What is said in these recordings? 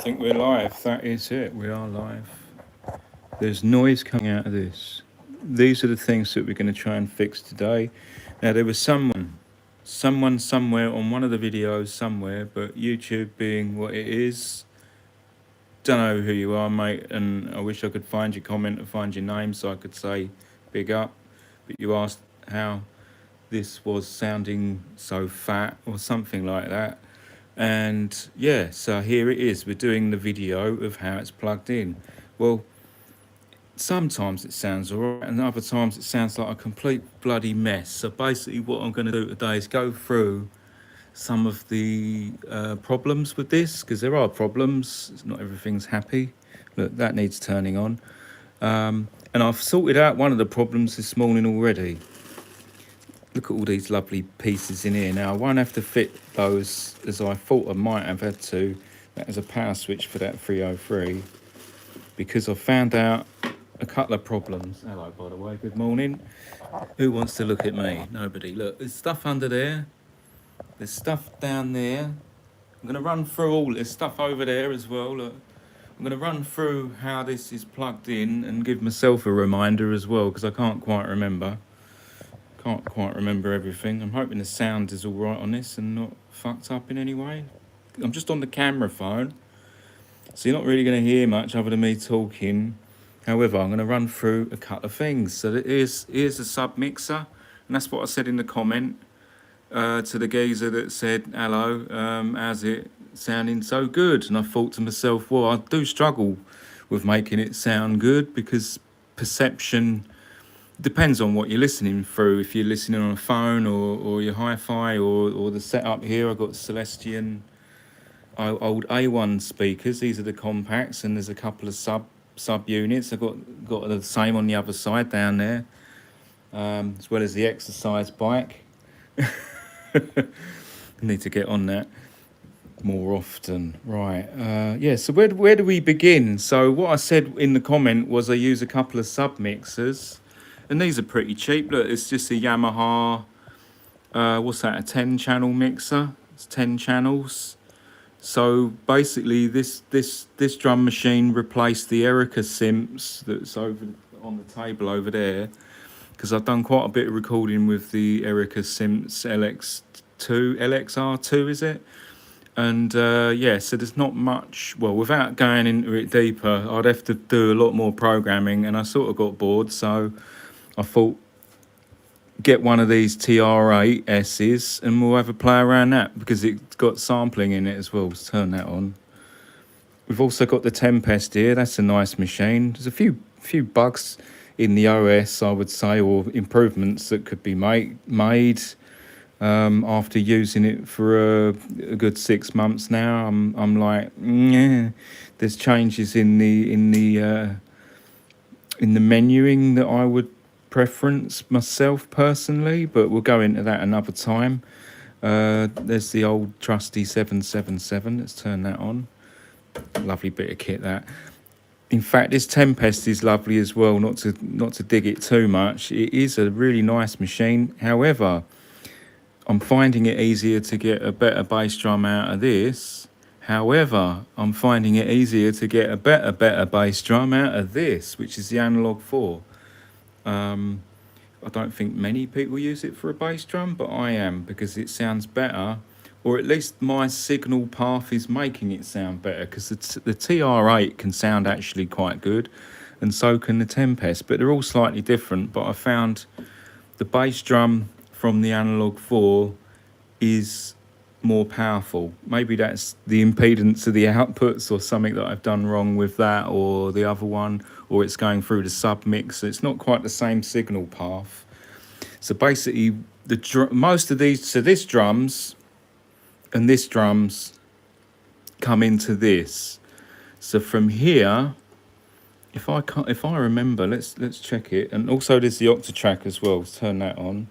think we're live. That is it. We are live. There's noise coming out of this. These are the things that we're going to try and fix today. Now, there was someone somewhere on one of the videos somewhere, but YouTube being what it is, don't know who you are, mate, and I wish I could find your comment and find your name so I could say big up. But you asked how this was sounding so fat or something like that. And yeah, so here it is. We're doing the video of how it's plugged in. Well, sometimes it sounds all right, and other times it sounds like a complete bloody mess. So basically what I'm going to do today is go through some of the problems with this, because there are problems. It's not everything's happy. Look, that needs turning on. And I've sorted out one of the problems this morning already. Look at all these lovely pieces in here. Now, I won't have to fit those as I thought I might have had to. That is a power switch for that 303, because I found out a couple of problems. Hello, by the way, good morning. Who wants to look at me? Nobody. Look, there's stuff under there. There's stuff down there. I'm going to run through all this stuff over there as well. Look, I'm going to run through how this is plugged in and give myself a reminder as well, because I can't quite remember. Can't quite remember everything. I'm hoping the sound is all right on this and not fucked up in any way. I'm just on the camera phone, so you're not really going to hear much other than me talking. However, I'm going to run through a couple of things. So here's a sub mixer, and that's what I said in the comment to the geezer that said, hello, how's it sounding so good? And I thought to myself, well, I do struggle with making it sound good, because perception depends on what you're listening through. If you're listening on a phone or your hi-fi or the setup here, I've got Celestian old A1 speakers. These are the compacts, and there's a couple of sub units. I've got the same on the other side down there, as well as the exercise bike. I need to get on that more often. Right, yeah, so where do we begin? So what I said in the comment was I use a couple of sub mixers, and these are pretty cheap. Look, it's just a Yamaha, what's that, a 10 channel mixer. It's 10 channels. So basically this drum machine replaced the Erica Simps that's over on the table over there, because I've done quite a bit of recording with the Erica Simps LXR2, is it? And yeah, so there's not much. Well, without going into it deeper, I'd have to do a lot more programming, and I sort of got bored, so I thought, get one of these TR8S's and we'll have a play around that, because it's got sampling in it as well. Let's turn that on. We've also got the Tempest here. That's a nice machine. There's a few bugs in the OS, I would say, or improvements that could be made after using it for a good 6 months now. I'm like, yeah. There's changes in the menuing that I would preference myself personally, but we'll go into that another time. There's the old trusty 777. Let's turn that on. Lovely bit of kit, that. In fact, this Tempest is lovely as well. Not to dig it too much. It is a really nice machine. However, I'm finding it easier to get a better bass drum out of this. However, I'm finding it easier to get a better bass drum out of this, which is the Analog 4. I don't think many people use it for a bass drum, but I am, because it sounds better, or at least my signal path is making it sound better, because the TR8 can sound actually quite good, and so can the Tempest, but they're all slightly different. But I found the bass drum from the Analog 4 is more powerful. Maybe that's the impedance of the outputs or something that I've done wrong with that, or the other one, or it's going through the sub mix. It's not quite the same signal path. So basically most of these, so this drums and this drums come into this. So from here, if I remember, let's check it. And also there's the Octatrack as well. Let's turn that on.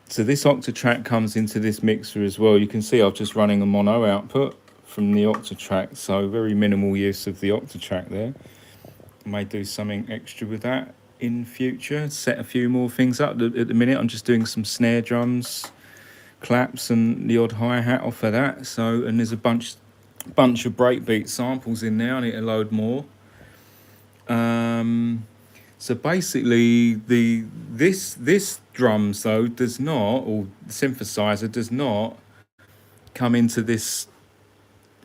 So this Octatrack comes into this mixer as well. You can see I'm just running a mono output from the Octatrack, so very minimal use of the Octatrack there. I may do something extra with that in future, set a few more things up. At the minute I'm just doing some snare drums, claps and the odd hi-hat off of that. So, and there's a bunch bunch of breakbeat samples in there. I need to load more. So basically, this drums though does not, or synthesizer does not come into this.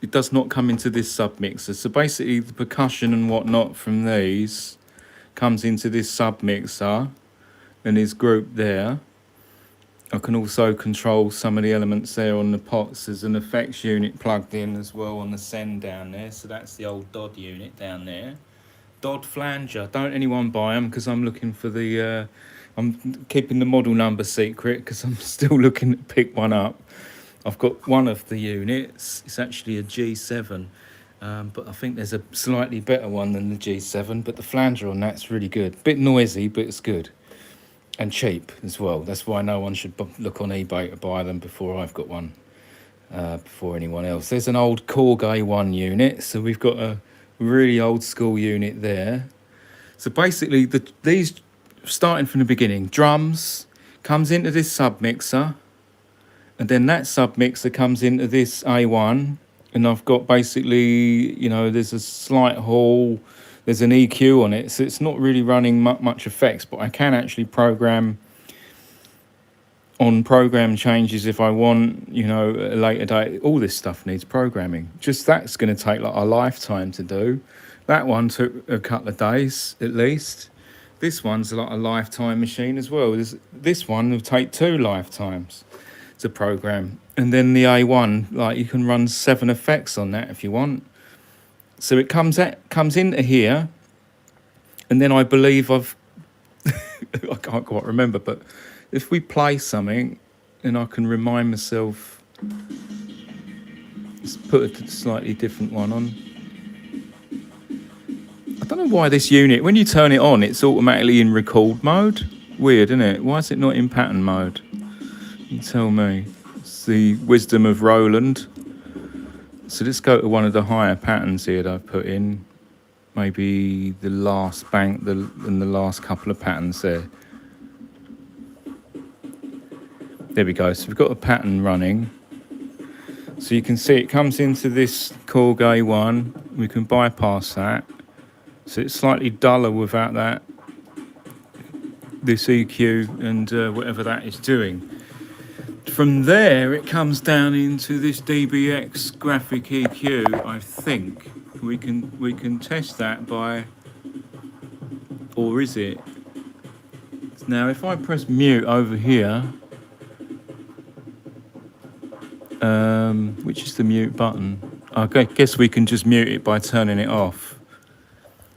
It does not come into this submixer. So basically, the percussion and whatnot from these comes into this submixer and is grouped there. I can also control some of the elements there on the pots. There's an effects unit plugged in as well on the send down there. So that's the old Dodd unit down there. Dodd flanger. Don't anyone buy them because I'm looking for the... I'm keeping the model number secret because I'm still looking to pick one up. I've got one of the units. It's actually a G7. But I think there's a slightly better one than the G7. But the flanger on that's really good. Bit noisy, but it's good. And cheap as well. That's why no one should look on eBay to buy them before I've got one, before anyone else. There's an old Korg A1 unit, so we've got a really old school unit there. So basically, these, starting from the beginning, drums comes into this submixer, and then that submixer comes into this A1, and I've got basically, you know, there's a slight hall. There's an EQ on it, so it's not really running much effects, but I can actually program on program changes if I want, you know, at a later date. All this stuff needs programming. Just that's going to take like a lifetime to do. That one took a couple of days at least. This one's like a lifetime machine as well. This one will take 2 lifetimes to program. And then the A1, like you can run 7 effects on that if you want. So it comes into here, and then I believe I can't quite remember, but if we play something, then I can remind myself. Let's put a slightly different one on. I don't know why this unit, when you turn it on, it's automatically in record mode. Weird, isn't it? Why is it not in pattern mode? You tell me. It's the wisdom of Roland. So let's go to one of the higher patterns here that I've put in. Maybe the last bank and the last couple of patterns there. There we go. So we've got a pattern running. So you can see it comes into this Korg A1. We can bypass that. So it's slightly duller without that. This EQ and whatever that is doing. From there, it comes down into this DBX graphic EQ. I think we can test that by, or is it? Now, if I press mute over here, which is the mute button? I guess we can just mute it by turning it off.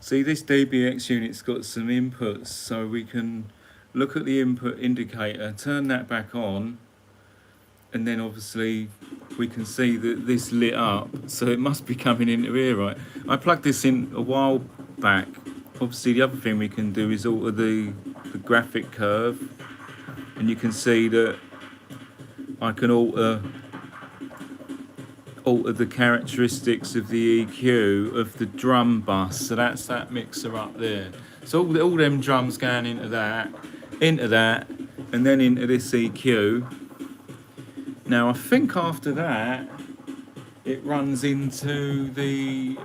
See, this DBX unit's got some inputs, so we can look at the input indicator, turn that back on. And then obviously we can see that this lit up, so it must be coming into here, right? I plugged this in a while back. Obviously the other thing we can do is alter the graphic curve, and you can see that I can alter the characteristics of the EQ of the drum bus. So that's that mixer up there. So all them drums going into that, and then into this EQ. Now I think after that it runs into the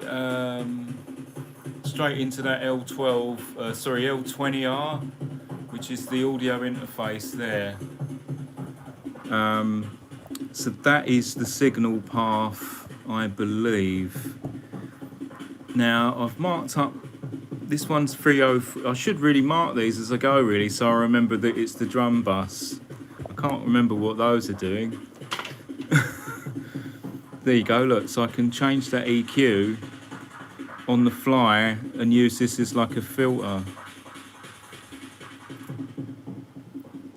straight into that L20R, which is the audio interface there. So that is the signal path, I believe. Now I've marked up. This one's 303. I should really mark these as I go, really, so I remember that it's the drum bus. I can't remember what those are doing. There you go, look, so I can change that EQ on the fly and use this as like a filter.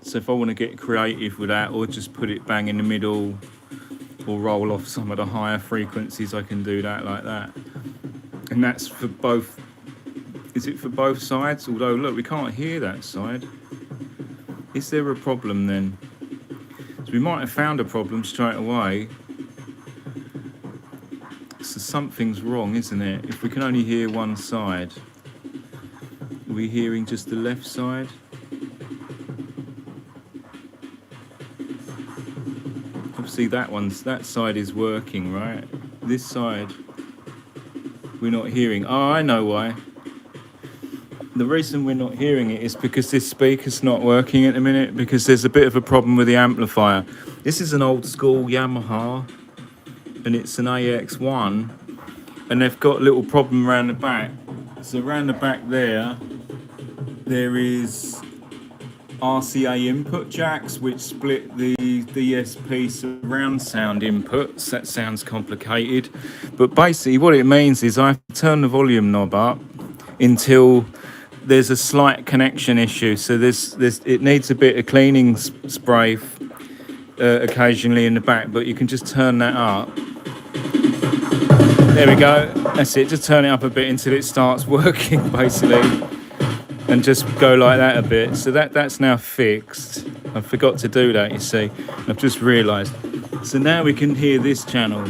So if I want to get creative with that, or just put it bang in the middle, or roll off some of the higher frequencies, I can do that like that. And that's for both, is it for both sides? Although, look, we can't hear that side. Is there a problem then? So we might have found a problem straight away. So something's wrong, isn't it? If we can only hear one side. Are we hearing just the left side? Obviously that side is working, right? this side we're not hearing. Oh, I know why. The reason we're not hearing it is because this speaker's not working at the minute, because there's a bit of a problem with the amplifier. This is an old school Yamaha, and it's an AX1, and they've got a little problem around the back. So around the back there is RCA input jacks which split the DSP surround sound inputs. That sounds complicated, but basically what it means is I have to turn the volume knob up until there's a slight connection issue. So it needs a bit of cleaning spray occasionally in the back, but you can just turn that up. There we go. That's it. Just turn it up a bit until it starts working, basically, and just go like that a bit. So that's now fixed. I forgot to do that, you see. I've just realised. So now we can hear this channel.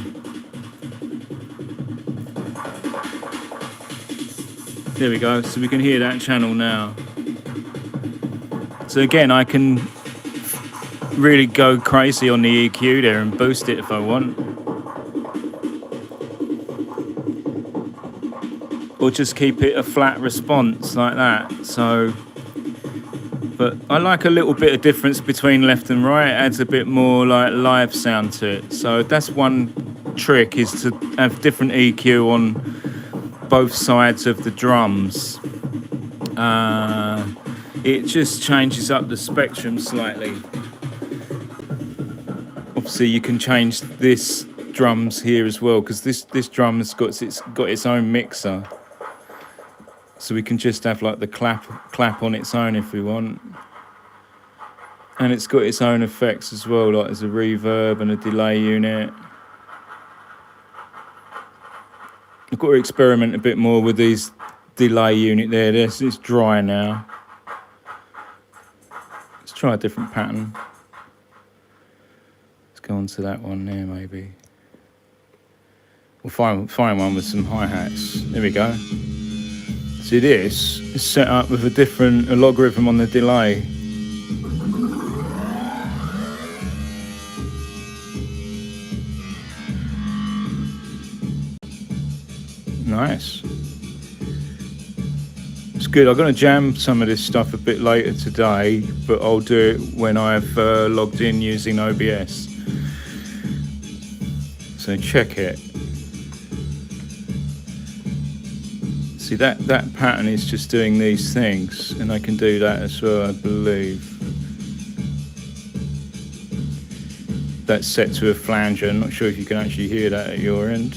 There we go. So we can hear that channel now. So again, I can really go crazy on the EQ there and boost it if I want. Or just keep it a flat response like that. So, but I like a little bit of difference between left and right. It adds a bit more like live sound to it. So that's one trick, is to have different EQ on both sides of the drums. It just changes up the spectrum slightly. Obviously you can change this drums here as well, because this drum has got its own mixer. So we can just have like the clap on its own if we want. And it's got its own effects as well, like there's a reverb and a delay unit. I've got to experiment a bit more with these delay unit there. This is dry now. Let's try a different pattern. Let's go on to that one there maybe. We'll find one with some hi-hats. There we go. See, this is set up with a logarithm on the delay. Nice. It's good. I'm going to jam some of this stuff a bit later today, but I'll do it when I've logged in using OBS. So check it. See, that pattern is just doing these things, and I can do that as well, I believe. That's set to a flanger. I'm not sure if you can actually hear that at your end.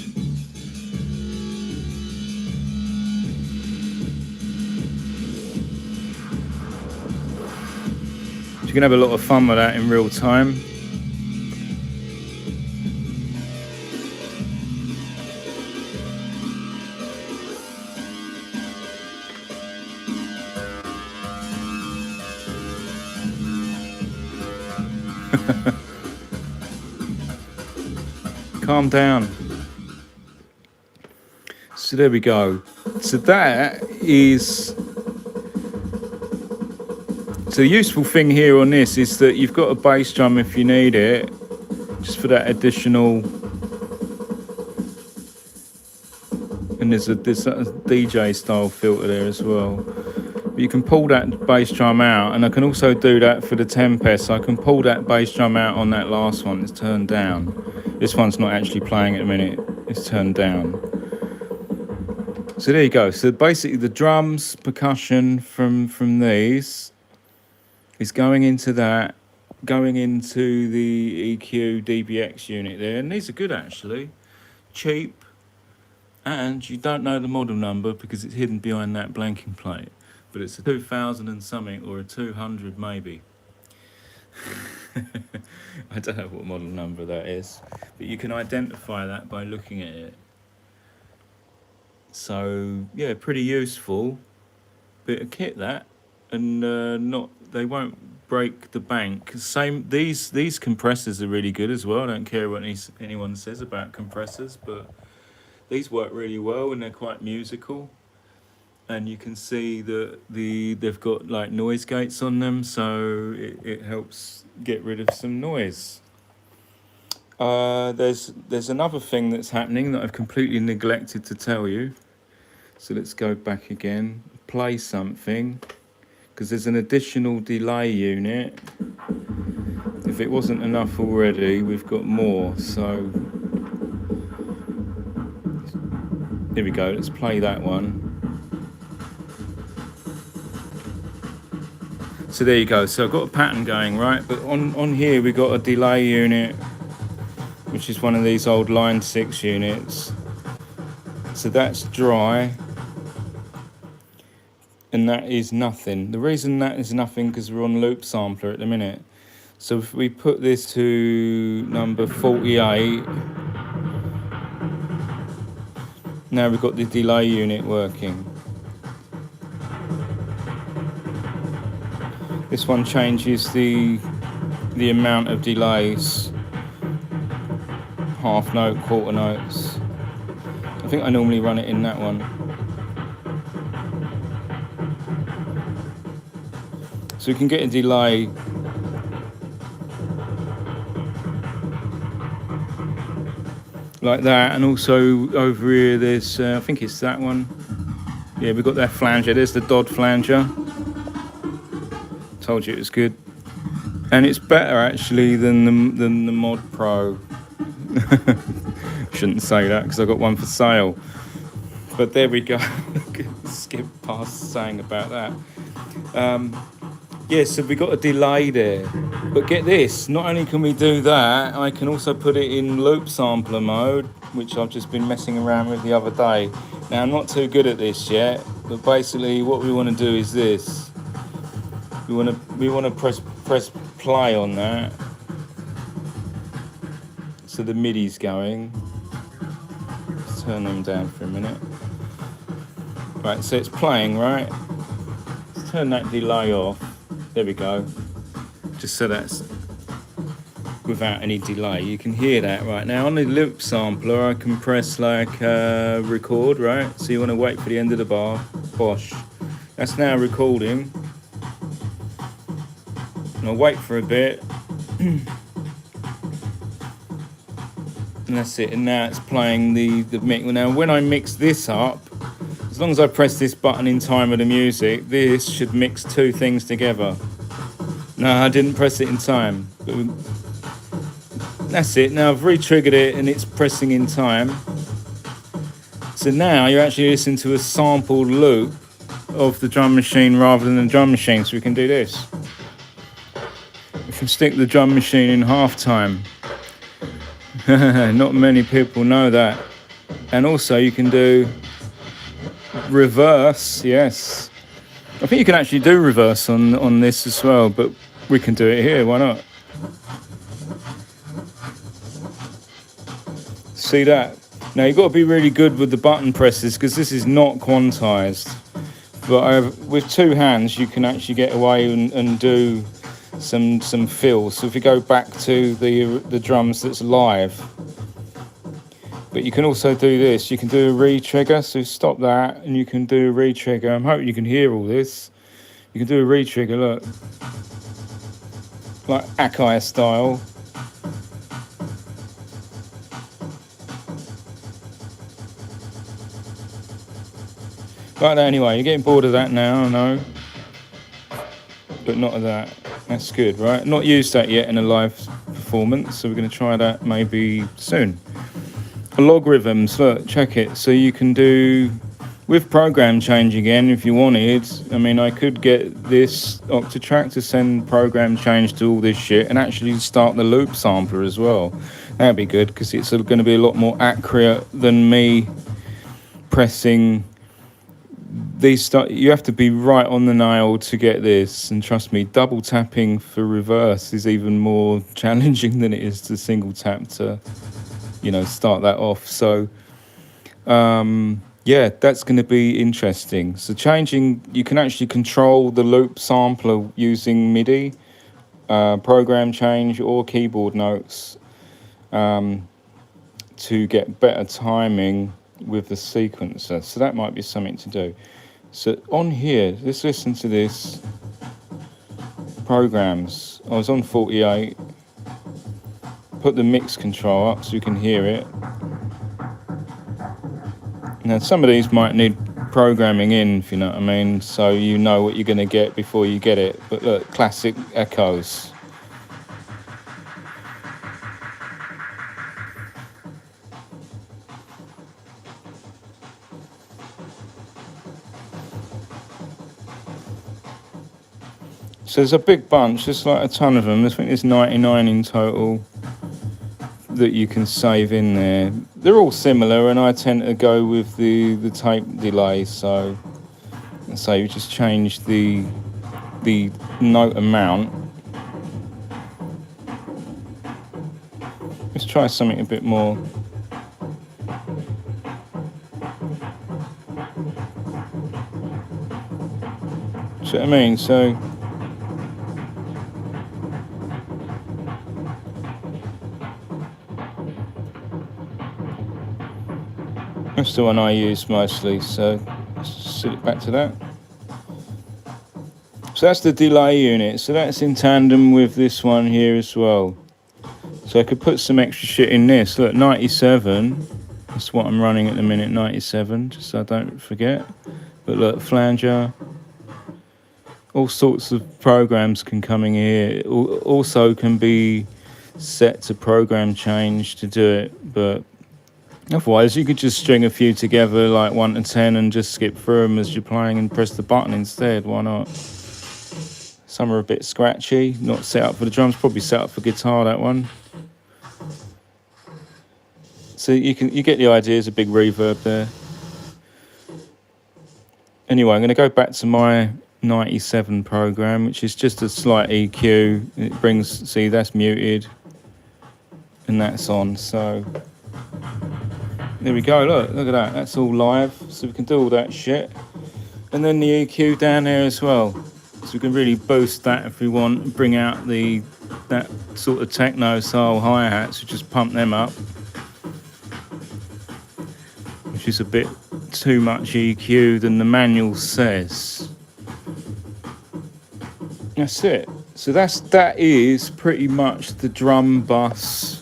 You can have a lot of fun with that in real time. Calm down. So there we go. So that is... So the useful thing here on this is that you've got a bass drum if you need it, just for that additional... And there's a DJ style filter there as well. But you can pull that bass drum out, and I can also do that for the Tempest. I can pull that bass drum out on that last one that's turned down. This one's not actually playing at the minute, it's turned down. So there you go. So basically the drums, percussion from these is going into that, going into the EQ DBX unit there. And these are good actually, cheap, and you don't know the model number because it's hidden behind that blanking plate. But it's a 2000 and something, or a 200 maybe. I don't know what model number that is, but you can identify that by looking at it. So yeah, pretty useful bit of kit that, and they won't break the bank. Same, these compressors are really good as well. I don't care what anyone says about compressors, but these work really well and they're quite musical. And you can see that they've got like noise gates on them, so it helps get rid of some noise. There's another thing that's happening that I've completely neglected to tell you. So let's go back again, play something, because there's an additional delay unit. If it wasn't enough already, we've got more. So here we go, let's play that one. So there you go, so I've got a pattern going, right? But on here we got a delay unit, which is one of these old line 6 units. So that's dry. And that is nothing. The reason that is nothing because we're on loop sampler at the minute. So if we put this to number 48, now we've got the delay unit working. This one changes the amount of delays, half note, quarter notes. I think I normally run it in that one. So we can get a delay like that, and also over here there's I think it's that one. Yeah, we've got that flanger. There's the Dodd flanger. Told you it was good, and it's better actually than the Mod Pro. Shouldn't say that because I got one for sale, but there we go. Skip past saying about that. Yeah, so we got a delay there, but get this, not only can we do that, I can also put it in loop sampler mode, which I've just been messing around with the other day. Now I'm not too good at this yet, but basically what we want to do is this. We want to press play on that, so the MIDI's going. Let's turn them down for a minute. Right, so it's playing, right? Let's turn that delay off. There we go. Just so that's without any delay. You can hear that right now. On the loop sampler, I can press like record, right? So you want to wait for the end of the bar. Bosh. That's now recording. And I'll wait for a bit. And that's it. And now it's playing the mix. Now when I mix this up, as long as I press this button in time with the music, this should mix two things together. No, I didn't press it in time. That's it. Now I've re-triggered it and it's pressing in time. So now you're actually listening to a sampled loop of the drum machine rather than the drum machine. So we can do this. We can stick the drum machine in halftime. Not many people know that. And also you can do reverse, yes. I think you can actually do reverse on this as well, but we can do it here, why not? See that? Now you've got to be really good with the button presses because this is not quantized. But with two hands you can actually get away and do some fills. So if you go back to the drums that's live, but you can also do this. You can do a re-trigger, so stop that, and you can do a re-trigger. I'm hoping you can hear all this. You can do a re-trigger, look. Like Akai style. Like that anyway, you're getting bored of that now, I know. But not of that. That's good, right? Not used that yet in a live performance, so we're going to try that maybe soon. Logarithms, look, check it. So you can do with program change again if you wanted. I mean, I could get this Octatrack to send program change to all this shit and actually start the loop sampler as well. That'd be good because it's going to be a lot more accurate than me pressing these. You have to be right on the nail to get this, and trust me, double tapping for reverse is even more challenging than it is to single tap to, you know, start that off. So yeah, that's going to be interesting. So changing, you can actually control the loop sampler using MIDI, program change or keyboard notes to get better timing with the sequencer. So that might be something to do. So on here, let's listen to this. Programs. I was on 48. put the mix control up so you can hear it. Now some of these might need programming in, if you know what I mean, so you know what you're going to get before you get it. But look, classic echoes. So there's a big bunch, there's like a ton of them. I think there's 99 in total that you can save in there. They're all similar, and I tend to go with the tape delay. So you just change the note amount. Let's try something a bit more. See what I mean? So that's the one I use mostly, so let's set it back to that. So that's the delay unit, so that's in tandem with this one here as well. So I could put some extra shit in this. Look, 97, that's what I'm running at the minute, 97, just so I don't forget. But look, flanger, all sorts of programs can come in here. Also can be set to program change to do it, but otherwise, you could just string a few together, like 1 to 10, and just skip through them as you're playing and press the button instead. Why not? Some are a bit scratchy, not set up for the drums. Probably set up for guitar, that one. So you get the idea. There's a big reverb there. Anyway, I'm going to go back to my 97 program, which is just a slight EQ. It brings, see, that's muted, and that's on. So there we go, look at that, that's all live, so we can do all that shit. And then the EQ down there as well, so we can really boost that if we want, and bring out that sort of techno style hi-hats, we just pump them up, which is a bit too much EQ than the manual says. That's it. So that is pretty much the drum bus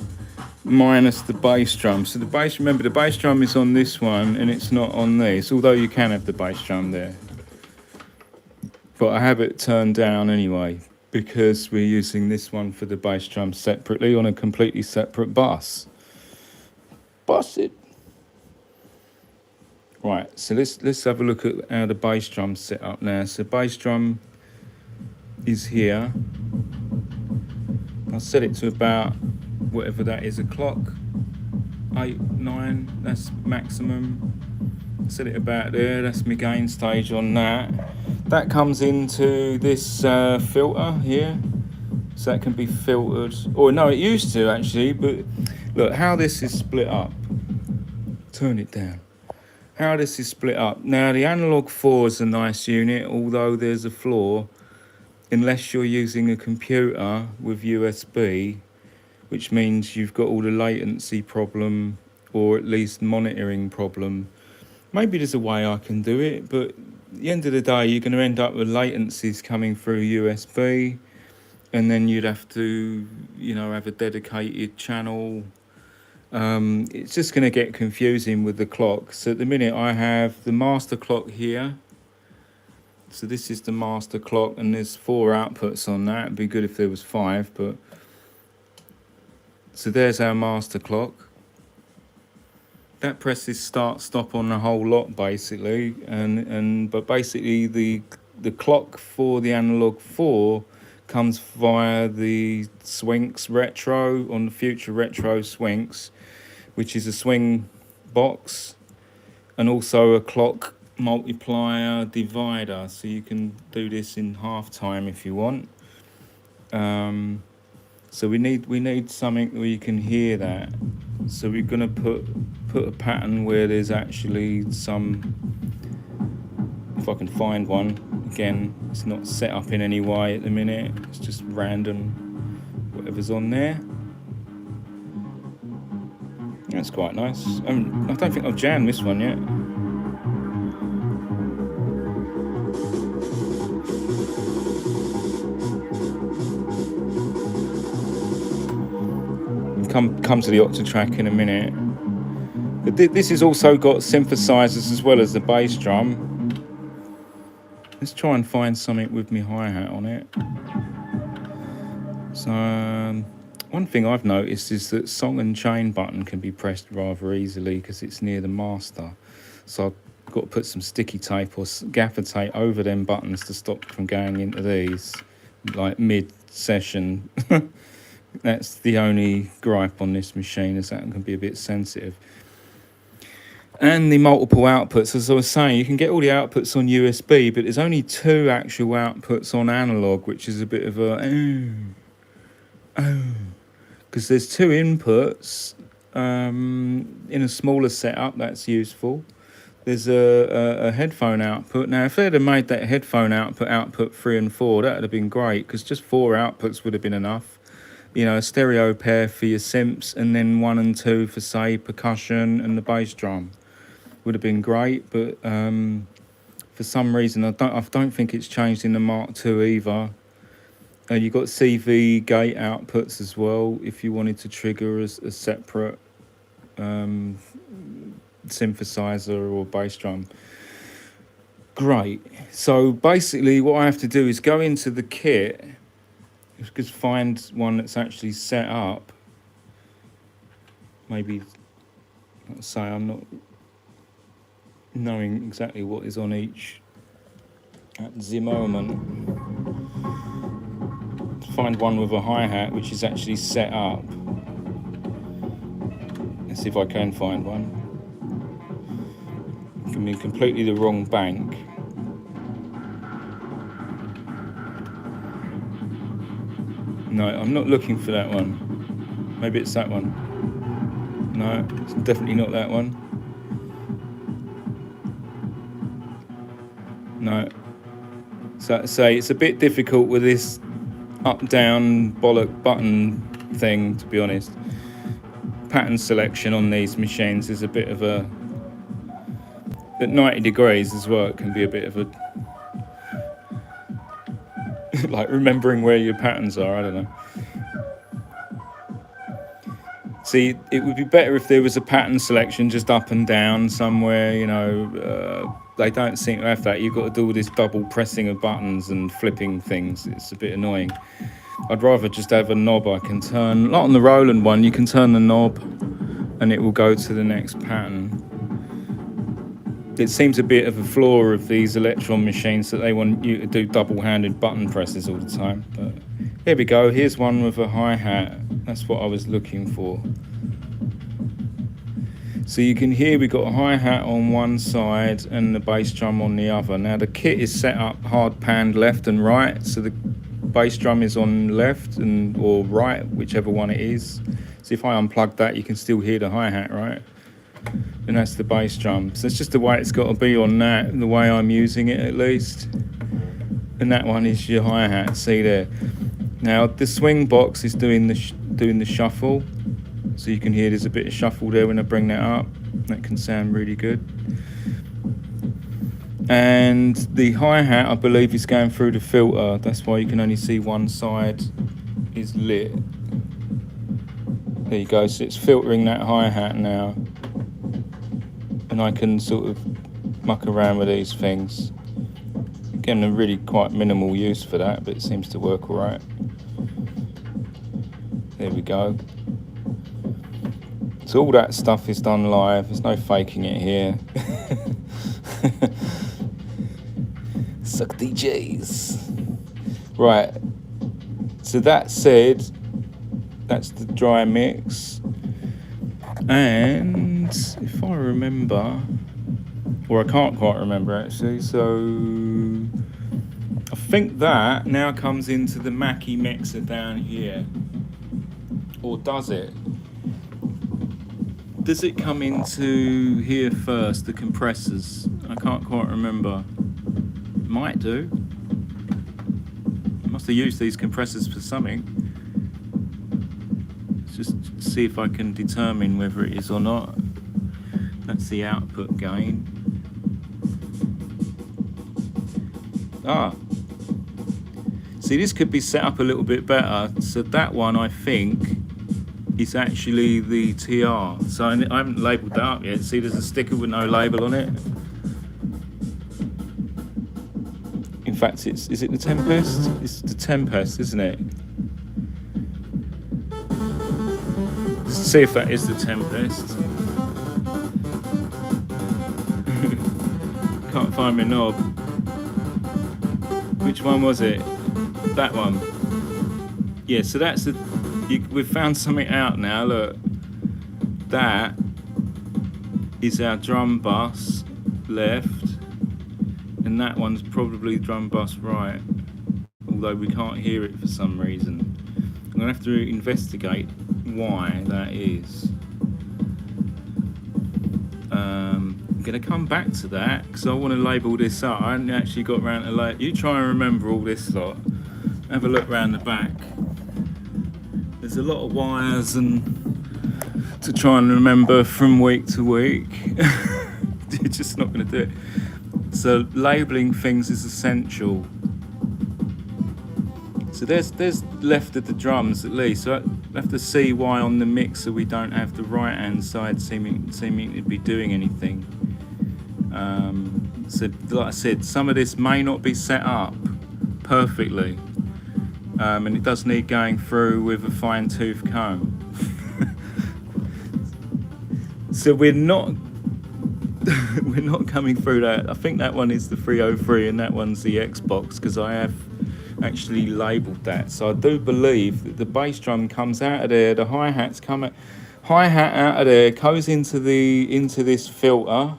minus the bass drum. So the bass, remember the bass drum is on this one and it's not on this, although you can have the bass drum there. But I have it turned down anyway, because we're using this one for the bass drum separately on a completely separate bus. Bus it. Right, so let's have a look at how the bass drum's set up now. So bass drum is here. I'll set it to about whatever that is, o'clock, 8, 9, that's maximum. Set it about there, that's my gain stage on that. That comes into this filter here, so that can be filtered, or no, it used to actually, but look how this is split up. Turn it down. How this is split up. Now the analog 4 is a nice unit, although there's a flaw. Unless you're using a computer with USB, which means you've got all the latency problem, or at least monitoring problem. Maybe there's a way I can do it, but at the end of the day, you're going to end up with latencies coming through USB, and then you'd have to, have a dedicated channel. It's just going to get confusing with the clock. So at the minute I have the master clock here. So this is the master clock, and there's 4 outputs on that. It'd be good if there was 5, but so there's our master clock. That presses start stop on the whole lot basically, but basically the clock for the analog 4 comes via the Swinks Retro on the Future Retro Swinks, which is a swing box and also a clock multiplier divider, so you can do this in half time if you want. So we need something where you can hear that. So we're gonna put a pattern where there's actually some, if I can find one. Again, it's not set up in any way at the minute, it's just random whatever's on there. That's quite nice. I don't think I've jammed this one yet. come to the Octatrack in a minute. But this has also got synthesizers as well as the bass drum. Let's try and find something with my hi-hat on it. So one thing I've noticed is that song and chain button can be pressed rather easily because it's near the master. So I've got to put some sticky tape or gaffer tape over them buttons to stop from going into these, like mid-session. That's the only gripe on this machine, is that it can be a bit sensitive. And the multiple outputs, as I was saying, you can get all the outputs on USB, but there's only 2 actual outputs on analog, which is a bit of a because there's 2 inputs in a smaller setup. That's useful. There's a headphone output. Now, if they'd have made that headphone output 3 and 4, that would have been great, because just 4 outputs would have been enough. You know, a stereo pair for your synths, and then 1 and 2 for, say, percussion and the bass drum. Would have been great, but for some reason I don't think it's changed in the Mark II either. You've got CV gate outputs as well if you wanted to trigger a separate synthesizer or bass drum. Great. So basically what I have to do is go into the kit, just find one that's actually set up. Maybe, let's say I'm not knowing exactly what is on each at the moment. Find one with a hi-hat which is actually set up. Let's see if I can find one. It can be completely the wrong bank. No, I'm not looking for that one. Maybe it's that one. No, it's definitely not that one. No. So say it's a bit difficult with this up-down bollock button thing, to be honest. Pattern selection on these machines is a bit of a... At 90 degrees as well, it can be a bit of a... like remembering where your patterns are, I don't know. See, it would be better if there was a pattern selection just up and down somewhere, you know. They don't seem to have that. You've got to do all this double pressing of buttons and flipping things. It's a bit annoying. I'd rather just have a knob I can turn. Not on the Roland one, you can turn the knob and it will go to the next pattern. It seems a bit of a flaw of these Electron machines that they want you to do double-handed button presses all the time. But here we go. Here's one with a hi-hat. That's what I was looking for. So you can hear we've got a hi-hat on one side and the bass drum on the other. Now the kit is set up hard panned left and right, so the bass drum is on left and or right, whichever one it is. So if I unplug that, you can still hear the hi-hat, right? And that's the bass drum. So it's just the way it's got to be on that, the way I'm using it at least. And that one is your hi-hat, see there. Now the swing box is doing the shuffle. So you can hear there's a bit of shuffle there when I bring that up. That can sound really good. And the hi-hat, I believe, is going through the filter. That's why you can only see one side is lit. There you go, so it's filtering that hi-hat now. And I can sort of muck around with these things. Again, a really quite minimal use for that, but it seems to work all right. There we go. So all that stuff is done live. There's no faking it here. Suck DJs. Right. So that said, that's the dry mix. And if I remember, or I can't quite remember actually, so I think that now comes into the Mackie mixer down here. Or does it? Does it come into here first, the compressors? I can't quite remember. Might do. I must have used these compressors for something. Let's just see if I can determine whether it is or not. That's the output gain. Ah. See, this could be set up a little bit better. So that one, I think, is actually the TR. So I haven't labelled that up yet. See, there's a sticker with no label on it. In fact, is it the Tempest? It's the Tempest, isn't it? Let's see if that is the Tempest. Can't find my knob. Which one was it? That one. Yeah, so that's we've found something out now. Look, that is our drum bus left, and that one's probably drum bus right, although we can't hear it for some reason. I'm gonna have to investigate why that is. I'm gonna come back to that because I want to label this up. I haven't actually got around to you try and remember all this lot. Have a look round the back. There's a lot of wires and to try and remember from week to week. You're just not going to do it. So labelling things is essential. So there's left of the drums at least. So I have to see why on the mixer we don't have the right hand side seeming to be doing anything. So like I said, some of this may not be set up perfectly. And it does need going through with a fine tooth comb. So we're not coming through that. I think that one is the 303 and that one's the Xbox, because I have actually labelled that. So I do believe that the bass drum comes out of there, the hi-hats come out, hi-hat out of there, goes into this filter,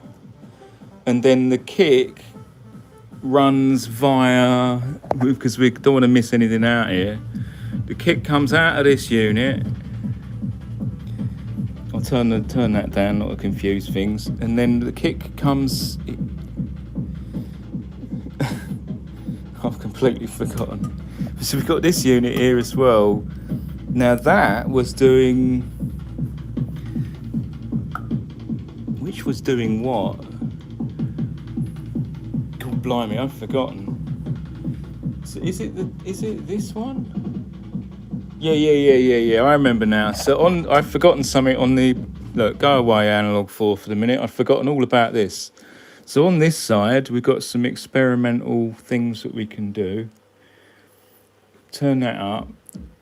and then the kick runs via, because we don't want to miss anything out here, the kick comes out of this unit. I'll turn that down not to confuse things, and then the kick comes I've completely forgotten. So we've got this unit here as well. Now that was doing, which was doing what? Blimey, I've forgotten. So is it this one? Yeah. I remember now. So I've forgotten something on the look. Go away, analog 4 for the minute. I've forgotten all about this. So on this side, we've got some experimental things that we can do. Turn that up.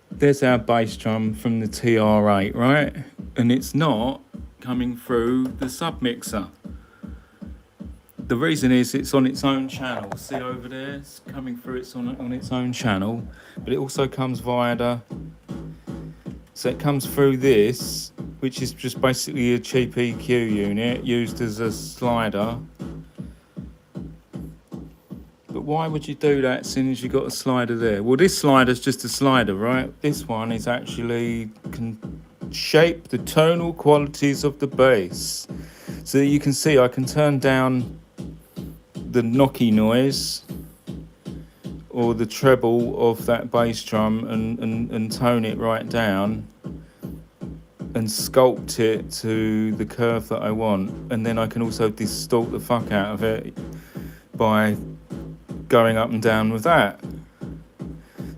There's our bass drum from the TR8, right? And it's not coming through the submixer. The reason is it's on its own channel. See over there, it's coming through. It's on its own channel, but it also comes via the. So it comes through this, which is just basically a cheap EQ unit used as a slider. But why would you do that, since as you got a slider there? Well, this slider's just a slider, right? This one is actually can shape the tonal qualities of the bass. So you can see I can turn down the knocky noise or the treble of that bass drum and tone it right down and sculpt it to the curve that I want, and then I can also distort the fuck out of it by going up and down with that.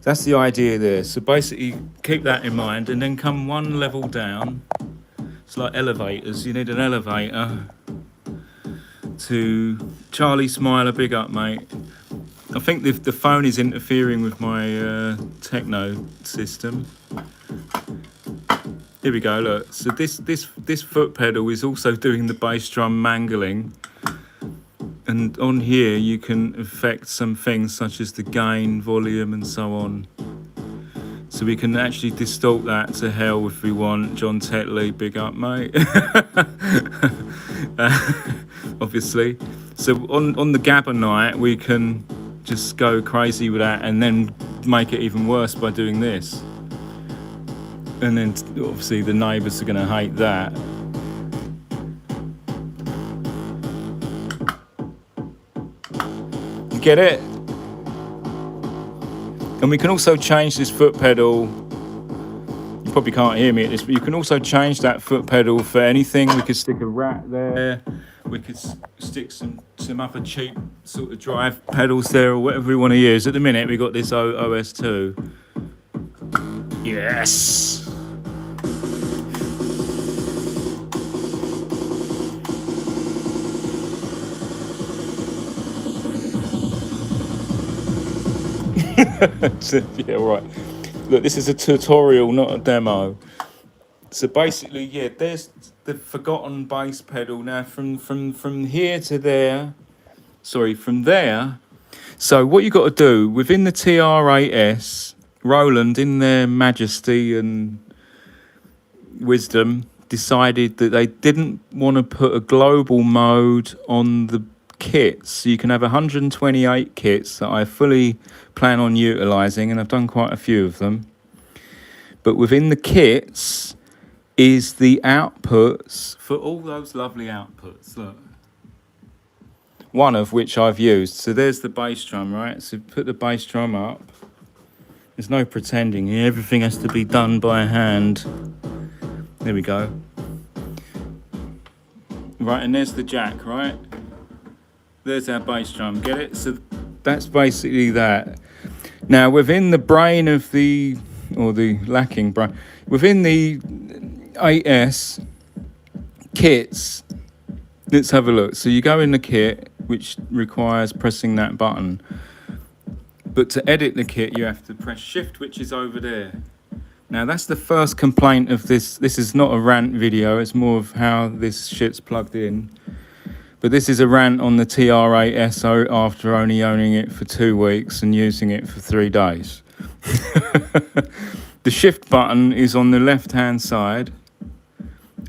That's the idea there. So basically keep that in mind and then come one level down. It's like elevators. You need an elevator to Charlie Smiler, big up, mate. I think the phone is interfering with my techno system. Here we go, look. So this foot pedal is also doing the bass drum mangling. And on here you can affect some things such as the gain, volume and so on. So we can actually distort that to hell if we want. John Tetley, big up, mate. Obviously. So on the Gabba night, we can just go crazy with that and then make it even worse by doing this. And then obviously the neighbours are going to hate that. You get it? And we can also change this foot pedal. You probably can't hear me at this, but you can also change that foot pedal for anything. We could stick a rat there. We could stick some other cheap sort of drive pedals there, or whatever we want to use. At the minute, we got this OS2. Yes. Yeah, right. Look, this is a tutorial, not a demo. So basically, yeah, there's the forgotten bass pedal. Now, from here to there, sorry, from there. So what you got to do within the TR8S, Roland, in their majesty and wisdom, decided that they didn't want to put a global mode on the kits. So you can have 128 kits that I fully plan on utilising, and I've done quite a few of them. But within the kits is the outputs for all those lovely outputs. Look. One of which I've used. So there's the bass drum, right? So put the bass drum up. There's no pretending here. Everything has to be done by hand. There we go. Right, and there's the jack, right? There's our bass drum. Get it? So that's basically that. Now, within the brain of the, or the lacking brain, within the 8S kits, let's have a look. So you go in the kit, which requires pressing that button. But to edit the kit, you have to press shift, which is over there. Now, that's the first complaint of this. This is not a rant video. It's more of how this shit's plugged in. But this is a rant on the TR8S after only owning it for 2 weeks and using it for 3 days. The shift button is on the left-hand side,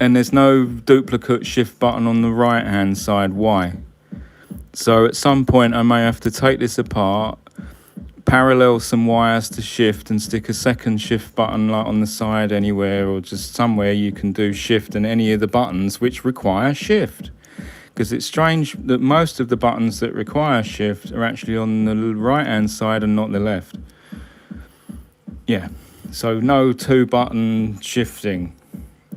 and there's no duplicate shift button on the right-hand side. Why? So at some point I may have to take this apart, parallel some wires to shift, and stick a second shift button like on the side anywhere, or just somewhere you can do shift and any of the buttons which require shift. Because it's strange that most of the buttons that require shift are actually on the right-hand side and not the left. Yeah, so no 2-button shifting.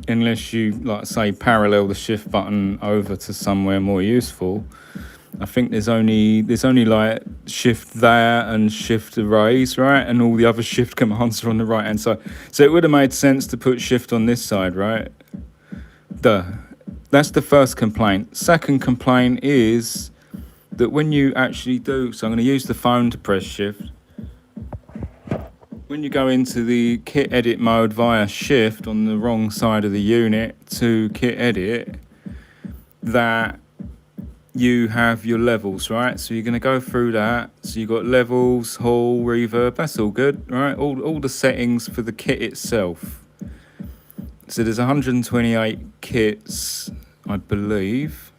Unless you, like say, parallel the shift button over to somewhere more useful. I think there's only like shift there and shift erase, right? And all the other shift commands are on the right hand side. So it would have made sense to put shift on this side, right? Duh. That's the first complaint. Second complaint is that when you actually do, so I'm going to use the phone to press shift. When you go into the kit edit mode via shift on the wrong side of the unit to kit edit, that you have your levels, right? So you're going to go through that. So you've got levels, hall, reverb, that's all good, right? All the settings for the kit itself. So there's 128 kits, I believe,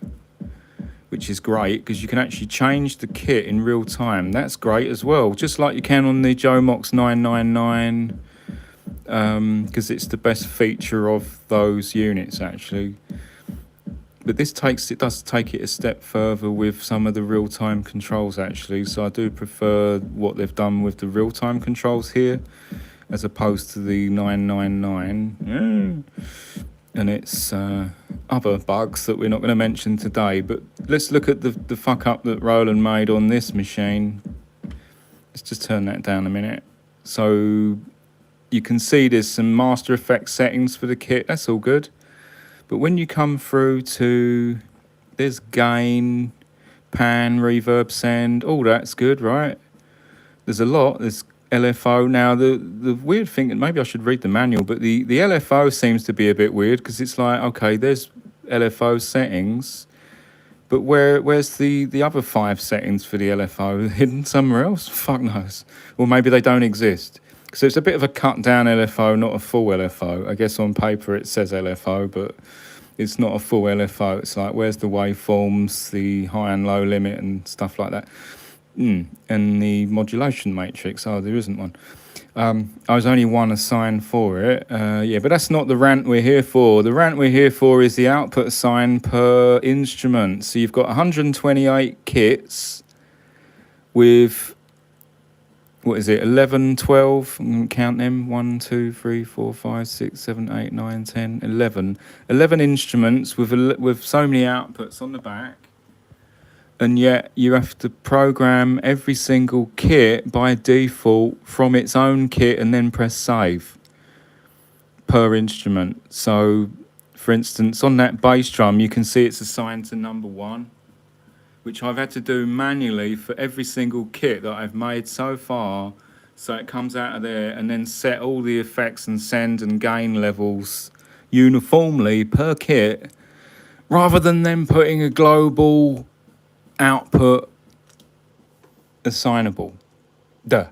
which is great because you can actually change the kit in real time. That's great as well, just like you can on the Jomox 999, because it's the best feature of those units actually. But this does take it a step further with some of the real-time controls actually. So I do prefer what they've done with the real-time controls here, as opposed to the 999. And it's other bugs that we're not going to mention today. But let's look at the fuck up that Roland made on this machine. Let's just turn that down a minute. So you can see there's some Master Effects settings for the kit. That's all good. But when you come through to, there's gain, pan, reverb, send, all that's good, right? There's a lot. There's LFO. Now, the weird thing, and maybe I should read the manual, but the LFO seems to be a bit weird because it's like, okay, there's LFO settings, but where's the other 5 settings for the LFO? Hidden somewhere else? Fuck knows. Or maybe they don't exist. So it's a bit of a cut down LFO, not a full LFO. I guess on paper it says LFO, but it's not a full LFO. It's like, where's the waveforms, the high and low limit and stuff like that. And the modulation matrix. Oh, there isn't one. I was only one assigned for it. Yeah, but that's not the rant we're here for. The rant we're here for is the output assigned per instrument. So you've got 128 kits with, what is it, 11, 12, count them, 1, 2, 3, 4, 5, 6, 7, 8, 9, 10, 11. 11 instruments with so many outputs on the back. And yet you have to program every single kit by default from its own kit and then press save per instrument. So, for instance, on that bass drum, you can see it's assigned to number 1. which I've had to do manually for every single kit that I've made so far. So it comes out of there, and then set all the effects and send and gain levels uniformly per kit, rather than them putting a global output assignable. Duh.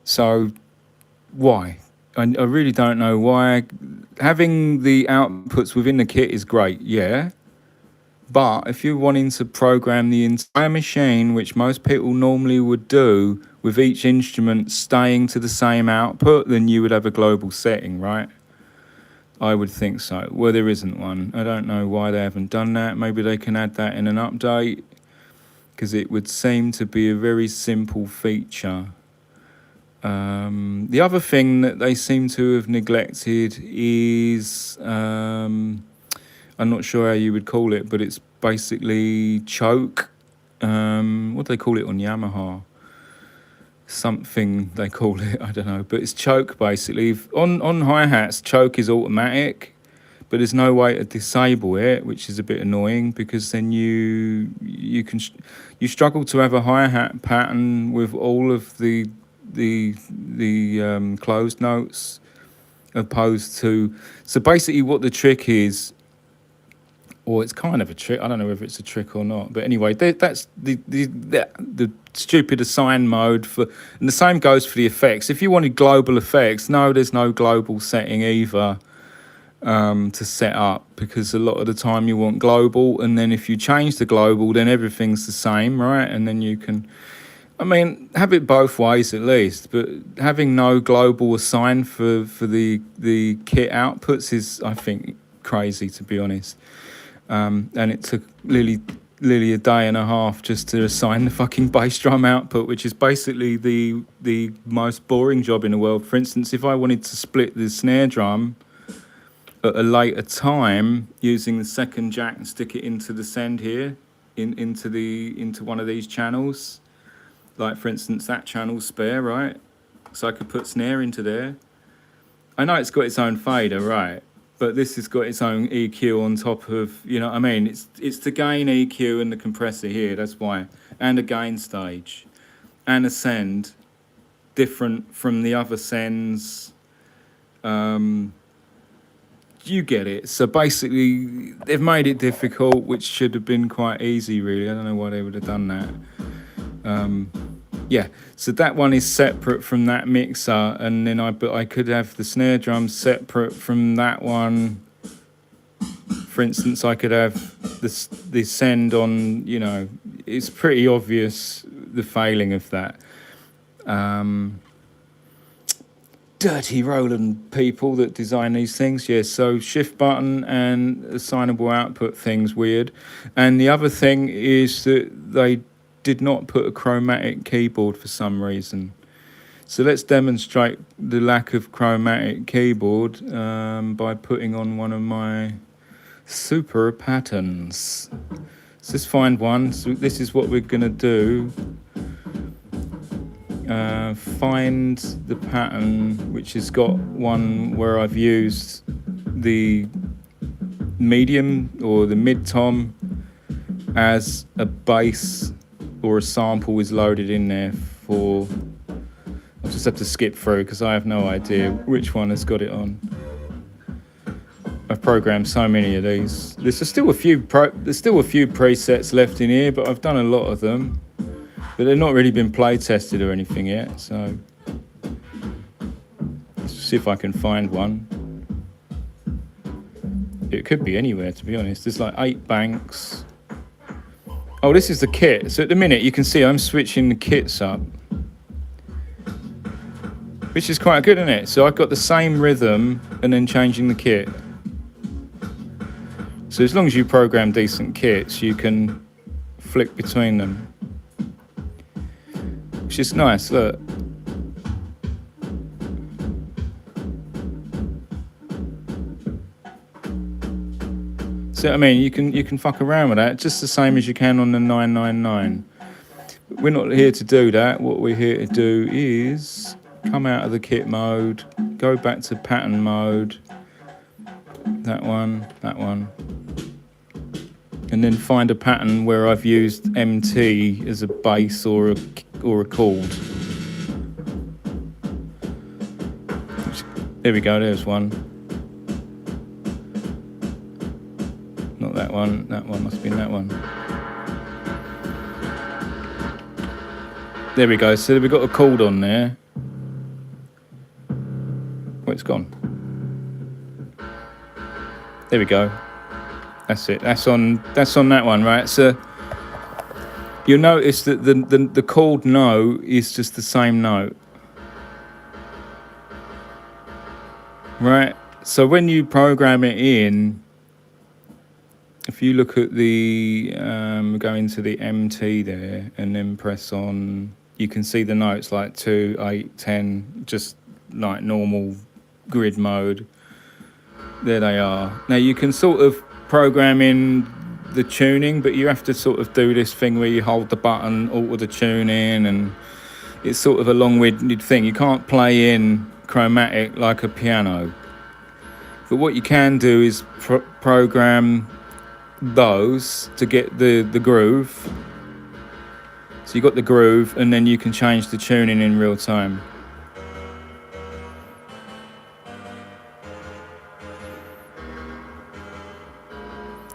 So why? I really don't know why. Having the outputs within the kit is great, yeah. But if you're wanting to program the entire machine, which most people normally would do, with each instrument staying to the same output, then you would have a global setting, right? I would think so. Well, there isn't one. I don't know why they haven't done that. Maybe they can add that in an update, because it would seem to be a very simple feature. The other thing that they seem to have neglected is, I'm not sure how you would call it, but it's basically choke. What do they call it on Yamaha? Something they call it, I don't know, but it's choke basically. On hi-hats, choke is automatic, but there's no way to disable it, which is a bit annoying, because then you struggle to have a hi-hat pattern with all of the closed notes, opposed to. So basically what the trick is, or it's kind of a trick, I don't know whether it's a trick or not, but anyway, that's the stupid assign mode for, and the same goes for the effects. If you wanted global effects, no, there's no global setting either to set up, because a lot of the time you want global, and then if you change the global, then everything's the same, right? And then you can, I mean, have it both ways at least, but having no global assign for the kit outputs is, I think, crazy, to be honest. And it took Lily a day and a half just to assign the fucking bass drum output, which is basically the most boring job in the world. For instance, if I wanted to split the snare drum at a later time using the second jack and stick it into the send here, into one of these channels, like for instance that channel spare, right? So I could put snare into there. I know it's got its own fader, right? But this has got its own EQ on top of, you know what I mean? It's the gain EQ and the compressor here, that's why. And a gain stage. And a send, different from the other sends. You get it. So basically, they've made it difficult, which should have been quite easy, really. I don't know why they would have done that. Yeah, so that one is separate from that mixer, and then I could have the snare drum separate from that one. For instance, I could have the send on, you know, it's pretty obvious the failing of that. Dirty Roland people that design these things, yeah, so shift button and assignable output thing's weird. And the other thing is that they did not put a chromatic keyboard for some reason. So let's demonstrate the lack of chromatic keyboard by putting on one of my super patterns. So let's find one. So this is what we're going to do. Find the pattern which has got one where I've used the medium or the mid-tom as a bass, or a sample is loaded in there for. I'll just have to skip through because I have no idea which one has got it on. I've programmed so many of these. There's still a few presets left in here, but I've done a lot of them. But they've not really been play tested or anything yet, so let's see if I can find one. It could be anywhere, to be honest. There's like 8 banks. Oh, this is the kit. So at the minute, you can see I'm switching the kits up, which is quite good, isn't it? So I've got the same rhythm and then changing the kit. So as long as you program decent kits, you can flick between them, which is nice, look. So I mean, you can fuck around with that just the same as you can on the 999. We're not here to do that. What we're here to do is come out of the kit mode, go back to pattern mode. That one. and then find a pattern where I've used MT as a bass or a chord. There we go, there's one. Not that one must have been that one. There we go, so we've got a chord on there. Oh, it's gone. There we go. That's it. That's on that one, right? So you'll notice that the chord note is just the same note, right? So when you program it in, if you look at the go into the MT there and then press on, you can see the notes like 2, 8, 10, just like normal grid mode. There they are. Now you can sort of program in the tuning, but you have to sort of do this thing where you hold the button, alter the tuning, and it's sort of a long-winded thing. You can't play in chromatic like a piano. But what you can do is program those to get the groove. So you got the groove, and then you can change the tuning in real time.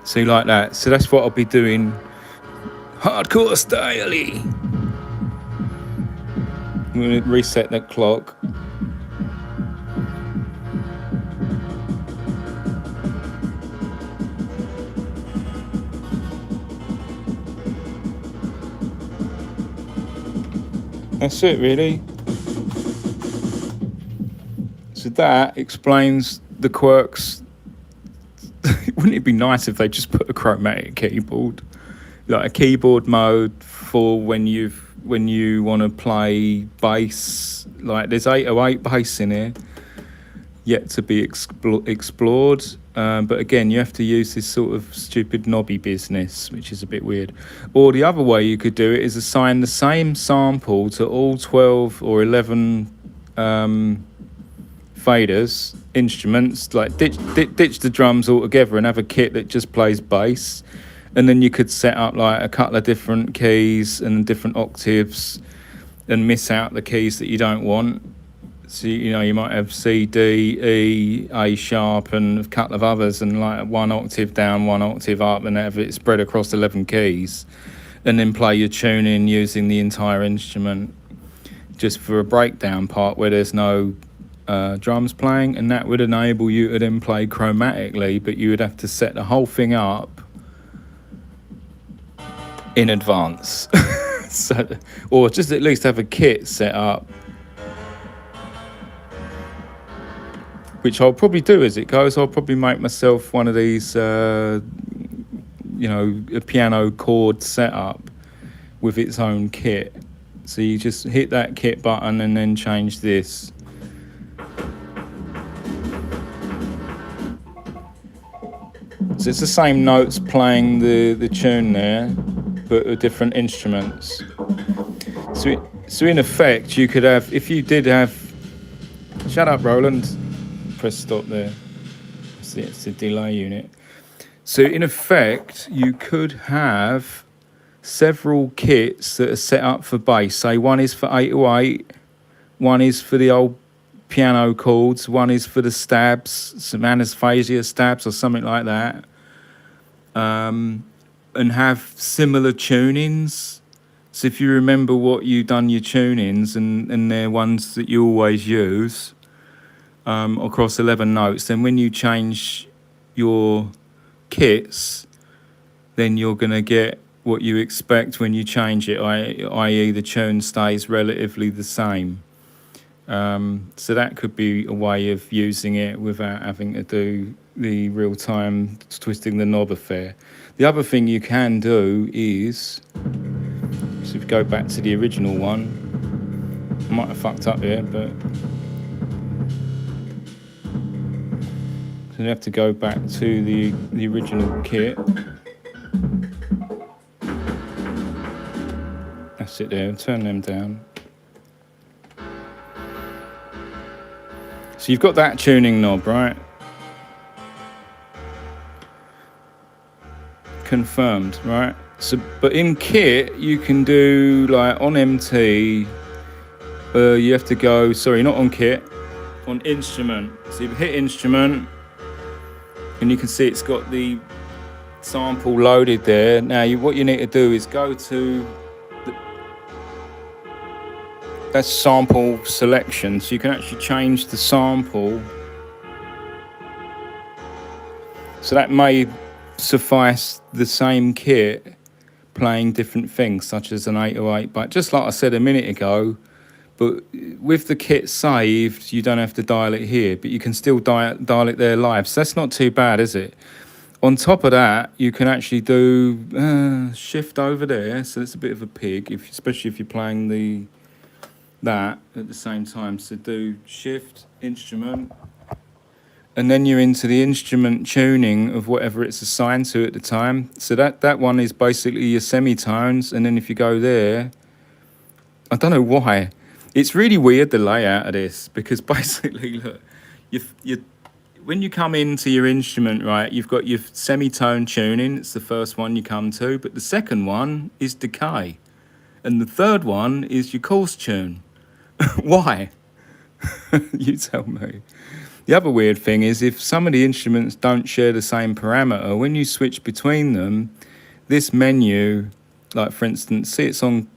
See, like that. So that's what I'll be doing, hardcore style-y. I'm going to reset the clock. That's it, really. So that explains the quirks. Wouldn't it be nice if they just put a chromatic keyboard, like a keyboard mode for when you want to play bass? Like there's 808 bass in here, yet to be explored. But again, you have to use this sort of stupid knobby business, which is a bit weird. Or the other way you could do it is assign the same sample to all 12 or 11 faders, instruments, like ditch the drums altogether and have a kit that just plays bass. And then you could set up like a couple of different keys and different octaves and miss out the keys that you don't want. So, you know, you might have C, D, E, A sharp and a couple of others, and like one octave down, one octave up, and have it spread across 11 keys, and then play your tuning using the entire instrument just for a breakdown part where there's no drums playing, and that would enable you to then play chromatically, but you would have to set the whole thing up in advance. So, or just at least have a kit set up, which I'll probably do as it goes. I'll probably make myself one of these, you know, a piano chord setup with its own kit. So you just hit that kit button and then change this. So it's the same notes playing the tune there, but with different instruments. So in effect, you could have, if you did have, shut up, Roland. Press stop there. It's the delay unit. So in effect, you could have several kits that are set up for bass. Say one is for 808, one is for the old piano chords, one is for the stabs, some asphasia stabs or something like that, and have similar tunings. So if you remember what you've done your tunings and they're ones that you always use, across 11 notes, then when you change your kits, then you're going to get what you expect when you change it, i.e. the tune stays relatively the same. So that could be a way of using it without having to do the real-time twisting the knob affair. The other thing you can do is, so if you go back to the original one, I might have fucked up here, but so you have to go back to the original kit. That's it there, turn them down. So you've got that tuning knob, right? confirmed, right? So, but in kit, you can do like on MT, you have to go, sorry, not on kit, on instrument. So you hit instrument, and you can see it's got the sample loaded there. Now, what you need to do is go to that's sample selection, so you can actually change the sample. So that may suffice the same kit playing different things, such as an 808, but just like I said a minute ago, but with the kit saved, you don't have to dial it here, but you can still dial it there live. So that's not too bad, is it? On top of that, you can actually do shift over there. So it's a bit of a pig, especially if you're playing that at the same time. So do shift, instrument, and then you're into the instrument tuning of whatever it's assigned to at the time. So that one is basically your semitones. And then if you go there, I don't know why. It's really weird, the layout of this, because basically, look, when you come into your instrument, right, you've got your semitone tuning. It's the first one you come to. But the second one is decay. And the third one is your course tune. Why? You tell me. The other weird thing is if some of the instruments don't share the same parameter, when you switch between them, this menu, like for instance, see it's on,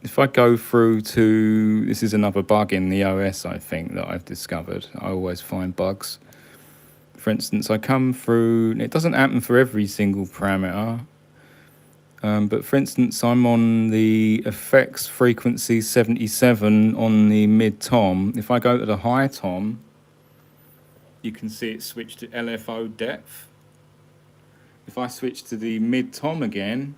if I go through to, this is another bug in the OS, I think, that I've discovered. I always find bugs. For instance, I come through, it doesn't happen for every single parameter, but for instance, I'm on the effects frequency 77 on the mid tom. If I go to the high tom, you can see it switched to LFO depth. If I switch to the mid tom again,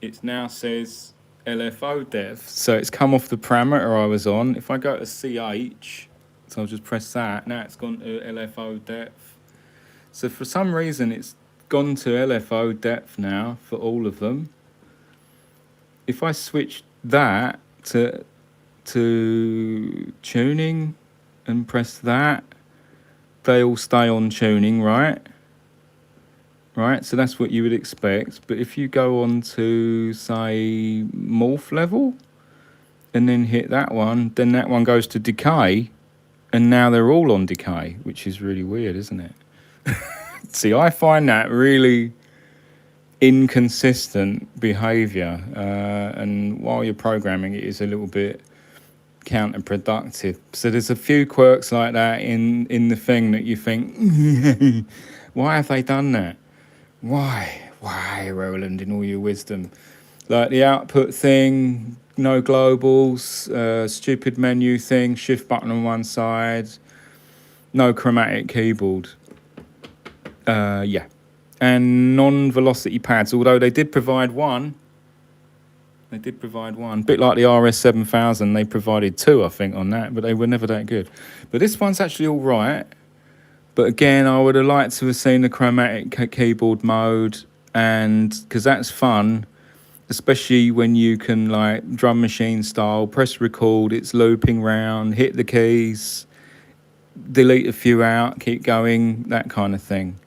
it now says LFO depth. So it's come off the parameter I was on. If I go to CH, so I'll just press that, now it's gone to LFO depth. So for some reason it's gone to LFO depth now for all of them. If I switch that to tuning and press that, they all stay on tuning, right? Right, so that's what you would expect. But if you go on to, say, morph level, and then hit that one, then that one goes to decay, and now they're all on decay, which is really weird, isn't it? See, I find that really inconsistent behavior, and while you're programming, it is a little bit counterproductive. So there's a few quirks like that in the thing that you think, why have they done that? Why, Roland, in all your wisdom? Like the output thing, no globals, stupid menu thing, shift button on one side, no chromatic keyboard. Yeah. And non-velocity pads, although they did provide one. A bit like the RS7000, they provided two, I think, on that, but they were never that good. But this one's actually all right. But again, I would have liked to have seen the chromatic keyboard mode, and because that's fun, especially when you can, like, drum machine style, press record, it's looping round, hit the keys, delete a few out, keep going, that kind of thing.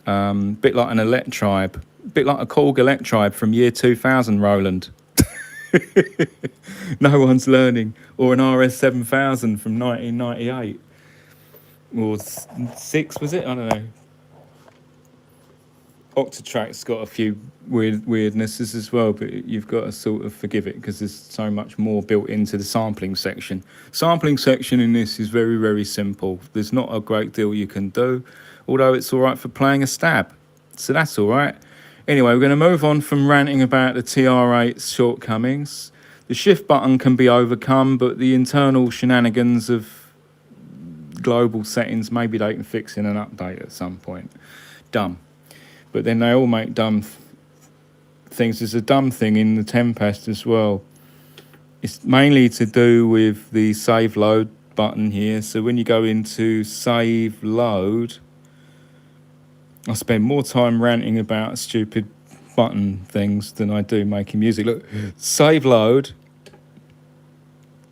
Bit like an Electribe, bit like a Korg Electribe from year 2000, Roland. No one's learning. Or an RS7000 from 1998. Or 6, was it? I don't know. Octatrack's got a few weirdnesses as well, but you've got to sort of forgive it because there's so much more built into the sampling section. Sampling section in this is very, very simple. There's not a great deal you can do, although it's all right for playing a stab. So that's all right. Anyway, we're going to move on from ranting about the TR8's shortcomings. The shift button can be overcome, but the internal shenanigans of global settings, maybe they can fix in an update at some point. Dumb. But then they all make dumb things. There's a dumb thing in the Tempest as well. It's mainly to do with the save load button here. So when you go into save load, I spend more time ranting about stupid button things than I do making music. Look, save load,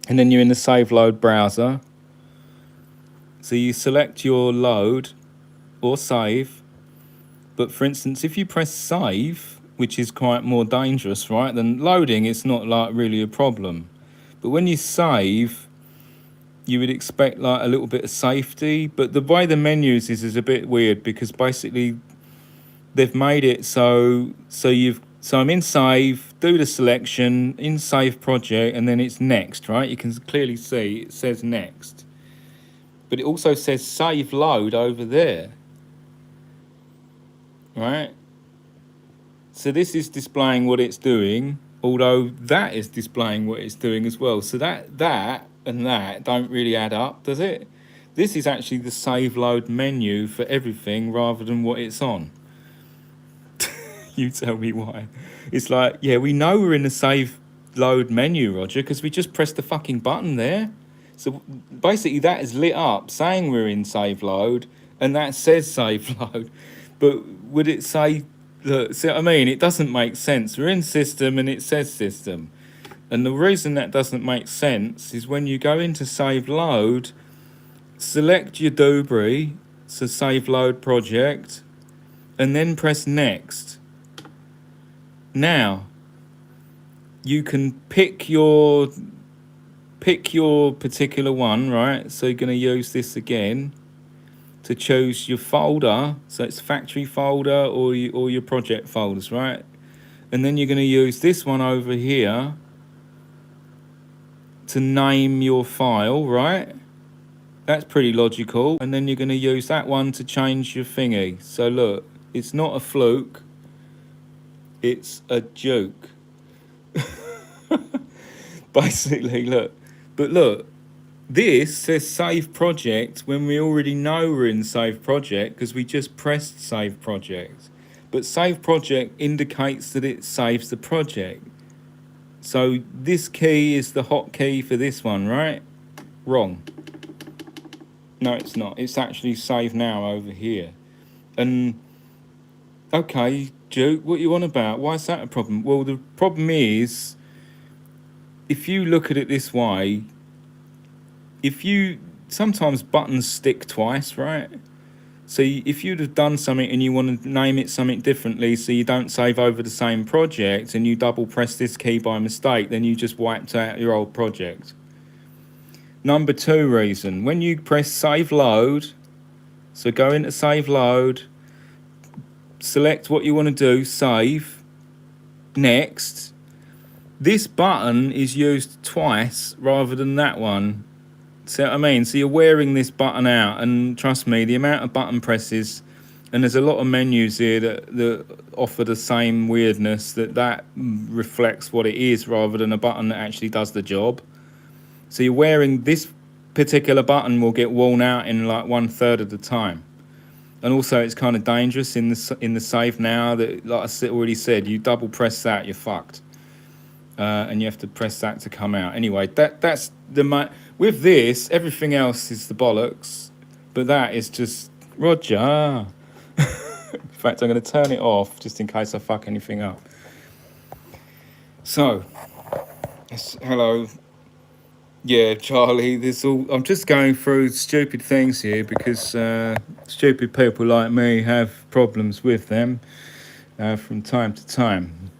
and then you're in the save load browser. So you select your load or save, But for instance, if you press save, which is quite more dangerous, right? Then loading, it's not like really a problem. But when you save, you would expect like a little bit of safety. But the way the menus is a bit weird, because basically they've made it so I'm in save, do the selection in save project, and then it's next, right? You can clearly see it says next, but it also says save load over there, right? So this is displaying what it's doing, although that is displaying what it's doing as well. So that and that don't really add up, does it? This is actually the save load menu for everything rather than what it's on. You tell me why. It's like, yeah, we know we're in the save load menu, Roger, because we just pressed the fucking button there. So basically that is lit up saying we're in save load, and that says save load. But would it say, look, see what I mean? It doesn't make sense. We're in system and it says system. And the reason that doesn't make sense is when you go into save load, select your Dubry, so save load project, and then press next. Now, you can pick your particular one, right? So you're going to use this again to choose your folder. So it's factory folder or your project folders, right? And then you're going to use this one over here to name your file, right? That's pretty logical. And then you're going to use that one to change your thingy. So look, it's not a fluke. It's a joke. Basically, look. But look, this says save project when we already know we're in save project because we just pressed save project. But save project indicates that it saves the project. So this key is the hotkey for this one, right? Wrong. No, it's not. It's actually save now over here. And okay, Duke, what you on about? Why is that a problem? Well, the problem is, if you look at it this way, sometimes buttons stick twice, right? So if you'd have done something and you want to name it something differently so you don't save over the same project and you double press this key by mistake, then you just wiped out your old project. Number 2 reason, when you press save load, so go into save load, select what you want to do, save, next. This button is used twice rather than that one. See what I mean? So you're wearing this button out, and trust me, the amount of button presses, and there's a lot of menus here that offer the same weirdness, that reflects what it is rather than a button that actually does the job. So you're wearing this particular button will get worn out in like 1/3 of the time. And also it's kind of dangerous in the save now, that, like I already said, you double press that, you're fucked. And you have to press that to come out. Anyway, that's with this, everything else is the bollocks, but that is just Roger. In fact, I'm going to turn it off just in case I fuck anything up. So, hello. Yeah, Charlie, I'm just going through stupid things here because stupid people like me have problems with them from time to time.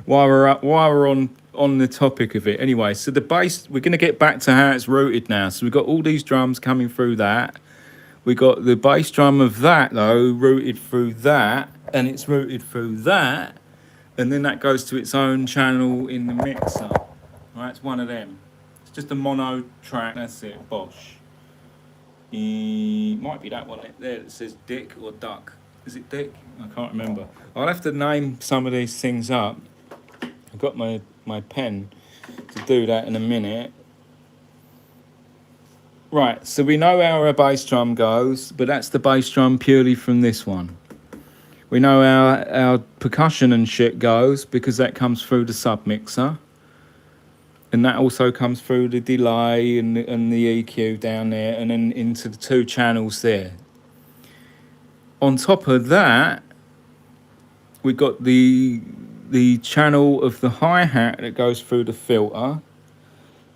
While we're on the topic of it, anyway, so the bass, we're going to get back to how it's routed now. So we've got all these drums coming through that. We got the bass drum of that though routed through that, and it's routed through that, and then that goes to its own channel in the mixer. Right, it's one of them. It's just a mono track. That's it. Bosh. Might be that one there that says Dick or Duck. Is it Dick? I can't remember. I'll have to name some of these things up. I've got my pen to do that in a minute. Right, so we know how our bass drum goes, but that's the bass drum purely from this one. We know how our percussion and shit goes because that comes through the submixer. And that also comes through the delay and the EQ down there, and then into the 2 channels there. On top of that, we've got the channel of the hi-hat that goes through the filter.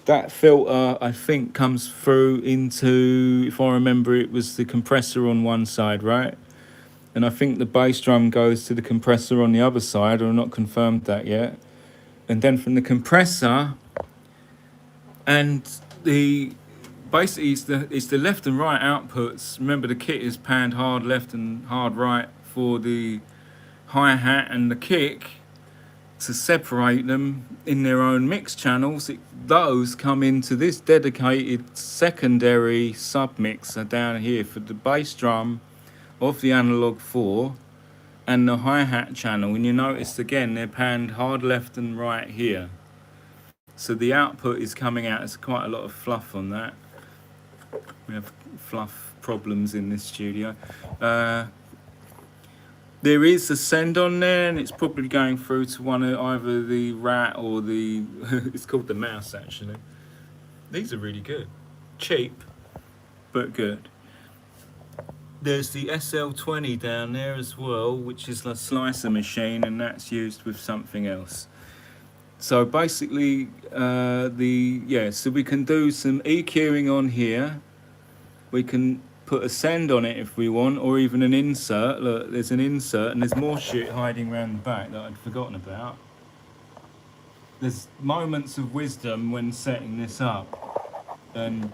That filter, I think, comes through into, if I remember, it was the compressor on one side, right? And I think the bass drum goes to the compressor on the other side. I've not confirmed that yet. And then from the compressor and the basically it's the left and right outputs. Remember, the kit is panned hard left and hard right for the hi-hat and the kick. To separate them in their own mix channels, those come into this dedicated secondary sub-mixer down here for the bass drum of the analog 4 and the hi-hat channel. And you notice again they're panned hard left and right here, so the output is coming out. There's quite a lot of fluff on that. We have fluff problems in this studio. There is a send on there, and it's probably going through to one of either the rat or the it's called the mouse actually. These are really good, cheap but good. There's the SL20 down there as well, which is a slicer machine, and that's used with something else. So basically so we can do some EQing on here. We can put a send on it if we want, or even an insert. Look, there's an insert, and there's more shit hiding around the back that I'd forgotten about. There's moments of wisdom when setting this up. And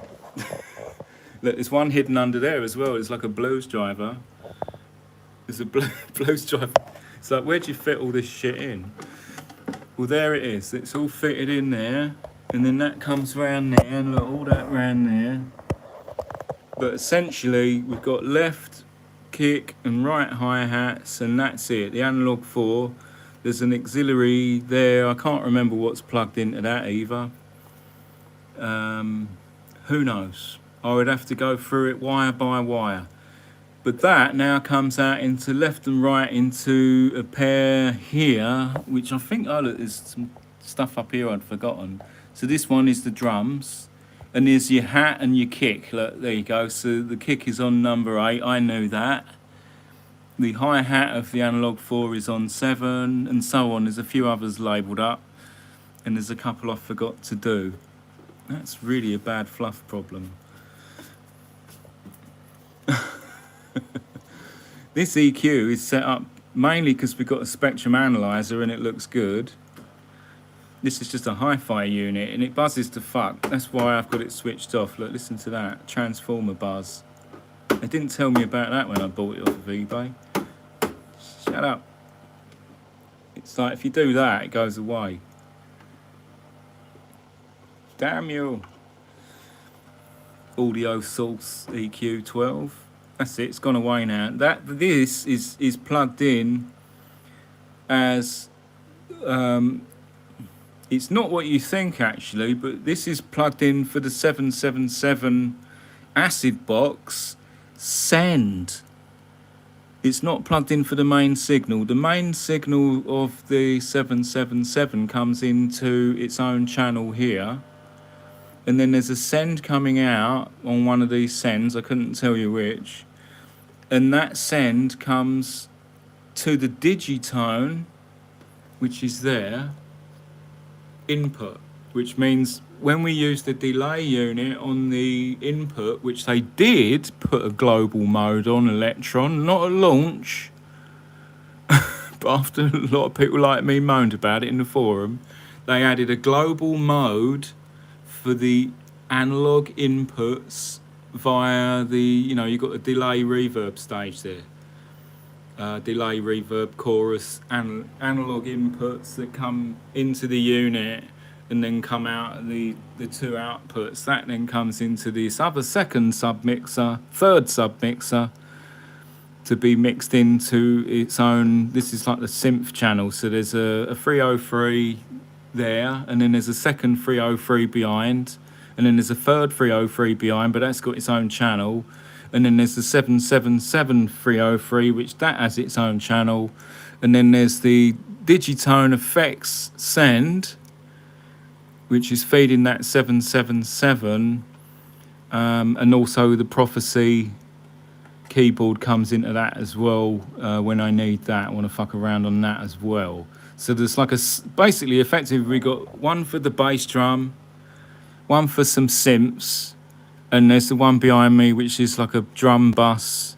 look, there's one hidden under there as well. It's like a blues driver. There's a blues driver. It's like, where'd you fit all this shit in? Well, there it is. It's all fitted in there, and then that comes round there, and look, all that round there. But essentially, we've got left kick and right hi-hats, and that's it. The analog 4. There's an auxiliary there. I can't remember what's plugged into that either. Who knows? I would have to go through it wire by wire. But that now comes out into left and right into a pair here, which I think, oh look, there's some stuff up here I'd forgotten. So this one is the drums. And there's your hat and your kick. Look, there you go. So the kick is on number 8. I knew that. The hi-hat of the analog 4 is on 7, and so on. There's a few others labelled up, and there's a couple I forgot to do. That's really a bad fluff problem. This EQ is set up mainly because we've got a spectrum analyzer and it looks good. This is just a hi-fi unit, and it buzzes to fuck. That's why I've got it switched off. Look, listen to that. Transformer buzz. They didn't tell me about that when I bought it off of eBay. Shut up. It's like, if you do that, it goes away. Damn you. Audio Source EQ 12. That's it, it's gone away now. This is plugged in as... it's not what you think actually, but this is plugged in for the 777 acid box send. It's not plugged in for the main signal. The main signal of the 777 comes into its own channel here, and then there's a send coming out on one of these sends, I couldn't tell you which, and that send comes to the digitone, which is there, input, which means when we use the delay unit on the input, which they did put a global mode on Electron, not at launch, but after a lot of people like me moaned about it in the forum, they added a global mode for the analog inputs via the, you've got a delay reverb stage there. Delay, reverb, chorus, and analog inputs that come into the unit and then come out of the two outputs. That then comes into this other second submixer, third submixer, to be mixed into its own. This is like the synth channel. So there's a 303 there, and then there's a second 303 behind, and then there's a third 303 behind, but that's got its own channel. And then there's the 777 303, which that has its own channel. And then there's the Digitone Effects Send, which is feeding that 777. And also the Prophecy keyboard comes into that as well when I need that. I want to fuck around on that as well. So there's like basically effectively we got one for the bass drum, one for some synths, and there's the one behind me which is like a drum bus.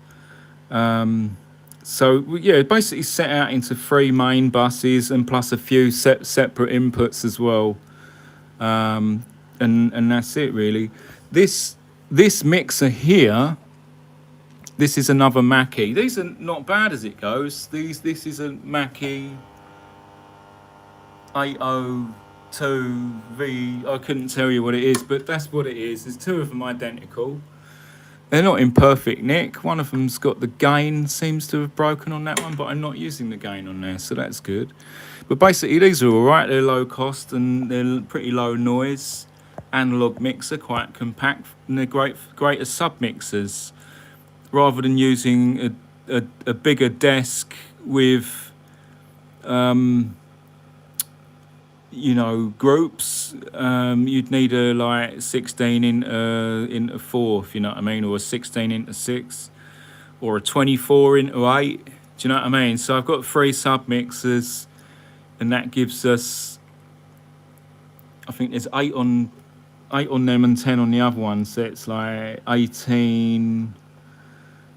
So yeah, basically set out into 3 main buses and plus a few separate inputs as well, and that's it really. This mixer here, this is another Mackie. These are not bad as it goes. This is a Mackie 802V. I couldn't tell you what it is, but that's what it is. There's 2 of them identical. They're not in perfect nick. One of them's got the gain, seems to have broken on that one, but I'm not using the gain on there, so that's good. But basically, these are all right. They're low cost and they're pretty low noise. Analog mixer, quite compact, and they're great as sub mixers. Rather than using a bigger desk with, groups, you'd need a like 16 into 4, if you know what I mean, or a 16 into 6, or a 24 into 8. Do you know what I mean? So I've got 3 sub mixers, and that gives us, I think there's 8 on them and 10 on the other one, so it's like 18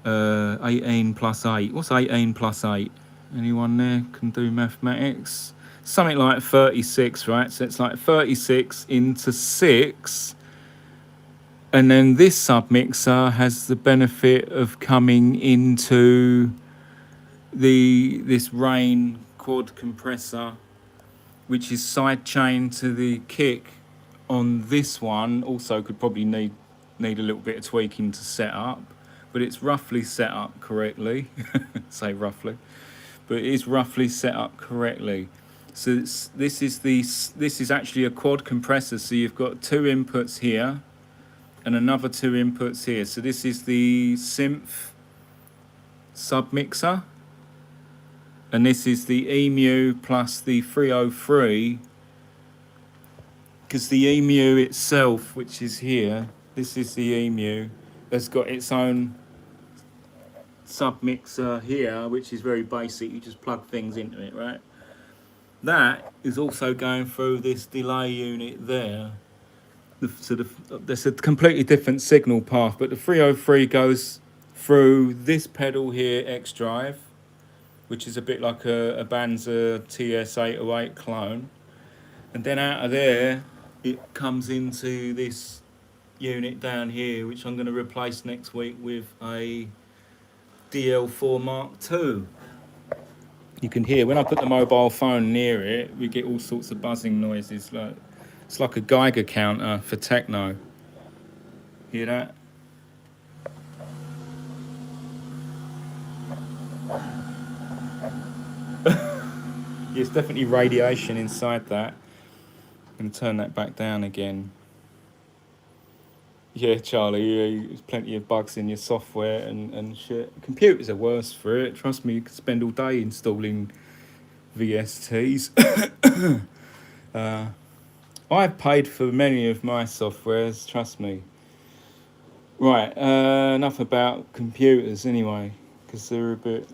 plus 8. What's 18 plus 8? Anyone there can do mathematics? Something like 36, right? So it's like 36 into 6. And then this submixer has the benefit of coming into this Rain quad compressor, which is side chain to the kick on this one. Also could probably need a little bit of tweaking to set up, but it's roughly set up correctly. Say roughly, but it is roughly set up correctly. So this is actually a quad compressor. So you've got 2 inputs here and another 2 inputs here. So this is the synth submixer, and this is the EMU plus the 303. Because the EMU itself, which is here, this is the EMU, has got its own submixer here, which is very basic. You just plug things into it, right? That is also going through this delay unit there. There's a completely different signal path, but the 303 goes through this pedal here, X drive, which is a bit like a Banza TS808 clone. And then out of there, it comes into this unit down here, which I'm going to replace next week with a DL4 Mark II. You can hear when I put the mobile phone near it, we get all sorts of buzzing noises. Like it's like a Geiger counter for techno. Hear that? There's definitely radiation inside that. I'm going to turn that back down again. Yeah, Charlie, there's plenty of bugs in your software and shit. Computers are worse for it. Trust me, you could spend all day installing VSTs. I've paid for many of my softwares, trust me. Right, enough about computers anyway, because they're a bit,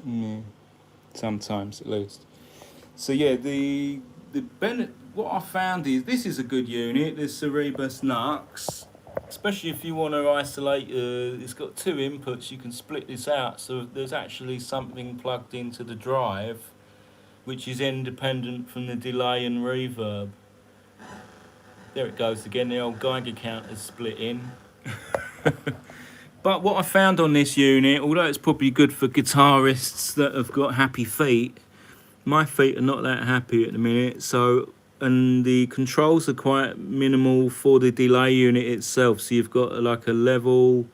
sometimes at least. So yeah, what I found is this is a good unit, this Cerebus Nux. Especially if you want to isolate, it's got 2 inputs, you can split this out, so there's actually something plugged into the drive which is independent from the delay and reverb. There it goes again, the old Geiger counter's split in. But what I found on this unit, although it's probably good for guitarists that have got happy feet, my feet are not that happy at the minute, and the controls are quite minimal for the delay unit itself. So you've got like a level,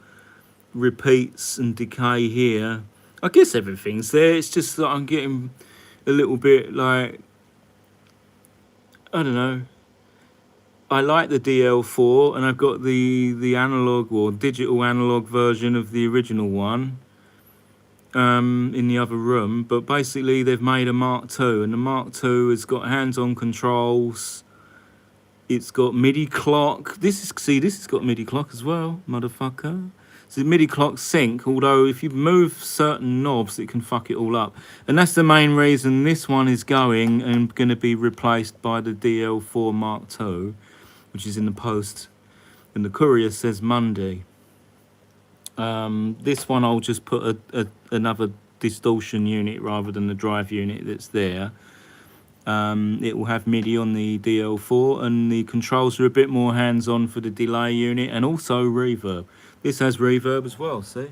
repeats and decay here. I guess everything's there. It's just that I'm getting a little bit like, I don't know. I like the DL4 and I've got the analog or digital analog version of the original one in the other room, but basically they've made a Mark II, and the Mark II has got hands-on controls. It's got MIDI clock. This has got MIDI clock as well, motherfucker. It's a MIDI clock sync, although if you move certain knobs, it can fuck it all up. And that's the main reason this one is going to be replaced by the DL4 Mark II, which is in the post. and the courier says Monday. This one I'll just put another distortion unit rather than the drive unit that's there. It will have MIDI on the DL4, and the controls are a bit more hands-on for the delay unit, and also reverb. This has reverb as well, see?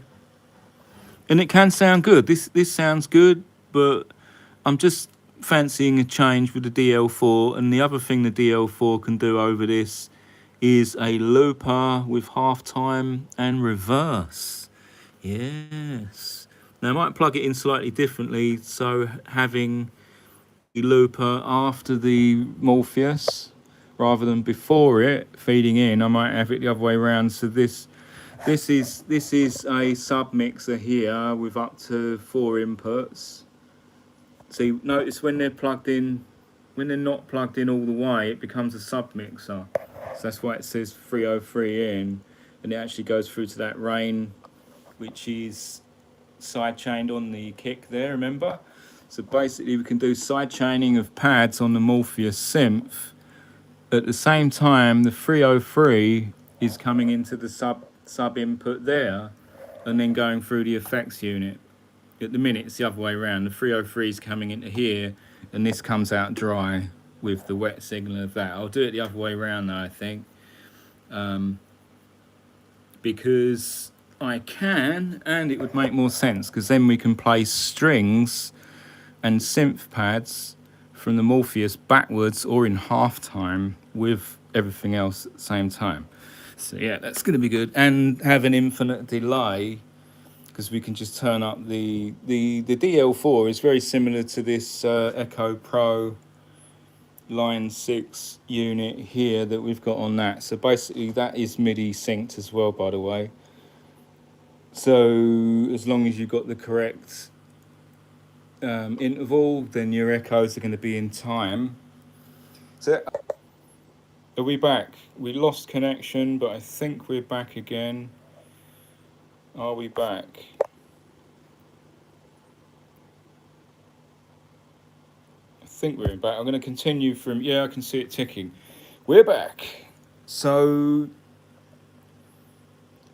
And it can sound good. This sounds good, but I'm just fancying a change with the DL4. And the other thing the DL4 can do over this is a looper with halftime and reverse. Yes. Now I might plug it in slightly differently, so having the looper after the Morpheus rather than before it feeding in. I might have it the other way around. So this is a sub mixer here with up to 4 inputs. See, notice when they're plugged in, when they're not plugged in all the way, it becomes a sub mixer. So that's why it says 303 in, and it actually goes through to that rain, which is side chained on the kick there, remember? So basically we can do side chaining of pads on the Morpheus synth. At the same time, the 303 is coming into the sub input there, and then going through the effects unit. At the minute it's the other way around. The 303 is coming into here, and this comes out dry with the wet signal of that. I'll do it the other way around though, I think, because I can, and it would make more sense, because then we can play strings and synth pads from the Morpheus backwards or in halftime with everything else at the same time. So yeah, that's going to be good, and have an infinite delay, because we can just turn up the DL4 is very similar to this Echo Pro Line 6 unit here that we've got on that. So basically that is MIDI synced as well, by the way. So as long as you've got the correct interval, then your echoes are going to be in time. So are we back? We lost connection, but I think we're back again. Are we back? I think we're back. I'm going to continue from, yeah, I can see it ticking. We're back. So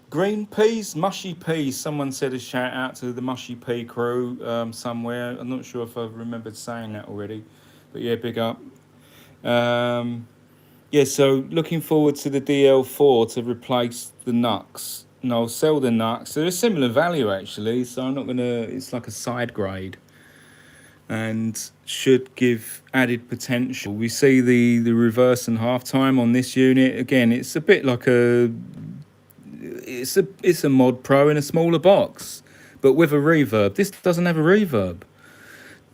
green peas, mushy peas. Someone said a shout out to the mushy pea crew somewhere. I'm not sure if I remembered saying that already, but yeah, big up. Yeah, so looking forward to the DL4 to replace the Nux. And I'll sell the Nux. They're a similar value actually, so I'm not gonna. It's like a side grade, and should give added potential. We see the reverse and halftime on this unit again. It's a bit like a. It's a Mod Pro in a smaller box, but with a reverb. This doesn't have a reverb.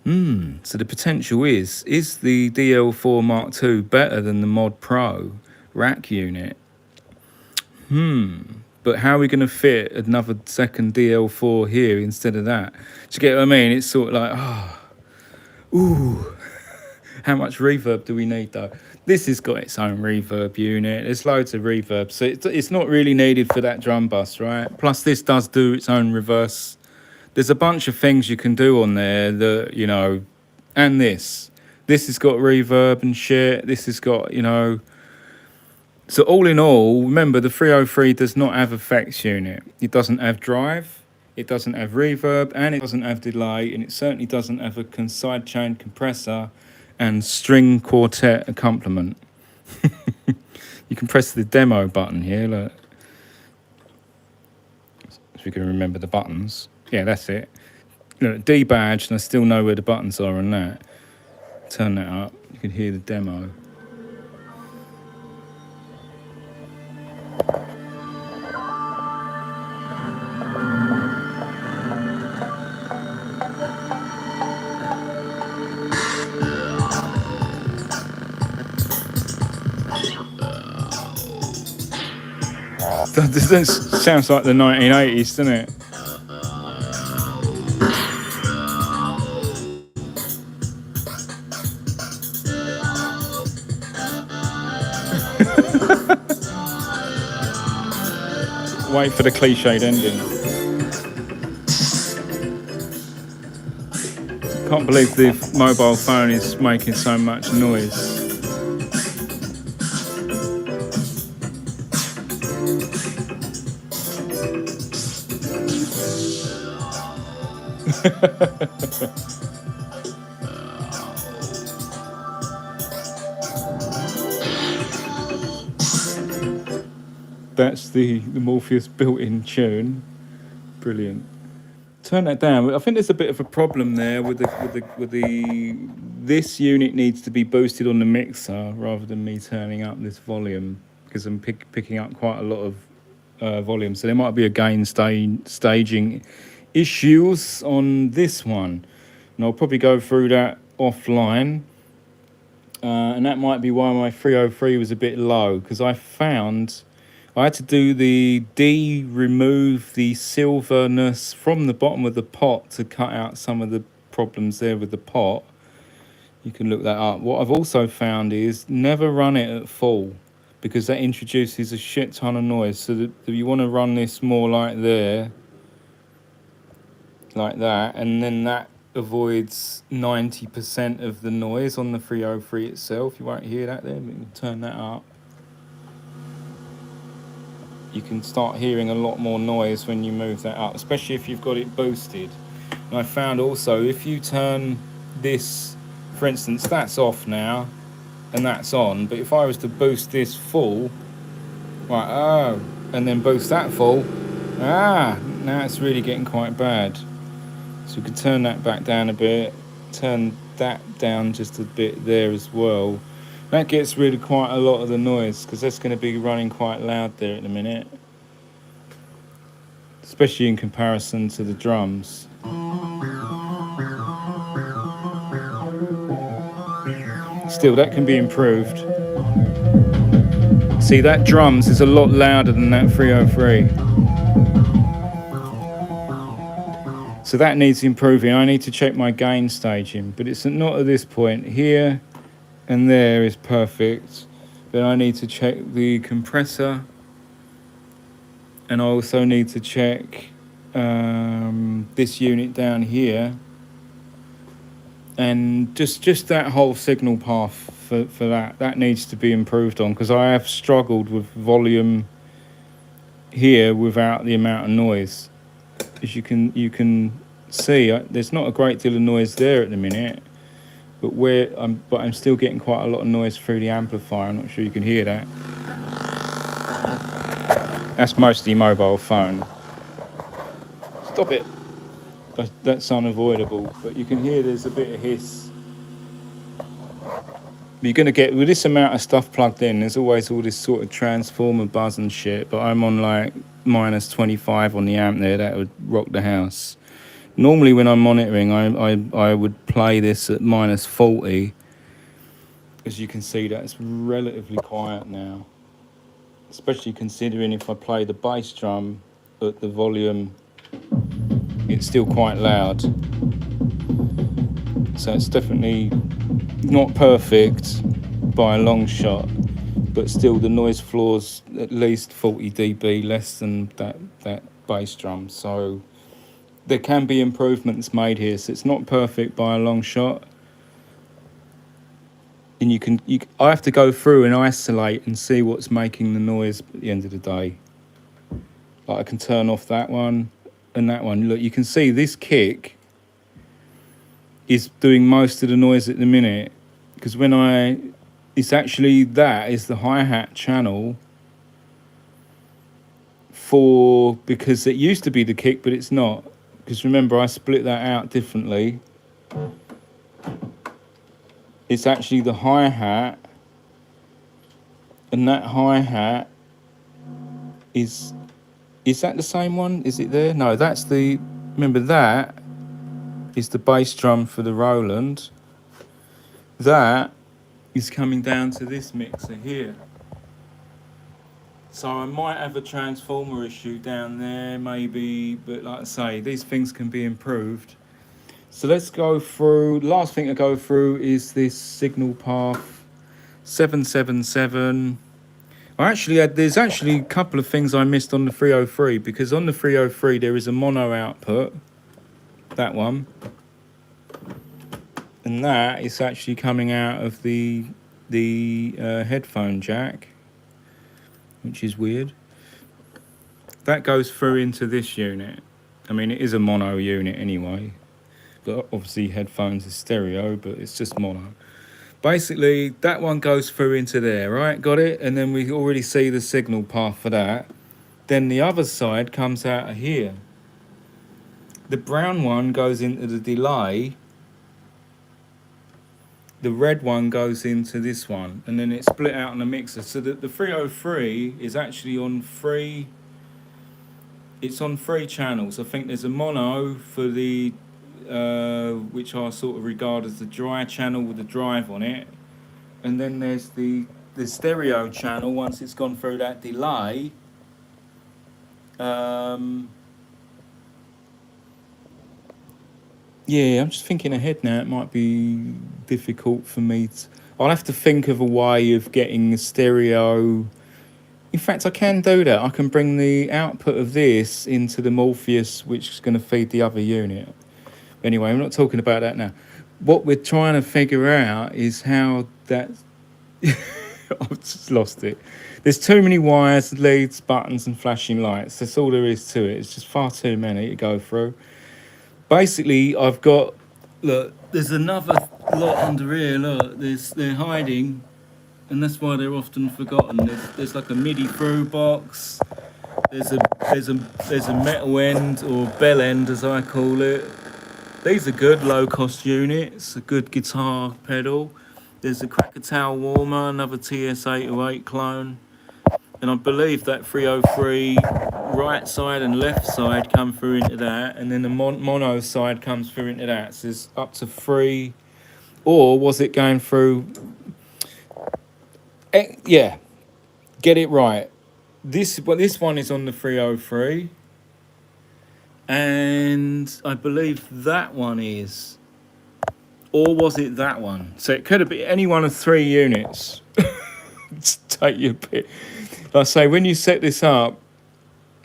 So the potential is the DL4 Mark II better than the Mod Pro rack unit? But how are we going to fit another second DL4 here instead of that? Do you get what I mean? It's sort of like, how much reverb do we need though? This has got its own reverb unit. There's loads of reverb, so it's not really needed for that drum bus, right? Plus this does do its own reverse. There's a bunch of things you can do on there that, you know, and this has got reverb and shit. This has got, you know, so all in all, remember the 303 does not have effects unit. It doesn't have drive, it doesn't have reverb, and it doesn't have delay, and it certainly doesn't have a sidechain compressor and string quartet accompaniment. You can press the demo button here, look. If you can remember the buttons. Yeah, that's it. Look, D badge, and I still know where the buttons are on that. Turn that up, you can hear the demo. This sounds like the 1980s, doesn't it? Wait for the cliched ending. Can't believe the mobile phone is making so much noise. That's the Morpheus built-in tune. Brilliant. Turn that down. I think there's a bit of a problem there with the this unit needs to be boosted on the mixer rather than me turning up this volume, because I'm picking up quite a lot of volume. So there might be a gain staging issues on this one, and I'll probably go through that offline. And that might be why my 303 was a bit low, because I found I had to do the remove the silverness from the bottom of the pot to cut out some of the problems there with the pot. You can look that up. What I've also found is never run it at full, because that introduces a shit ton of noise. So that you want to run this more like there, like that, and then that avoids 90% of the noise on the 303 itself. You won't hear that there, but you can turn that up. You can start hearing a lot more noise when you move that up, especially if you've got it boosted. And I found also, if you turn this, for instance, that's off now and that's on, but if I was to boost this full, right, oh, and then boost that full, now it's really getting quite bad. So we could turn that back down a bit, turn that down just a bit there as well. That gets rid of quite a lot of the noise, because that's going to be running quite loud there at the minute, especially in comparison to the drums. Still, that can be improved. See, that drums is a lot louder than that 303. So that needs improving. I need to check my gain staging, but it's not at this point. Here and there is perfect. Then I need to check the compressor, and I also need to check this unit down here, and just that whole signal path for that needs to be improved on, because I have struggled with volume here without the amount of noise. As you can see, there's not a great deal of noise there at the minute, but I'm still getting quite a lot of noise through the amplifier. I'm not sure you can hear that. That's mostly mobile phone. Stop it. That's unavoidable, but you can hear there's a bit of hiss. You're going to get, with this amount of stuff plugged in, there's always all this sort of transformer buzz and shit, but I'm on like minus 25 on the amp there. That would rock the house. Normally when I'm monitoring, I would play this at minus 40. As you can see, that's relatively quiet now, especially considering if I play the bass drum at the volume, it's still quite loud. So it's definitely not perfect by a long shot, but still the noise floor's at least 40 dB less than that bass drum. So there can be improvements made here. So it's not perfect by a long shot. And I have to go through and isolate and see what's making the noise at the end of the day. Like I can turn off that one and that one. Look, you can see this kick is doing most of the noise at the minute, because it's actually, that is the hi-hat channel because it used to be the kick, but it's not, because remember I split that out differently. It's actually the hi-hat, and that hi-hat is that the same one? Is it there? No, that's remember that is the bass drum for the Roland. That is coming down to this mixer here. So I might have a transformer issue down there, maybe, but like I say, these things can be improved. So let's go through. The last thing to go through is this signal path 777. There's actually a couple of things I missed on the 303, because on the 303 there is a mono output, that one, and that is actually coming out of the headphone jack, which is weird. That goes through into this unit. I mean, it is a mono unit anyway, But obviously headphones are stereo, but it's just mono. Basically, that one goes through into there, right? Got it? And then we already see the signal path for that. Then the other side comes out of here. The brown one goes into the delay. The red one goes into this one, and then it's split out on the mixer. So that the 303 is actually on three. It's on three channels. I think there's a mono for the, which I sort of regard as the dry channel with the drive on it, and then there's the stereo channel once it's gone through that delay. Yeah, I'm just thinking ahead now. It might be difficult for me to... I'll have to think of a way of getting the stereo... In fact, I can do that. I can bring the output of this into the Morpheus, which is going to feed the other unit. Anyway, I'm not talking about that now. What we're trying to figure out is how that... I've just lost it. There's too many wires, leads, buttons and flashing lights. That's all there is to it. It's just far too many to go through. Basically, I've got, look, there's another lot under here, look, they're hiding, and that's why they're often forgotten. There's like a MIDI through box, there's a metal end, or bell end as I call it. These are good low-cost units, a good guitar pedal. There's a Krakatoa warmer, another TS-808 clone. And I believe that 303 right side and left side come through into that, and then the mono side comes through into that. So there's up to 3, or was it going through? Yeah, get it right. This one is on the 303, and I believe that one is, or was it that one? So it could have been any one of 3 units. Take your pick. Like I say, when you set this up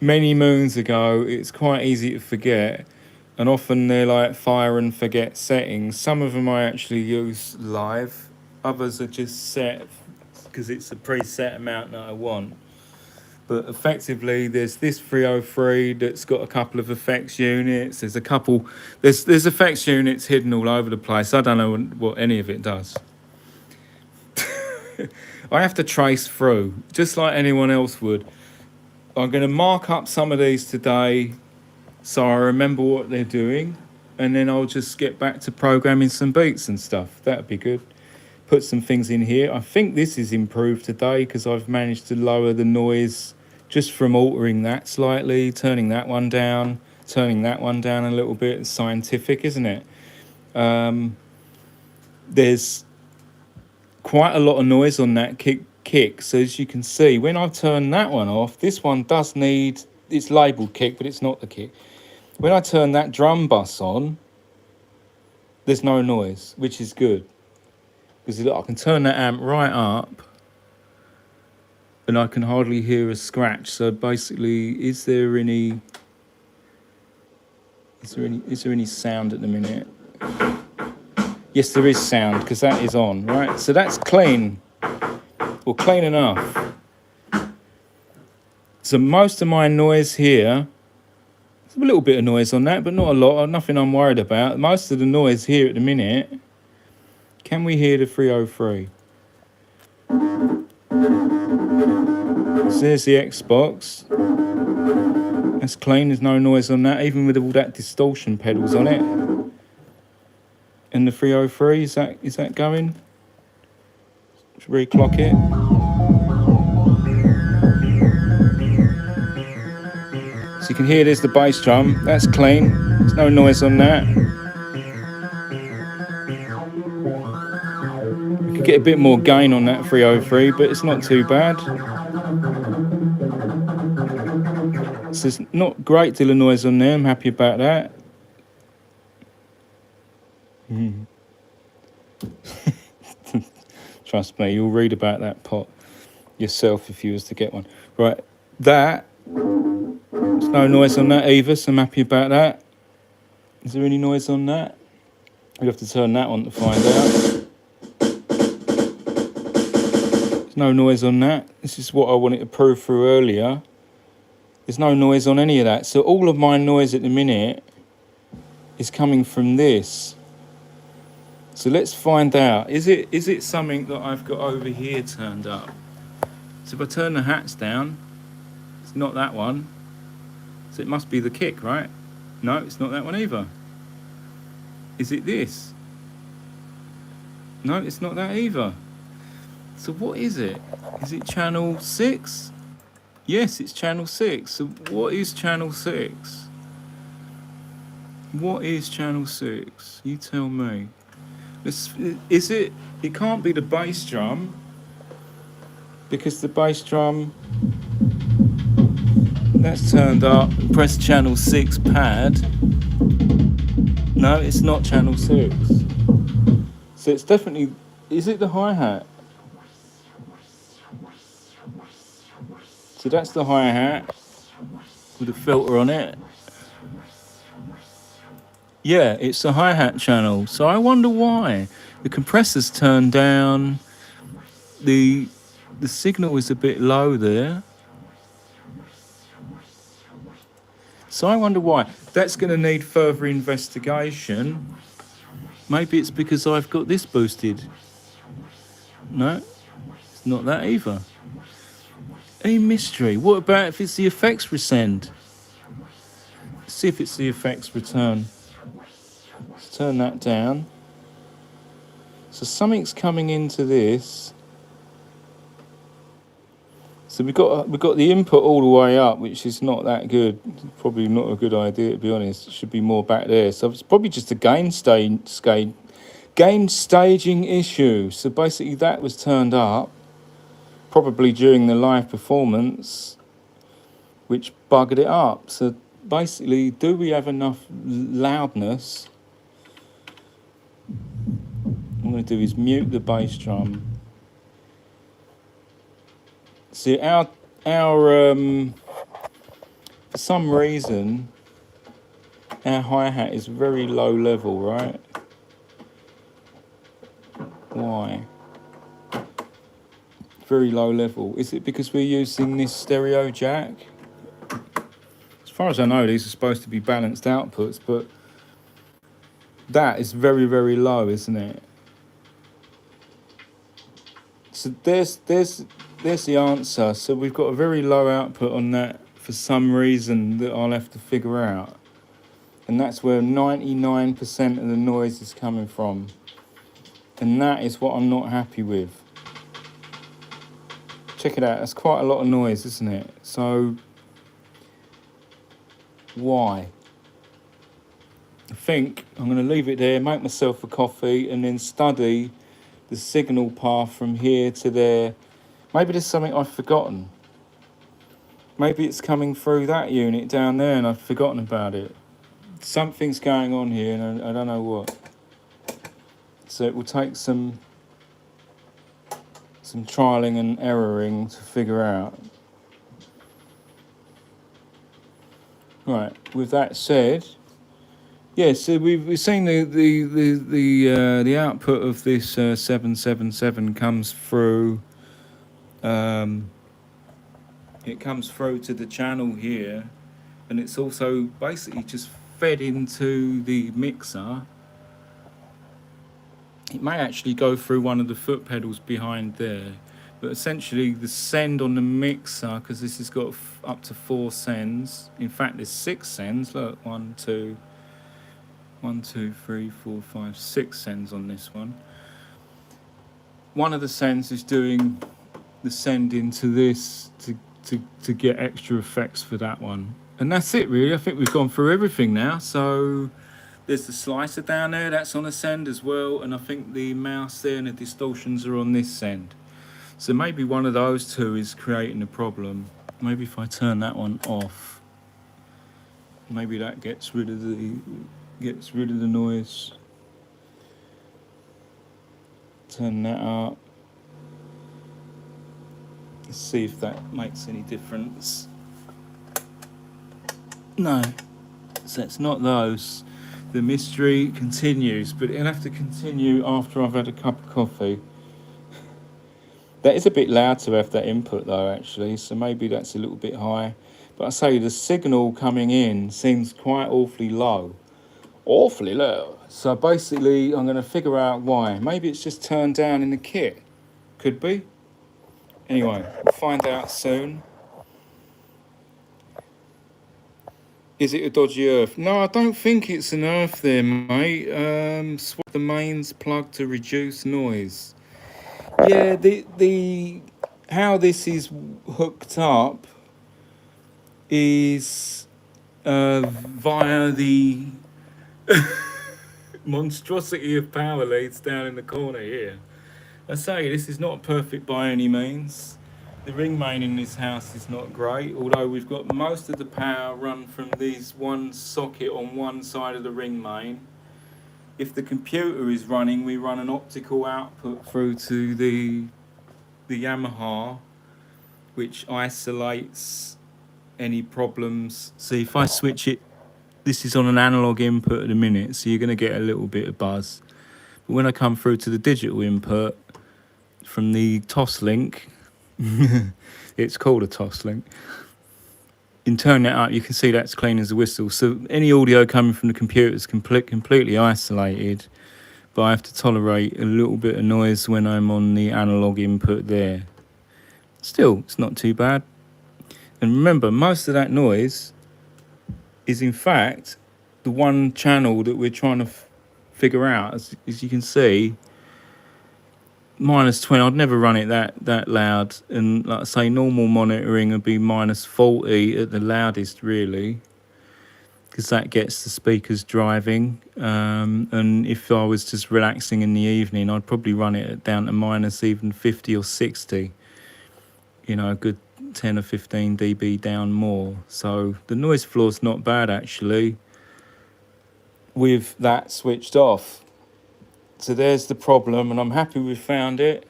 many moons ago, it's quite easy to forget, and often they're like fire and forget settings. Some of them I actually use live, others are just set because it's a preset amount that I want. But effectively, there's this 303 that's got a couple of effects units. There's a couple, there's effects units hidden all over the place. I don't know what any of it does. I have to trace through, just like anyone else would. I'm going to mark up some of these today so I remember what they're doing, and then I'll just get back to programming some beats and stuff. That'd be good. Put some things in here. I think this is improved today because I've managed to lower the noise just from altering that slightly, turning that one down a little bit. It's scientific, isn't it? There's quite a lot of noise on that kick. So as you can see, when I turn that one off, this one does need, it's labelled kick, but it's not the kick. When I turn that drum bus on, there's no noise, which is good. Because look, I can turn that amp right up and I can hardly hear a scratch. So basically, is there any sound at the minute? Yes, there is sound, because that is on, right? So that's clean, or clean enough. So most of my noise here, there's a little bit of noise on that, but not a lot, nothing I'm worried about. Most of the noise here at the minute, can we hear the 303? So there's the Xbox. That's clean, there's no noise on that, even with all that distortion pedals on it. And the 303, is that going? Let's reclock it. So you can hear there's the bass drum. That's clean. There's no noise on that. We could get a bit more gain on that 303, but it's not too bad. So there's not a great deal of noise on there. I'm happy about that. Trust me, you'll read about that pot yourself if you was to get one. Right, there's no noise on that either, so I'm happy about that. Is there any noise on that? You have to turn that on to find out. There's no noise on that. This is what I wanted to prove through earlier. There's no noise on any of that. So all of my noise at the minute is coming from this. So let's find out. Is it something that I've got over here turned up? So if I turn the hats down, it's not that one. So it must be the kick, right? No, it's not that one either. Is it this? No, it's not that either. So what is it? Is it channel 6? Yes, it's channel 6. So what is channel 6? What is channel 6? You tell me. Is it? It can't be the bass drum, because the bass drum, that's turned up. Press channel 6 pad. No, it's not channel 6. So it's definitely, is it the hi-hat? So that's the hi-hat with a filter on it. Yeah, it's the hi-hat channel. So I wonder why. The compressor's turned down. The signal is a bit low there. So I wonder why. That's going to need further investigation. Maybe it's because I've got this boosted. No, it's not that either. Any mystery? What about if it's the effects resend? Let's see if it's the effects return. Let's turn that down. So something's coming into this. So we've got the input all the way up, which is not that good. Probably not a good idea, to be honest. It should be more back there. So it's probably just a gain staging issue. So basically that was turned up, probably during the live performance, which buggered it up. So basically, do we have enough loudness? What I'm going to do is mute the bass drum. See, our for some reason, our hi-hat is very low level, right? Why? Very low level. Is it because we're using this stereo jack? As far as I know, these are supposed to be balanced outputs, but that is very, very low, isn't it? So there's the answer. So we've got a very low output on that for some reason that I'll have to figure out. And that's where 99% of the noise is coming from. And that is what I'm not happy with. Check it out, that's quite a lot of noise, isn't it? So, why? I think I'm going to leave it there, make myself a coffee, and then study the signal path from here to there. Maybe there's something I've forgotten. Maybe it's coming through that unit down there and I've forgotten about it. Something's going on here and I don't know what. So it will take some trialing and erroring to figure out. Right, with that said, yeah, so we've seen the output of this 777 comes through. It comes through to the channel here, and it's also basically just fed into the mixer. It may actually go through one of the foot pedals behind there, but essentially the send on the mixer, because this has got up to 4 sends. In fact, there's 6 sends. Look, 1, 2, 3, 4, 5, 6 sends on this one. One of the sends is doing the send into this to get extra effects for that one. And that's it really. I think we've gone through everything now. So there's the slicer down there, that's on a send as well, and I think the mouse there and the distortions are on this send. So maybe one of those two is creating a problem. Maybe if I turn that one off, maybe that gets rid of the noise. Turn that up. Let's see if that makes any difference. No, so it's not those. The mystery continues, but it'll have to continue after I've had a cup of coffee. That is a bit loud to have that input though, actually, so maybe that's a little bit high. But I say the signal coming in seems quite awfully low. awfully low. So basically, I'm going to figure out why. Maybe it's just turned down in the kit. Could be. Anyway, we'll find out soon. Is it a dodgy earth? No, I don't think it's an earth there, mate. Swap the mains plug to reduce noise. Yeah, the how this is hooked up is via the monstrosity of power leads down in the corner here. I say this is not perfect by any means. The ring main in this house is not great, although we've got most of the power run from this one socket on one side of the ring main. If the computer is running, we run an optical output through to the Yamaha, which isolates any problems. See, if I switch it, this is on an analog input at the minute, so you're going to get a little bit of buzz. But when I come through to the digital input from the TOS link, it's called a TOS link. In turning that up, you can see that's clean as a whistle. So any audio coming from the computer is completely isolated, but I have to tolerate a little bit of noise when I'm on the analog input there. Still, it's not too bad. And remember, most of that noise is in fact the one channel that we're trying to figure out. As you can see, minus 20, I'd never run it that loud, and like I say, normal monitoring would be minus 40 at the loudest really, because that gets the speakers driving, and if I was just relaxing in the evening, I'd probably run it down to minus even 50 or 60, you know, a good 10 or 15 dB down more. So the noise floor's not bad actually with that switched off. So there's the problem, and I'm happy we found it.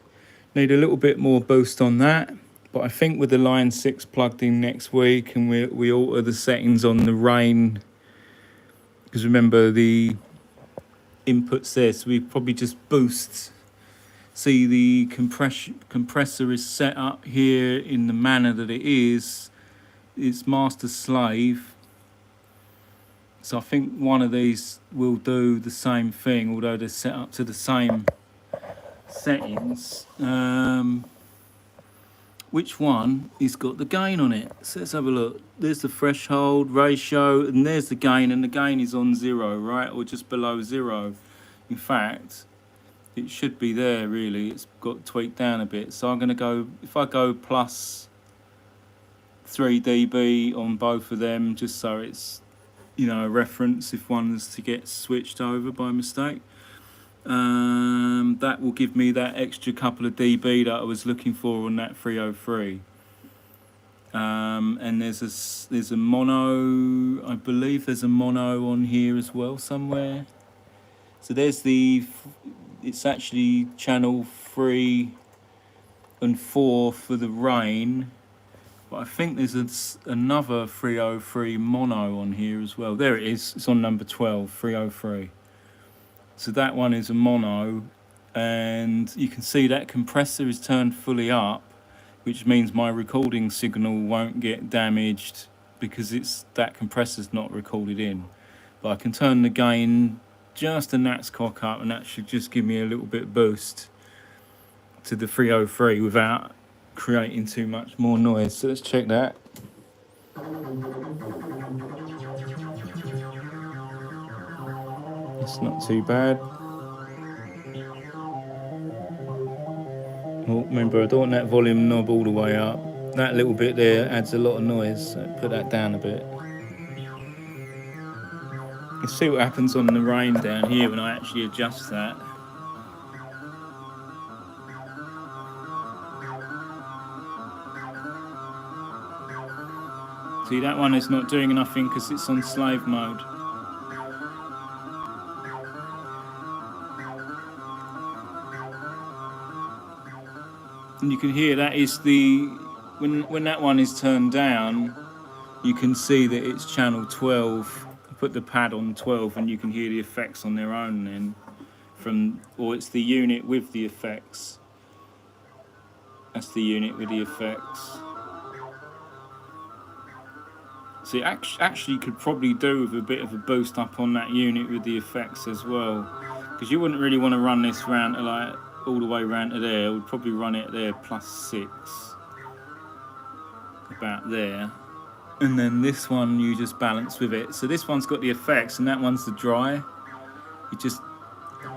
Need a little bit more boost on that, but I think with the line 6 plugged in next week, and we alter the settings on the rain, because remember the inputs there, so we probably just boost. See, the compressor is set up here in the manner that it is. It's master slave. So I think one of these will do the same thing, although they're set up to the same settings. Which one has got the gain on it? So let's have a look. There's the threshold, ratio, and there's the gain, and the gain is on 0, right? Or just below 0. In fact, it should be there really. It's got tweaked down a bit. So I'm going to go, if I go plus 3 dB on both of them, just so it's, you know, a reference if one is to get switched over by mistake. That will give me that extra couple of dB that I was looking for on that 303. And there's a mono, I believe there's a mono on here as well somewhere. So there's it's actually channel 3 and 4 for the rain. But I think there's another 303 mono on here as well. There it is. It's on number 12, 303. So that one is a mono. And you can see that compressor is turned fully up, which means my recording signal won't get damaged because that compressor's not recorded in. But I can turn the gain just a gnat's cock up, and that should just give me a little bit boost to the 303 without creating too much more noise. So let's check that. It's not too bad. Oh, remember, I don't want that volume knob all the way up. That little bit there adds a lot of noise, so put that down a bit. You see what happens on the rain down here when I actually adjust that. See, that one is not doing nothing because it's on slave mode. And you can hear that is when that one is turned down, you can see that it's channel 12. I put the pad on 12 and you can hear the effects on their own then, or it's the unit with the effects. That's the unit with the effects. So it actually could probably do with a bit of a boost up on that unit with the effects as well, because you wouldn't really want to run this round to like all the way round to there. I would probably run it there +6, about there, and then this one you just balance with it. So this one's got the effects and that one's the dry. It just,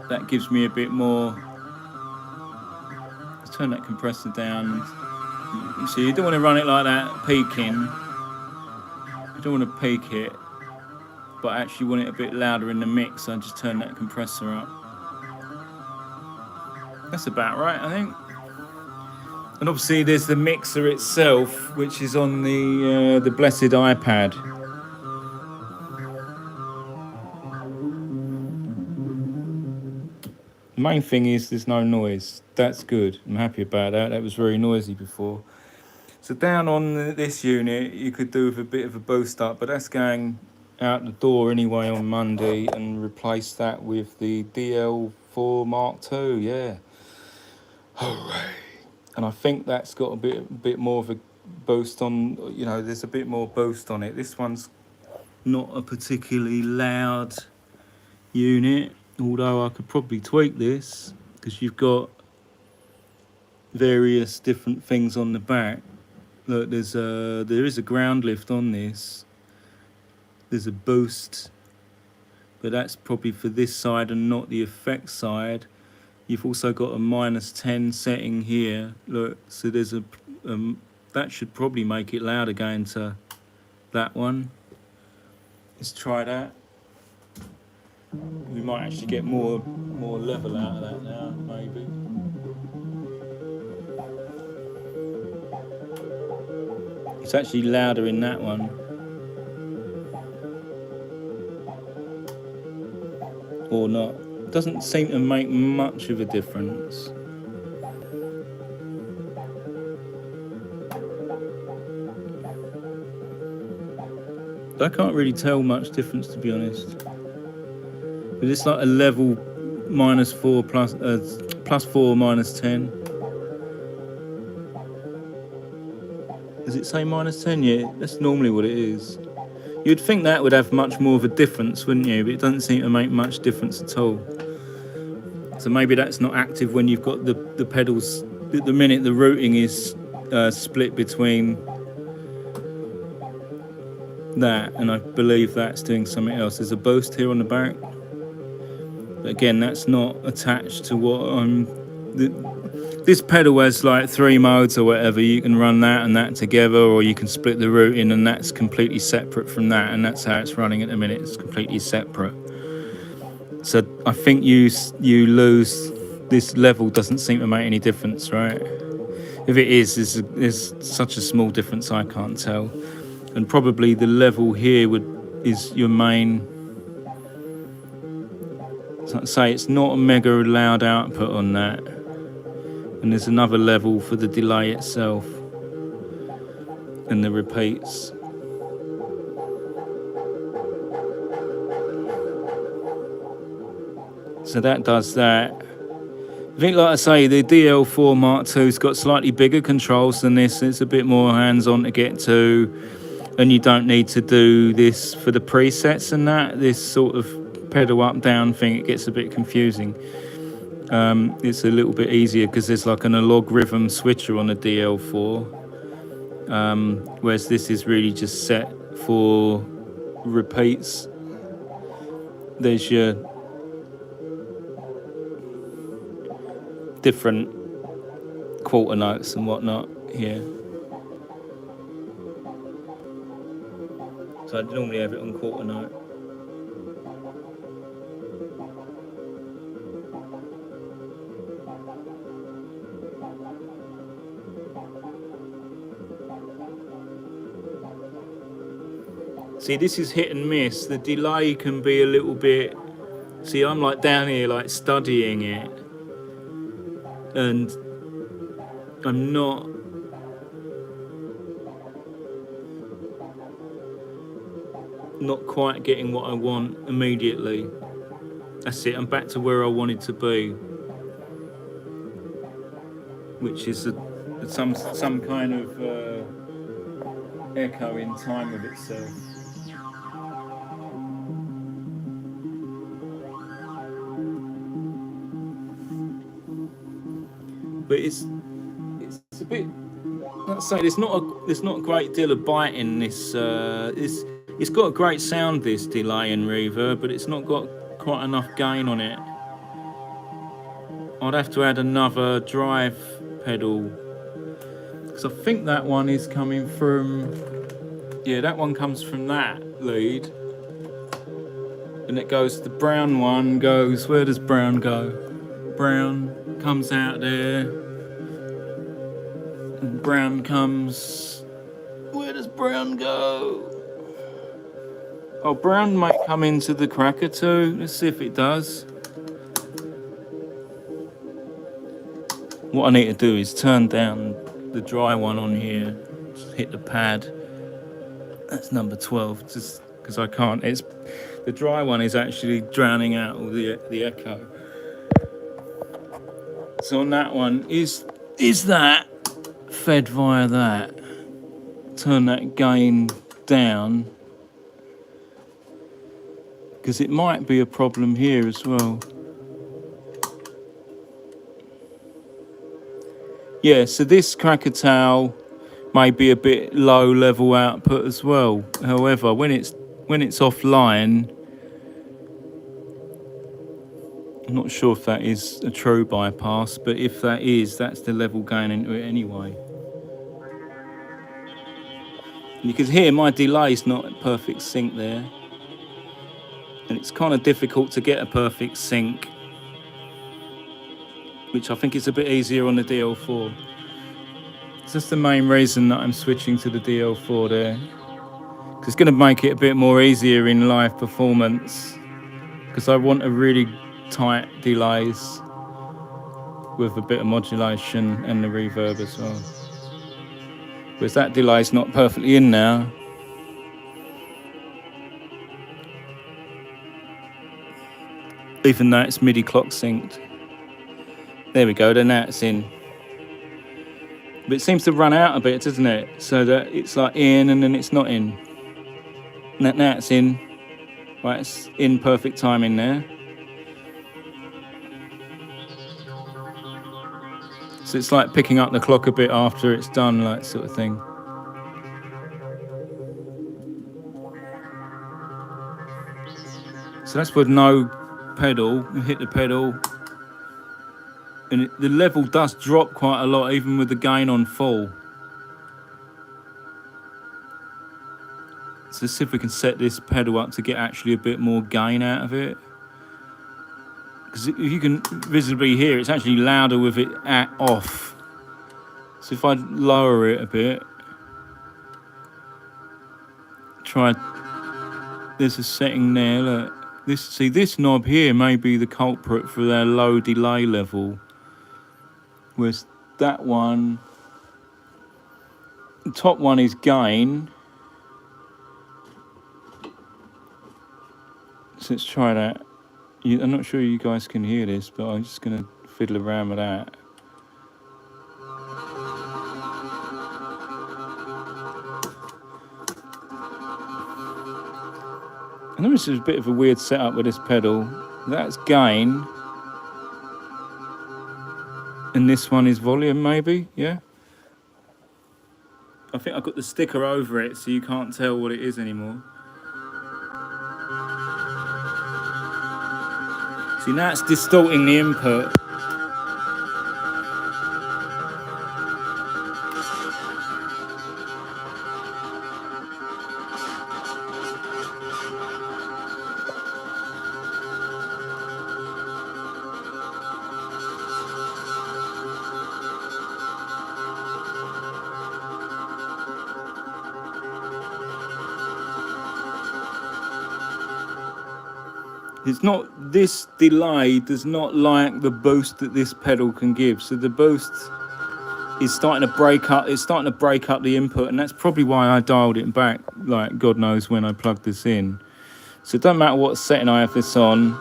that gives me a bit more. Let's turn that compressor down. So you don't want to run it like that peaking. You don't want to peak it, but I actually want it a bit louder in the mix, so I just turn that compressor up. That's about right, I think. And obviously there's the mixer itself, which is on the blessed iPad. The main thing is there's no noise. That's good. I'm happy about that. That was very noisy before. So down on this unit, you could do with a bit of a boost up, but that's going out the door anyway on Monday, and replace that with the DL4 Mark II, yeah. Hooray. And I think that's got a bit more of a boost on, you know, there's a bit more boost on it. This one's not a particularly loud unit, although I could probably tweak this, because you've got various different things on the back. Look, there is a ground lift on this. There's a boost, but that's probably for this side and not the effect side. You've also got a -10 setting here. Look, so there's a that should probably make it louder going to that one. Let's try that. We might actually get more level out of that now, maybe. It's actually louder in that one. Or not. It doesn't seem to make much of a difference. I can't really tell much difference, to be honest. But it's like a level -4 +4 -10. Does it say -10? Yeah, that's normally what it is. You'd think that would have much more of a difference, wouldn't you? But it doesn't seem to make much difference at all. So maybe that's not active when you've got the pedals. At the minute, the routing is split between that, and I believe that's doing something else. There's a boost here on the back. But again, that's not attached to what I'm... This pedal has like 3 modes or whatever. You can run that and that together, or you can split the routing, and that's completely separate from that, and that's how it's running at the minute. It's completely separate. So I think you lose... This level doesn't seem to make any difference, right? If it is, there's such a small difference I can't tell. And probably the level here is your main... So I'd say it's not a mega loud output on that. And there's another level for the delay itself and the repeats. So that does that. I think, like I say, the DL4 Mark II's got slightly bigger controls than this. It's a bit more hands-on to get to, and you don't need to do this for the presets and that. This sort of pedal up-down thing, it gets a bit confusing. It's a little bit easier because there's like an analog rhythm switcher on the DL4, whereas this is really just set for repeats. There's your different quarter notes and whatnot here. So I normally have it on quarter note. See, this is hit and miss. The delay can be a little bit... See, I'm like down here like studying it, and I'm not quite getting what I want immediately. That's it, I'm back to where I wanted to be, which is some kind of echo in time with itself. But it's a bit. Let's say there's not a great deal of bite in this. It's got a great sound, this delay and reverb, but it's not got quite enough gain on it. I'd have to add another drive pedal, because I think that one is coming from. Yeah, that one comes from that lead, and it goes. The brown one goes. Where does brown go? Brown comes out there. And brown comes. Where does brown go? Oh, brown might come into the cracker too. Let's see if it does. What I need to do is turn down the dry one on here. Just hit the pad. That's number 12. Just because I can't. It's the dry one is actually drowning out all the echo. So on that one is that fed via that. Turn that gain down, because it might be a problem here as well. Yeah, so this Krakatoa may be a bit low level output as well. However, when it's offline, I'm not sure if that is a true bypass, but if that is, that's the level gain into it anyway. You can hear my delay's not in perfect sync there. And it's kind of difficult to get a perfect sync, which I think is a bit easier on the DL4. It's just the main reason that I'm switching to the DL4 there. Because it's going to make it a bit more easier in live performance. Because I want a really tight delays with a bit of modulation and the reverb as well. Whereas that delay's not perfectly in now. Even though it's MIDI clock synced. There we go, then that's in. But it seems to run out a bit, doesn't it? So that it's like in and then it's not in. Now it's in. Right, it's in perfect timing there. So it's like picking up the clock a bit after it's done, like sort of thing. So that's with no pedal. You hit the pedal. And the level does drop quite a lot, even with the gain on full. So let's see if we can set this pedal up to get actually a bit more gain out of it. Because if you can visibly hear, it's actually louder with it off. So if I lower it a bit, try. There's a setting there. Look, this knob here may be the culprit for their low delay level. Whereas that one, the top one is gain. So let's try that. I'm not sure you guys can hear this, but I'm just going to fiddle around with that. I know this is a bit of a weird setup with this pedal. That's gain. And this one is volume, maybe, yeah? I think I've got the sticker over it, so you can't tell what it is anymore. See, now it's distorting the input. It's not, this delay does not like the boost that this pedal can give. So the boost is starting to break up, it's starting to break up the input, and that's probably why I dialed it back, like God knows when I plugged this in. So it doesn't matter what setting I have this on.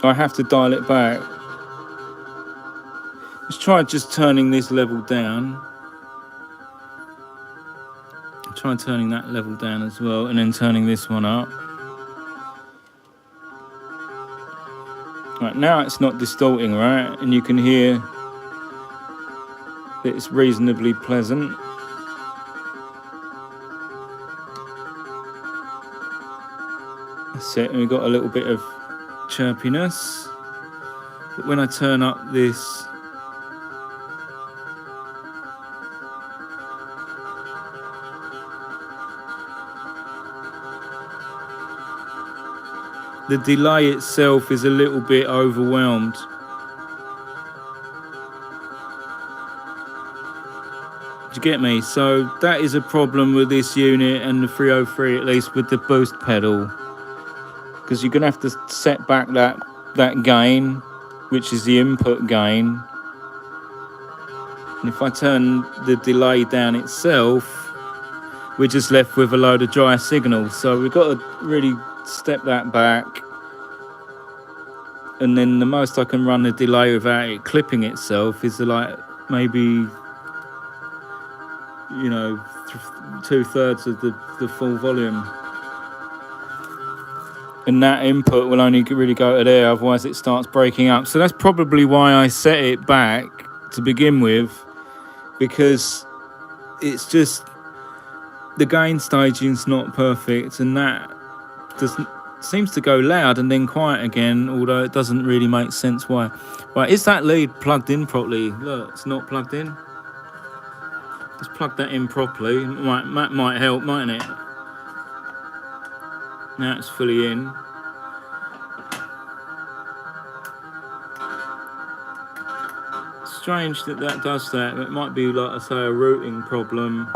I have to dial it back. Let's try just turning this level down. Try turning that level down as well, and then turning this one up. Right, now it's not distorting, right? And you can hear that it's reasonably pleasant. That's it, and we've got a little bit of chirpiness. But when I turn up this, the delay itself is a little bit overwhelmed. Do you get me? So that is a problem with this unit and the 303, at least with the boost pedal, because you're gonna have to set back that gain, which is the input gain. And if I turn the delay down itself, we're just left with a load of dry signals. So we've got to really step that back, and then the most I can run the delay without it clipping itself is like maybe, you know, 2/3 of the full volume, and that input will only really go to there, otherwise it starts breaking up. So that's probably why I set it back to begin with, because it's just the gain staging's not perfect, and that doesn't seems to go loud and then quiet again, although it doesn't really make sense why. Right, is that lead plugged in properly? Look, it's not plugged in. Let's plug that in properly. That might help, mightn't it? Now it's fully in. Strange that does that. It might be, like I say, a routing problem.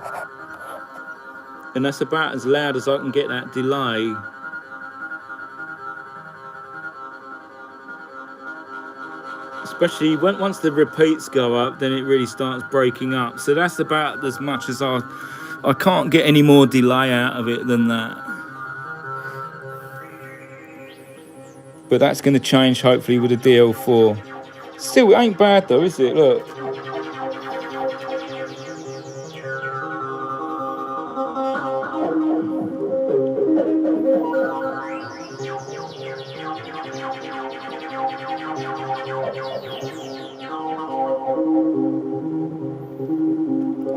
And that's about as loud as I can get that delay. Especially once the repeats go up, then it really starts breaking up. So that's about as much as I can't get any more delay out of it than that. But that's going to change hopefully with the DL4. Still, it ain't bad though, is it? Look.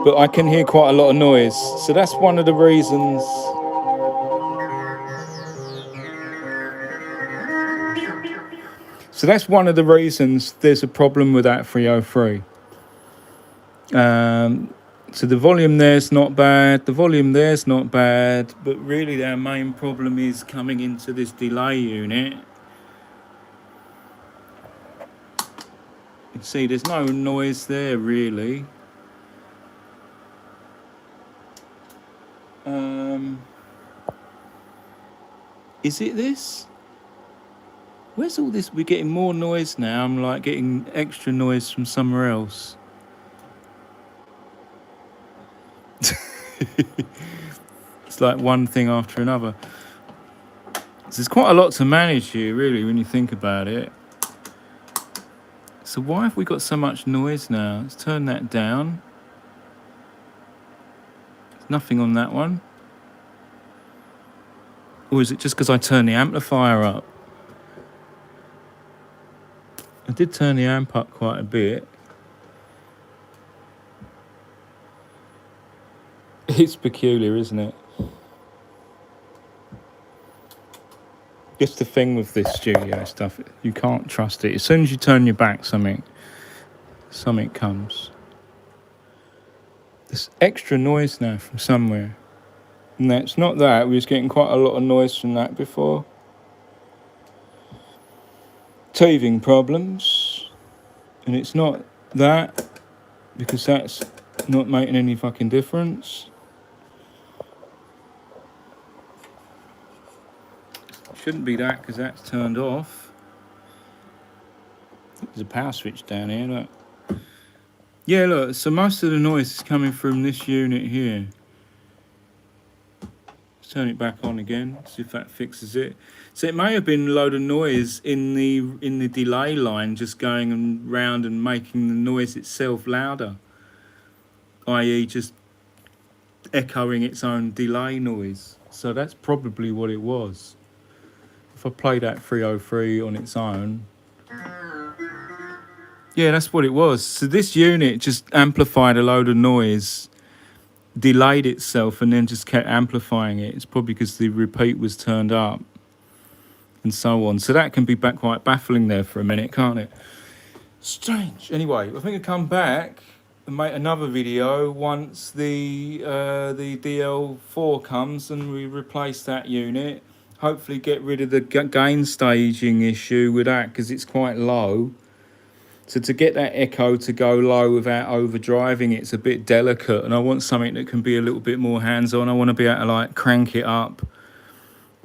But I can hear quite a lot of noise, so that's one of the reasons. So that's one of the reasons there's a problem with that 303. So the volume there's not bad, the volume there's not bad, but really our main problem is coming into this delay unit. You can see there's no noise there really. Is it this? Where's all this? We're getting more noise now. I'm like getting extra noise from somewhere else. It's like one thing after another. So there's quite a lot to manage here, really, when you think about it. So why have we got so much noise now? Let's turn that down. There's nothing on that one. Or is it just because I turned the amplifier up? I did turn the amp up quite a bit. It's peculiar, isn't it? Just the thing with this studio stuff, you can't trust it. As soon as you turn your back, something comes. There's extra noise now from somewhere. And that's not that, we was getting quite a lot of noise from that before. Teething problems. And it's not that, because that's not making any fucking difference. Shouldn't be that, because that's turned off. There's a power switch down here, look. Yeah, look, so most of the noise is coming from this unit here. Let's turn it back on again, see if that fixes it. So it may have been a load of noise in the delay line, just going round and making the noise itself louder, i.e. just echoing its own delay noise. So that's probably what it was. If I play that 303 on its own, yeah, that's what it was. So this unit just amplified a load of noise, delayed itself, and then just kept amplifying it. It's probably because the repeat was turned up and so on. So that can be quite baffling there for a minute, can't it? Strange. Anyway, I think I'll come back and make another video once the DL4 comes and we replace that unit. Hopefully get rid of the gain staging issue with that, because it's quite low. So to get that echo to go low without overdriving, it's a bit delicate, and I want something that can be a little bit more hands-on. I want to be able to like crank it up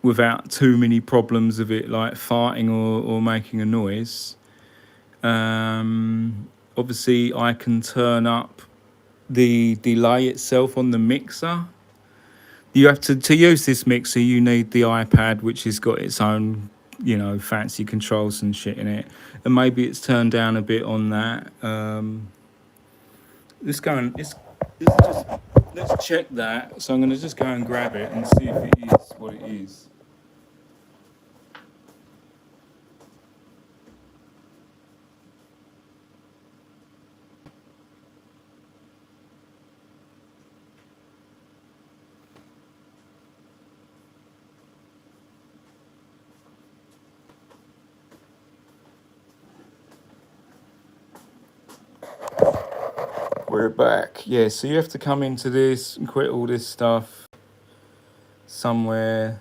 without too many problems of it like farting or making a noise. Obviously I can turn up the delay itself on the mixer. You have to use this mixer, you need the iPad, which has got its own, you know, fancy controls and shit in it, and maybe it's turned down a bit on that. Let's go and let's check that. So I'm going to just go and grab it and see if it is what it is. We're back. Yeah, so you have to come into this and quit all this stuff somewhere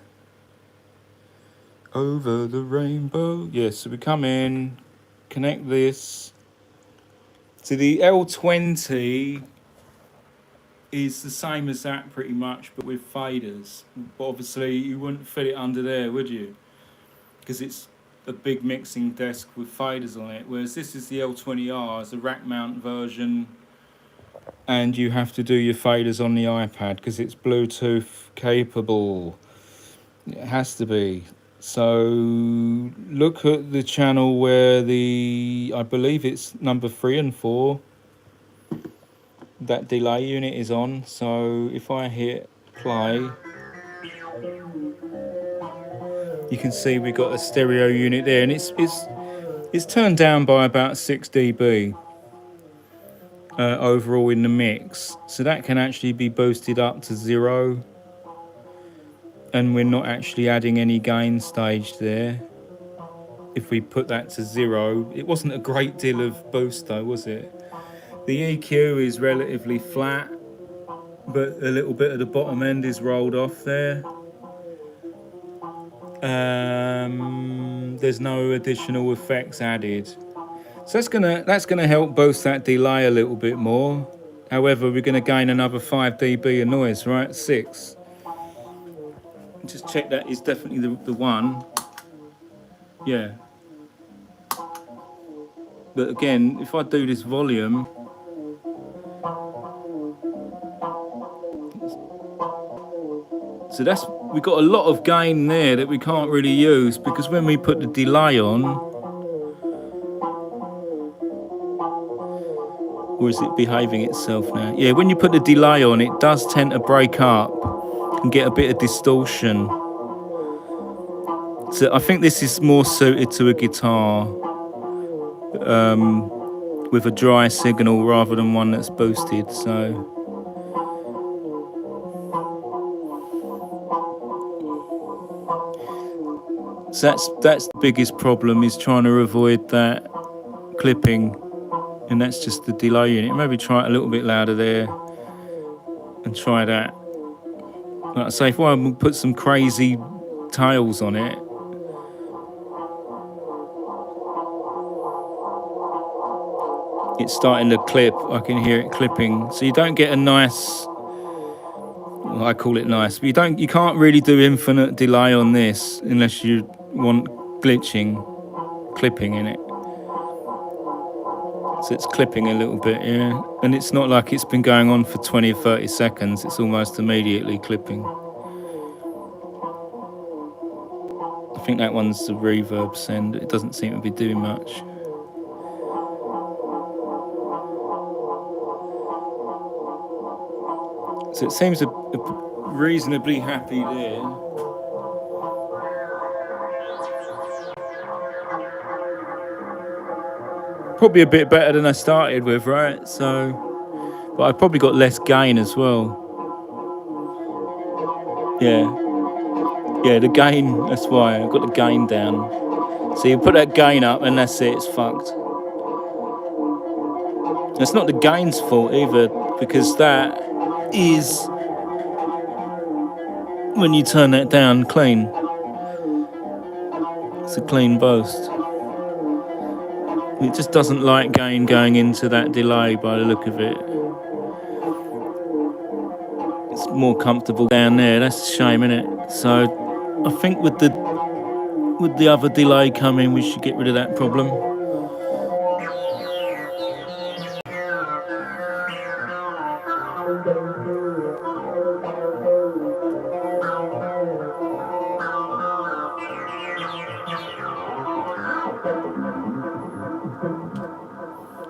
over the rainbow. Yeah, so we come in, connect this. So the L20 is the same as that pretty much, but with faders. But obviously you wouldn't fit it under there, would you? Because it's a big mixing desk with faders on it, whereas this is the L20R, it's a rack mount version, and you have to do your faders on the iPad because it's Bluetooth capable. It has to be. So look at the channel where I believe it's number 3 and 4, that delay unit is on. So if I hit play, you can see we got a stereo unit there, and it's turned down by about 6 dB. Overall in the mix, so that can actually be boosted up to 0, and we're not actually adding any gain stage there. If we put that to 0, it wasn't a great deal of boost though, was it? The EQ is relatively flat, but a little bit of the bottom end is rolled off there. There's no additional effects added. So that's gonna help boost that delay a little bit more. However, we're gonna gain another 5 dB of noise, right? 6. Just check that is definitely the one. Yeah. But again, if I do this volume, so we've got a lot of gain there that we can't really use, because when we put the delay on, or is it behaving itself now? Yeah, when you put the delay on, it does tend to break up and get a bit of distortion. So I think this is more suited to a guitar with a dry signal rather than one that's boosted. So that's the biggest problem, is trying to avoid that clipping. And that's just the delay unit. Maybe try it a little bit louder there and try that. Like I say, if I put some crazy tails on it, it's starting to clip. I can hear it clipping. So you don't get a nice, well, I call it nice, but you can't really do infinite delay on this unless you want glitching, clipping in it. So it's clipping a little bit, yeah. And it's not like it's been going on for 20 or 30 seconds. It's almost immediately clipping. I think that one's the reverb send. It doesn't seem to be doing much. So it seems a reasonably happy there. Probably a bit better than I started with, right? So, but I probably got less gain as well. Yeah, the gain, that's why I've got the gain down. So you put that gain up and that's it, it's fucked. It's not the gain's fault either, because that is when you turn that down clean. It's a clean boast. It just doesn't like gain going into that delay by the look of it. It's more comfortable down there. That's a shame, isn't it? So I think with the other delay coming, we should get rid of that problem.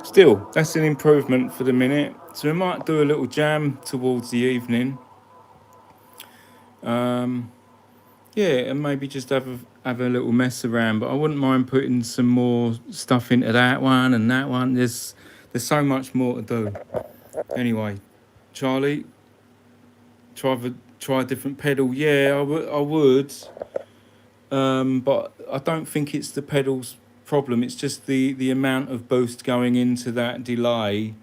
Still, that's an improvement for the minute. So we might do a little jam towards the evening. Yeah, and maybe just have a little mess around. But I wouldn't mind putting some more stuff into that one and that one. There's so much more to do. Anyway, Charlie, try a different pedal. Yeah, I would. But I don't think it's the pedal's problem. It's just the amount of boost going into that delay,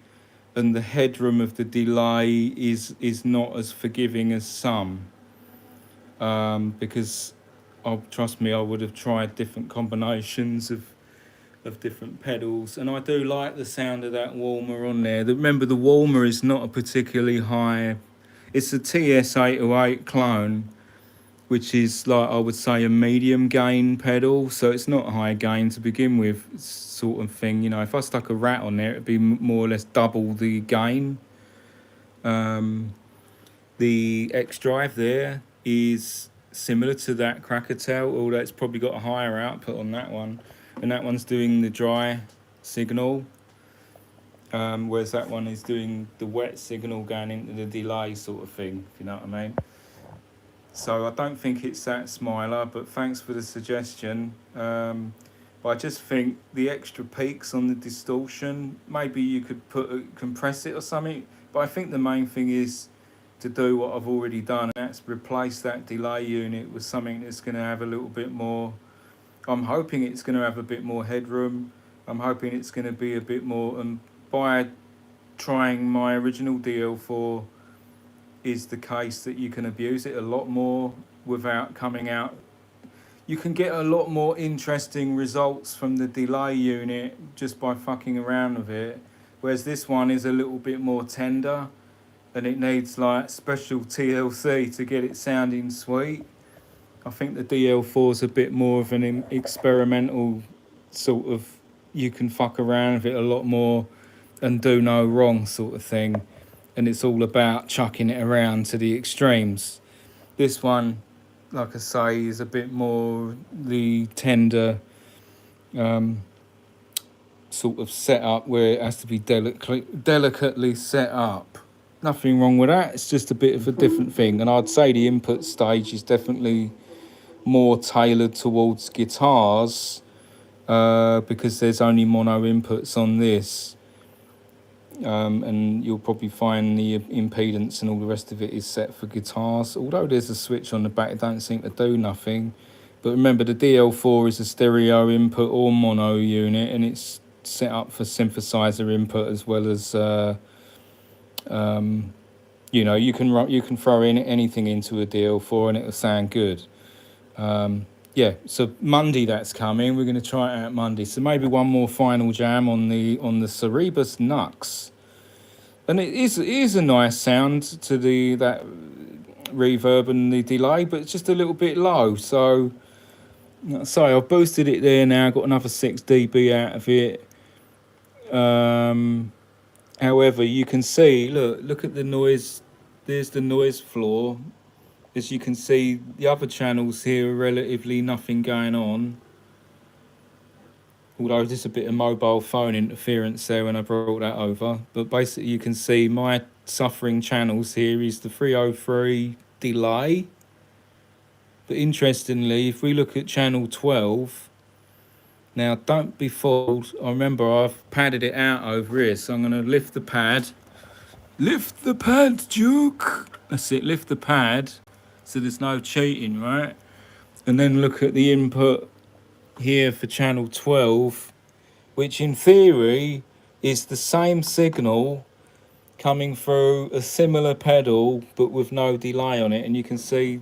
and the headroom of the delay is not as forgiving as some. Because, trust me, I would have tried different combinations of different pedals, and I do like the sound of that warmer on there. Remember, the warmer is not a particularly high. It's a TS808 clone, which is like, I would say, a medium gain pedal, so it's not high gain to begin with, sort of thing. You know, if I stuck a rat on there, it'd be more or less double the gain. The X drive there is similar to that Krakatoa, although it's probably got a higher output on that one, and that one's doing the dry signal, whereas that one is doing the wet signal going into the delay sort of thing, if you know what I mean. So I don't think it's that Smiler, but thanks for the suggestion. But I just think the extra peaks on the distortion, maybe you could compress it or something, but I think the main thing is to do what I've already done, and that's replace that delay unit with something that's going to have a little bit more. I'm hoping it's going to have a bit more headroom. I'm hoping it's going to be a bit more, and by trying my original DL4 is the case that you can abuse it a lot more without coming out. You can get a lot more interesting results from the delay unit just by fucking around with it, whereas this one is a little bit more tender, and it needs like special TLC to get it sounding sweet. I think the DL4 is a bit more of an experimental sort of, you can fuck around with it a lot more and do no wrong sort of thing, and it's all about chucking it around to the extremes. This one, like I say, is a bit more the tender sort of setup where it has to be delicately set up. Nothing wrong with that, it's just a bit of a different thing. And I'd say the input stage is definitely more tailored towards guitars, because there's only mono inputs on this, and you'll probably find the impedance and all the rest of it is set for guitars, although there's a switch on the back. It don't seem to do nothing. But remember, the DL4 is a stereo input or mono unit, and it's set up for synthesizer input as well as you know, you can throw in anything into a DL4 and it'll sound good. Yeah, so Monday that's coming. We're going to try it out Monday. So maybe one more final jam on the Cerebus Nux, and it is a nice sound to that reverb and the delay, but it's just a little bit low. So I've boosted it there now. Got another 6 dB out of it. However, you can see, look at the noise. There's the noise floor, as you can see, the other channels here are relatively nothing going on. Although there's a bit of mobile phone interference there when I brought that over. But basically you can see my suffering channels here is the 303 delay. But interestingly, if we look at channel 12, now don't be fooled. I remember I've padded it out over here, so I'm going to lift the pad. Lift the pad, Duke! That's it, lift the pad, so there's no cheating, right? And then look at the input here for channel 12, which in theory is the same signal coming through a similar pedal but with no delay on it. And you can see,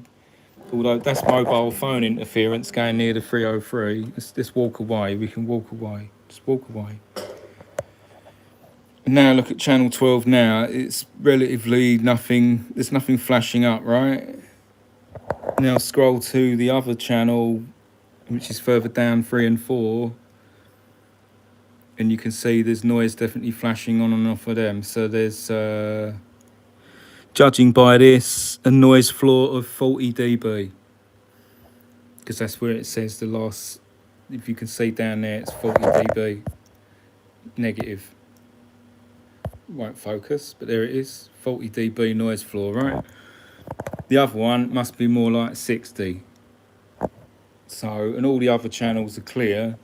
although that's mobile phone interference going near the 303, let's walk away. We can walk away. Just walk away. Now look at channel 12 now. It's relatively nothing. There's nothing flashing up, right? Now scroll to the other channel, which is further down, 3 and 4. And you can see there's noise definitely flashing on and off of them. So there's, judging by this, a noise floor of 40 dB. Because that's where it says the last, if you can see down there, it's 40 dB negative. Won't focus, but there it is, 40 dB noise floor, right? The other one must be more like 60. So, and all the other channels are clear.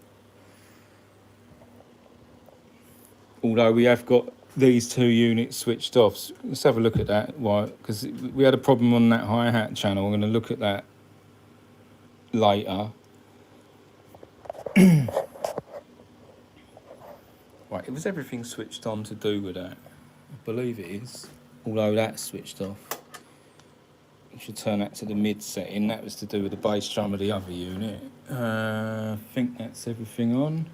Although we have got these 2 units switched off. So let's have a look at that. Why? Because we had a problem on that hi-hat channel. I'm going to look at that later. Right, it was everything switched on to do with that. I believe it is. Although that's switched off. You should turn that to the mid setting. That was to do with the bass drum of the other unit. I think that's everything on.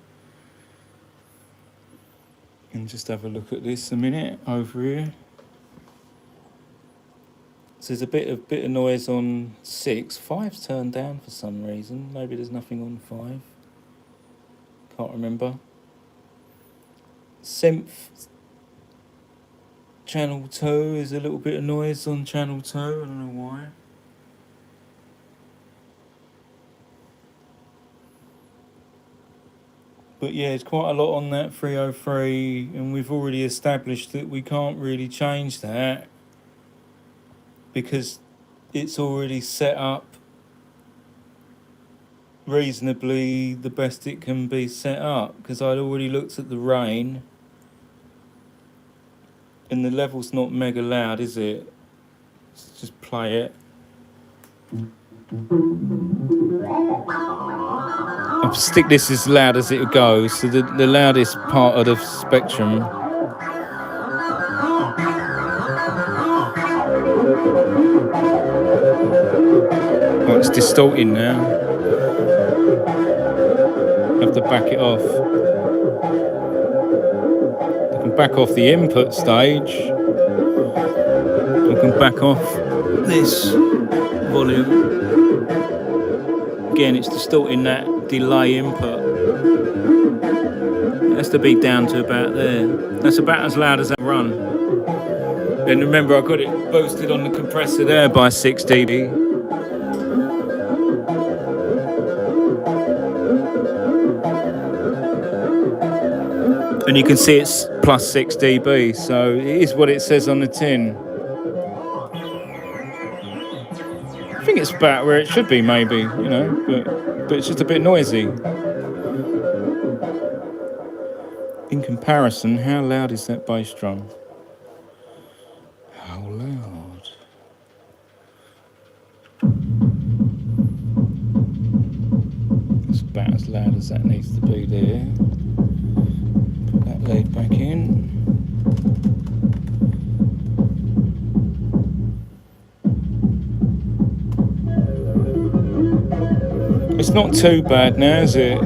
And just have a look at this a minute over here. So there's a bit of noise on 6. 5's turned down for some reason. Maybe there's nothing on 5. Can't remember. Synth channel 2 is a little bit of noise on channel 2. I don't know why. But yeah, it's quite a lot on that 303, and we've already established that we can't really change that because it's already set up reasonably the best it can be set up, because I'd already looked at the rain and the level's not mega loud, is it? Let's just play it. I'll stick this as loud as it goes, so the loudest part of the spectrum. Oh, it's distorting now. I have to back it off. I can back off the input stage. I can back off this volume. Again, it's distorting that delay input. It has to be down to about there. That's about as loud as that run. And remember, I got it boosted on the compressor there by 6 dB. And you can see it's plus 6 dB, so it is what it says on the tin. I think it's about where it should be, maybe, you know, but it's just a bit noisy. In comparison, how loud is that bass drum? How loud? It's about as loud as that needs to be there. Put that lead back in. It's not too bad now, is it?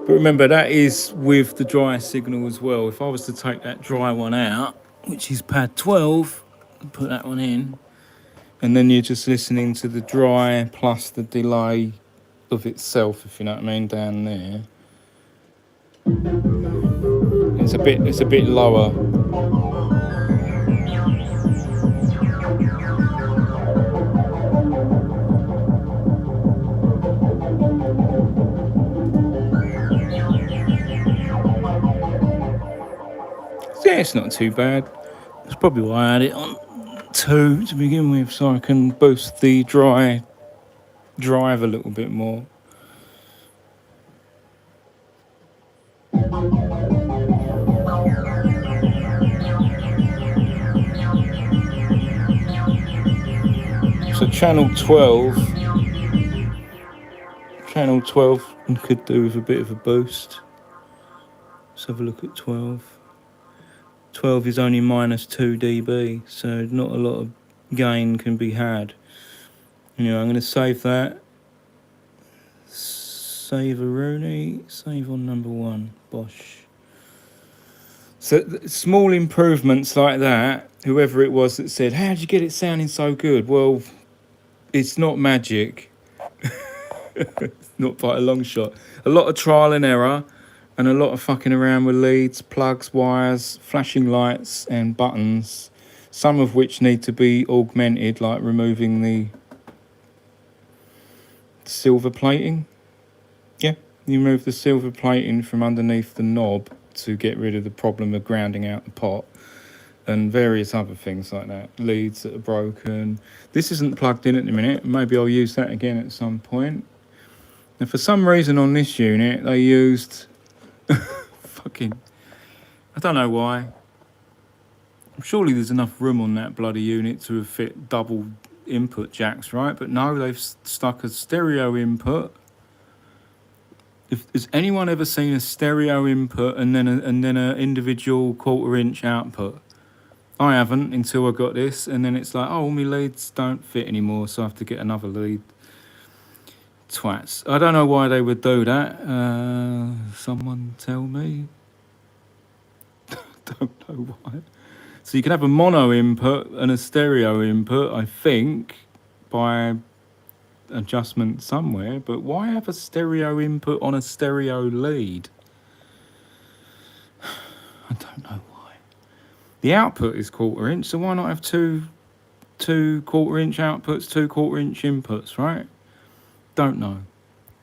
But remember, that is with the dry signal as well. If I was to take that dry one out, which is pad 12, and put that one in, and then you're just listening to the dry plus the delay of itself, if you know what I mean, down there. It's a bit lower. Yeah, it's not too bad. That's probably why I had it on 2 to begin with, so I can boost the drive a little bit more. So channel 12 could do with a bit of a boost. Let's have a look at 12. 12 is only minus 2 dB, so not a lot of gain can be had. Anyway, I'm going to save that. Save a Rooney, save on number 1, Bosch. So small improvements like that, whoever it was that said, how'd you get it sounding so good? Well, it's not magic. Not by a long shot. A lot of trial and error, and a lot of fucking around with leads, plugs, wires, flashing lights and buttons, some of which need to be augmented, like removing the silver plating. Yeah, you remove the silver plating from underneath the knob to get rid of the problem of grounding out the pot, and various other things like that. Leads that are broken. This isn't plugged in at the minute. Maybe I'll use that again at some point. And for some reason on this unit, they used fucking, I don't know why. Surely there's enough room on that bloody unit to have fit double input jacks, right? But no, they've stuck a stereo input. Has anyone ever seen a stereo input and then a individual 1/4 inch output? I haven't until I got this, and then it's like, oh, my leads don't fit anymore, so I have to get another lead. Twats. I don't know why they would do that. Someone tell me. Don't know why. So you can have a mono input and a stereo input, I think, by adjustment somewhere, but why have a stereo input on a stereo lead? I don't know why. The output is 1/4 inch, so why not have two 1/4 inch outputs, 2 1/4 inch inputs, right? Don't know.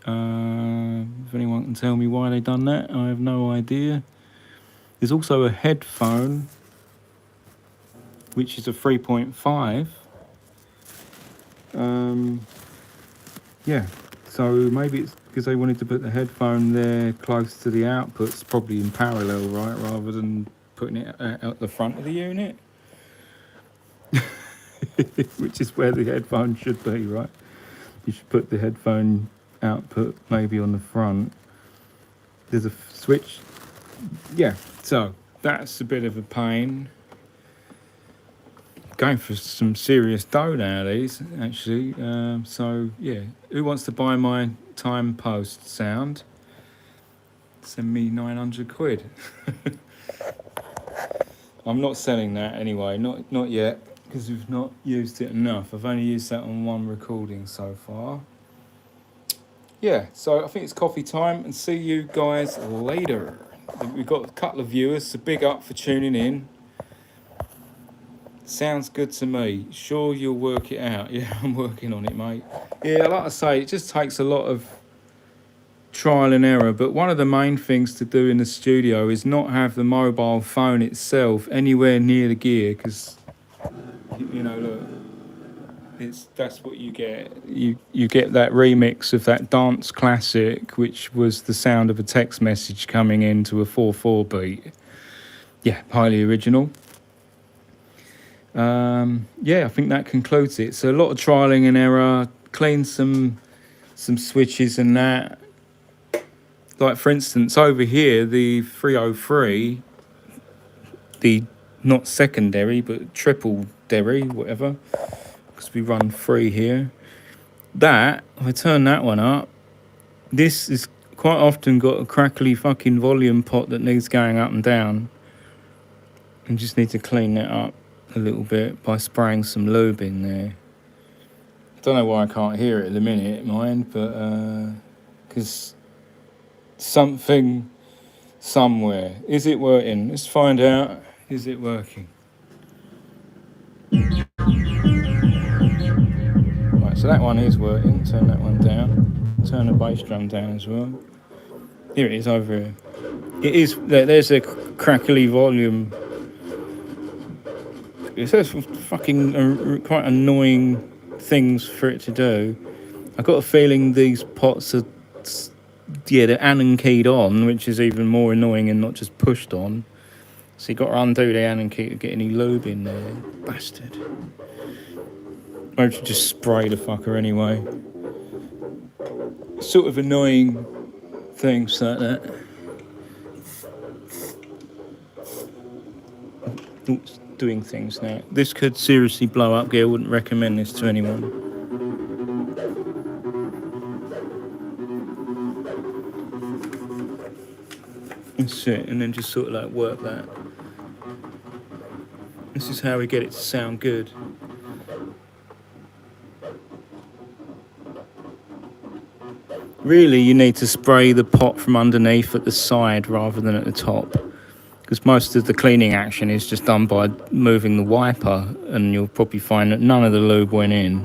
If anyone can tell me why they done that, I have no idea. There's also a headphone, which is a 3.5. Yeah, so maybe it's because they wanted to put the headphone there close to the outputs, probably in parallel, right, rather than putting it out the front of the unit. Which is where the headphone should be, right? You should put the headphone output maybe on the front. There's a switch. Yeah, so that's a bit of a pain. Going for some serious dough nowadays, actually. So, yeah, who wants to buy my time post sound? Send me 900 quid. I'm not selling that anyway, not yet, because we've not used it enough. I've only used that on 1 recording so far. Yeah, so I think it's coffee time, and see you guys later. We've got a couple of viewers, so big up for tuning in. Sounds good to me. Sure you'll work it out. Yeah, I'm working on it, mate. Yeah, like I say, it just takes a lot of trial and error, but one of the main things to do in the studio is not have the mobile phone itself anywhere near the gear, because, you know, look, that's what you get. You get that remix of that dance classic, which was the sound of a text message coming into a 4/4 beat. Yeah, highly original. Yeah, I think that concludes it. So a lot of trialing and error, clean some switches and that. Like, for instance, over here, the 303, the not secondary, but triple derry, whatever, because we run 3 here. That, if I turn that one up, this is quite often got a crackly fucking volume pot that needs going up and down. And just need to clean that up a little bit by spraying some lube in there. Don't know why I can't hear it at the minute, mind, but because something somewhere. Is it working? Let's find out. Is it working? Right, so that one is working. Turn that one down. Turn the bass drum down as well. Here it is over here. It is. There's a crackly volume. It says fucking quite annoying things for it to do. I got a feeling these pots are, they're Allen keyed on, which is even more annoying and not just pushed on. So you got to undo the Allen key to get any lube in there, bastard. Maybe you just spray the fucker anyway. Sort of annoying things like that. Oops, doing things now. This could seriously blow up. I wouldn't recommend this to anyone. That's it, and then just sort of like work that. This is how we get it to sound good. Really, you need to spray the pot from underneath at the side rather than at the top, because most of the cleaning action is just done by moving the wiper, and you'll probably find that none of the lube went in.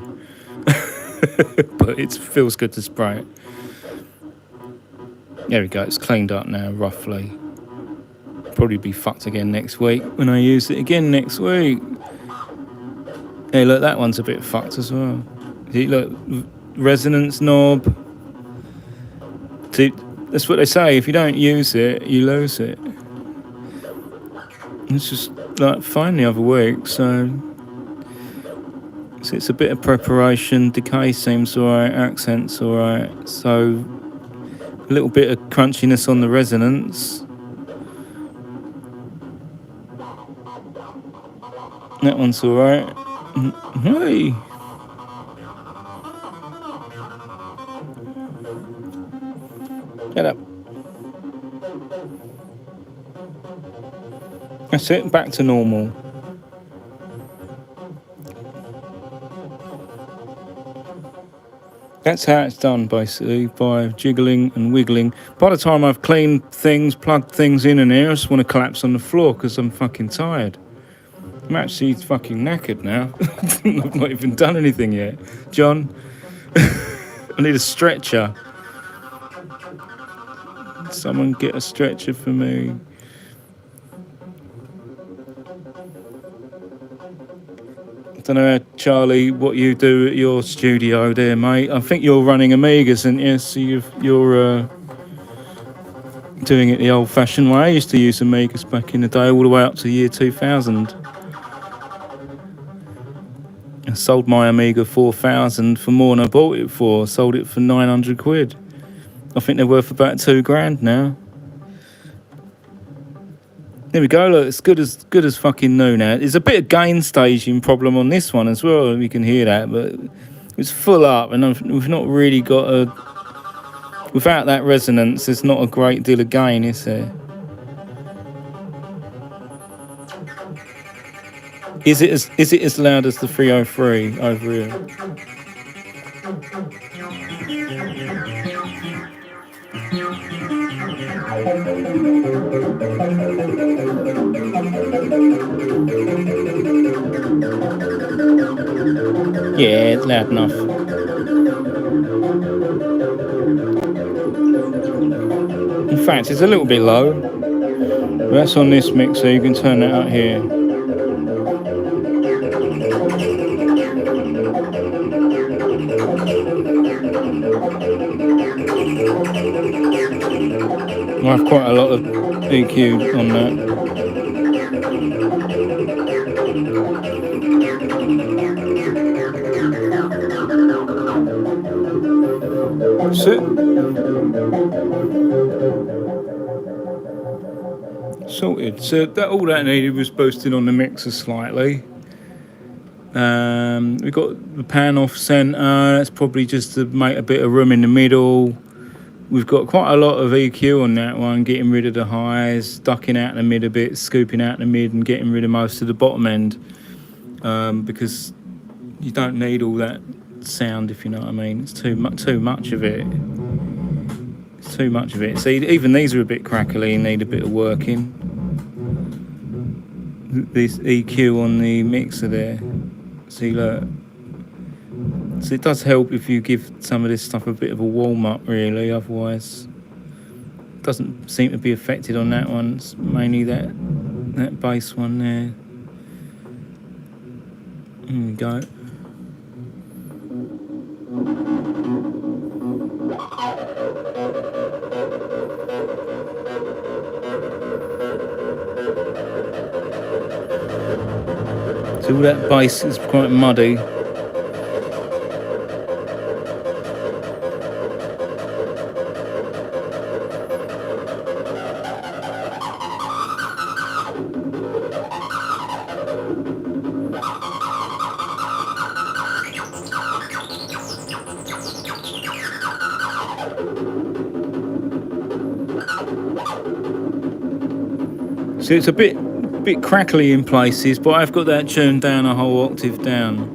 But it feels good to spray it. There we go, it's cleaned up now, roughly. Probably be fucked again next week when I use it again next week. Hey, look, that one's a bit fucked as well. See, look, resonance knob. See, that's what they say, if you don't use it, you lose it. It's just like fine the other week, so it's a bit of preparation. Decay seems alright, accent's alright, so a little bit of crunchiness on the resonance. That one's alright. Hey! Get up. That's it, back to normal. That's how it's done, basically, by jiggling and wiggling. By the time I've cleaned things, plugged things in and here, I just want to collapse on the floor because I'm fucking tired. I'm actually fucking knackered now. I've not even done anything yet. John, I need a stretcher. Someone get a stretcher for me. I don't know, Charlie, what you do at your studio there, mate. I think you're running Amigas, and yes, so you're doing it the old-fashioned way. I used to use Amigas back in the day, all the way up to the year 2000. I sold my Amiga 4000 for more than I bought it for. Sold it for 900 quid. I think they're worth about £2,000 now. There we go, look, it's good as fucking new now. There's a bit of gain staging problem on this one as well, you can hear that, but it's full up, and we've not really got a... Without that resonance, there's not a great deal of gain, is there? Is it as loud as the 303 over here? Yeah, it's loud enough. In fact, it's a little bit low. But that's on this mixer, you can turn that up here. I have quite a lot of EQ on that. That's it. Sorted. So all that needed was boosting on the mixer slightly. We got the pan off centre. That's probably just to make a bit of room in the middle. We've got quite a lot of EQ on that one, getting rid of the highs, ducking out the mid a bit, scooping out the mid and getting rid of most of the bottom end, because you don't need all that sound, if you know what I mean. It's too much of it. It's too much of it. See, even these are a bit crackly and need a bit of working. This EQ on the mixer there. See, look. So it does help if you give some of this stuff a bit of a warm up, really. Otherwise, it doesn't seem to be affected on that one. It's mainly that bass one there. There we go. So all that bass is quite muddy. So it's a bit crackly in places, but I've got that tuned down a whole octave down.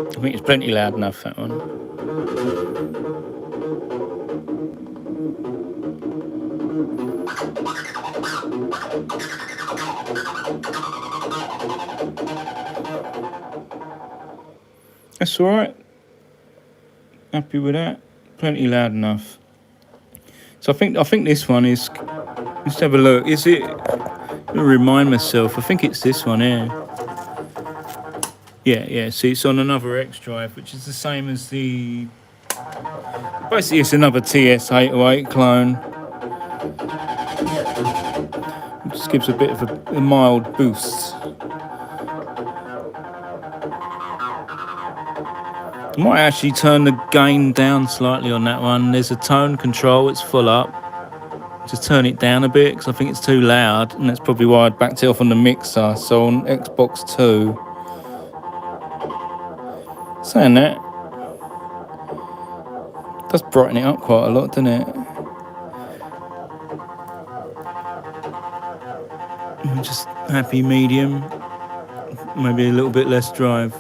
I think it's plenty loud enough, that one. That's alright. Happy with that. Plenty loud enough. So I think this one is. Let's have a look. Is it? I'm gonna remind myself. I think it's this one here. Yeah. See, it's on another X drive, which is the same as the. Basically, it's another TS-808 clone. It just gives a bit of a mild boost. I might actually turn the gain down slightly on that one. There's a tone control, it's full up. Just turn it down a bit because I think it's too loud, and that's probably why I backed it off on the mixer. So on Xbox 2, saying that, it does brighten it up quite a lot, doesn't it? Just happy medium, maybe a little bit less drive.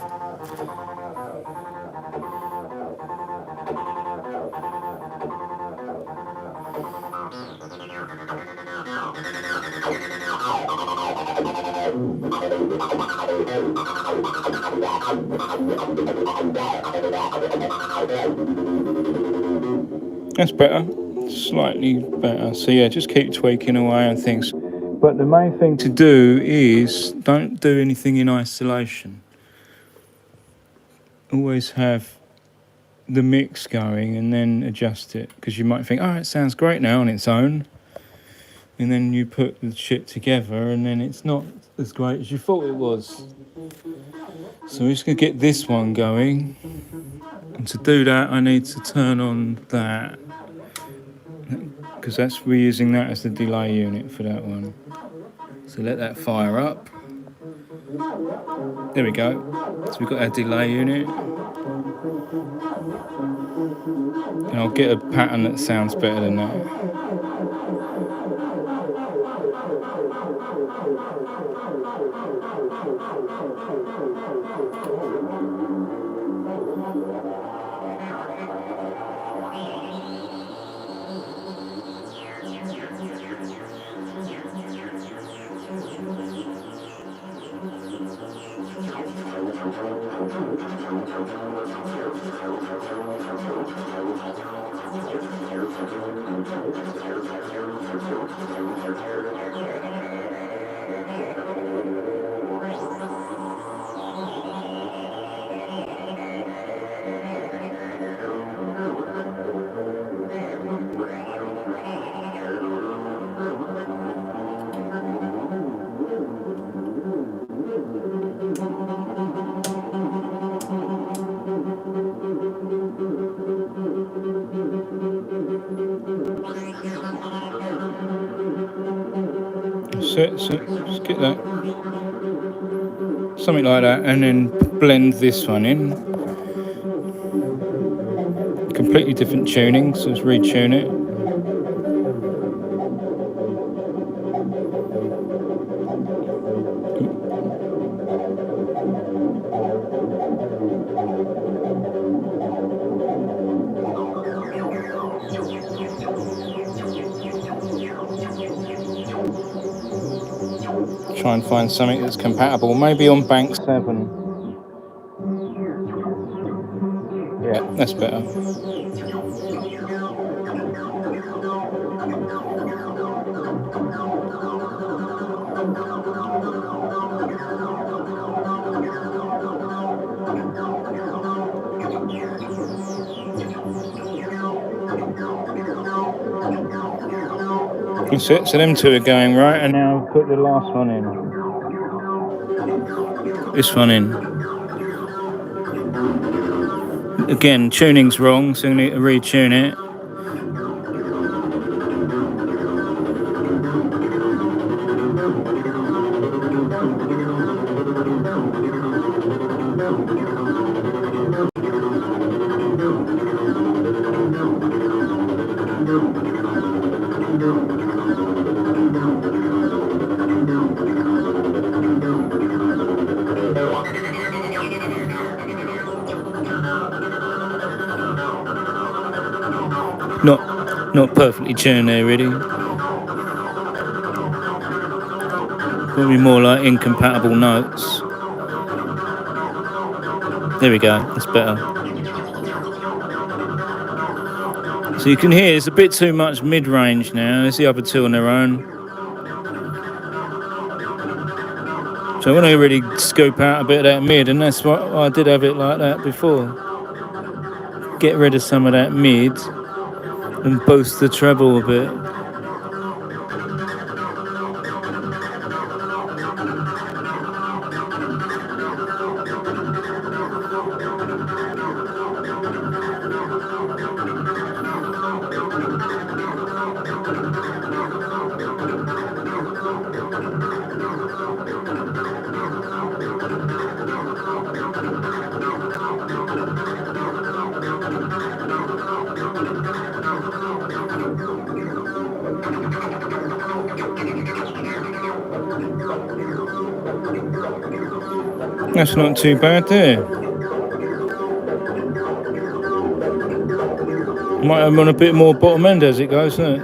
That's better, slightly better. So yeah, just keep tweaking away on things. But the main thing to do is don't do anything in isolation. Always have the mix going and then adjust it, because you might think, oh, it sounds great now on its own, and then you put the shit together and then it's not as great as you thought it was. So we're just going to get this one going, and to do that I need to turn on that, because we're using that as the delay unit for that one. So let that fire up. There we go. So we've got our delay unit. And I'll get a pattern that sounds better than that. it. So just get that, something like that, and then blend this one in. Completely different tuning, so let's retune it. Try and find something that's compatible, maybe on bank 7. Yeah, that's better. That's it, so them two are going right, and now I'll put the last one in. Put this one in. Again, tuning's wrong, so I need to retune it. Not perfectly tuned there, really. Probably more like incompatible notes. There we go, that's better. So you can hear it's a bit too much mid-range now. There's the other two on their own. So I want to really scoop out a bit of that mid, and that's what I did have it like that before. Get rid of some of that mid and boost the treble a bit. That's not too bad there. Might have on a bit more bottom end as it goes, isn't it?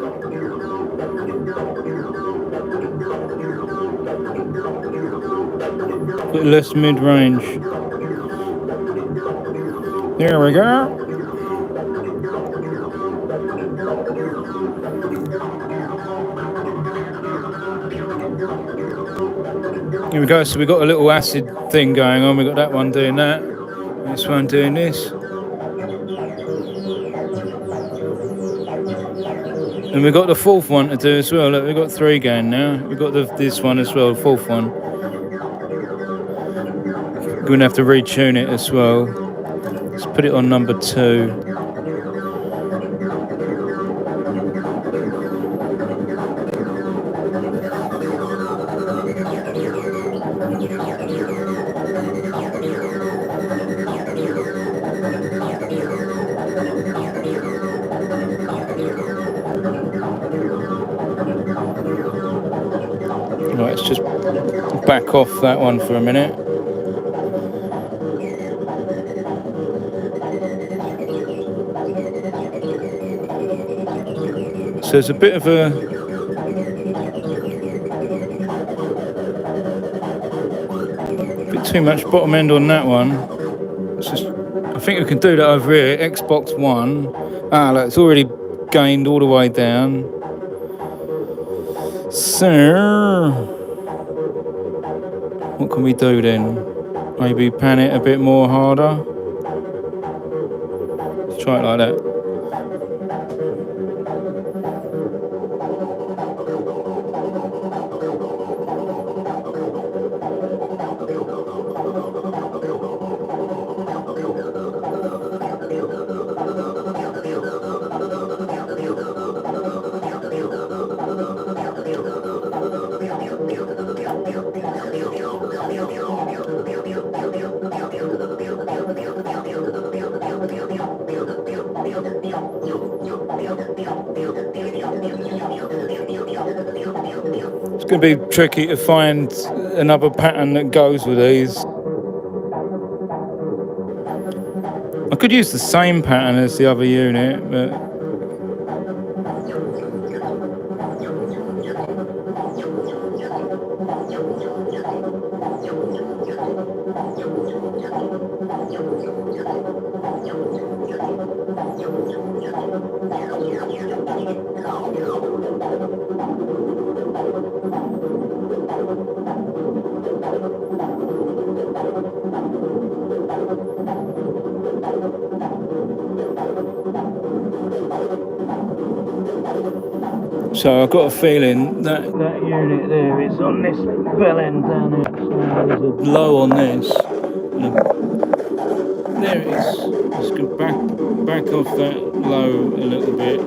A bit less mid-range. There we go. Here we go, so we got a little acid thing going on. We got that one doing that, this one doing this. And we've got the fourth one to do as well. Look, we've got 3 going now. We've got this one as well, the fourth one. We're going to have to retune it as well. Let's put it on number 2. Right, let's just back off that one for a minute. So there's a bit of a bit too much bottom end on that one. I think we can do that over here. Xbox One. Look, it's already gained all the way down. So, what can we do then? Maybe pan it a bit more harder. Let's try it like that. going to be tricky to find another pattern that goes with these. I could use the same pattern as the other unit, but so I've got a feeling that that unit there is on this bell end down here. So there's a low on this. There it is. Just go back off that low a little bit.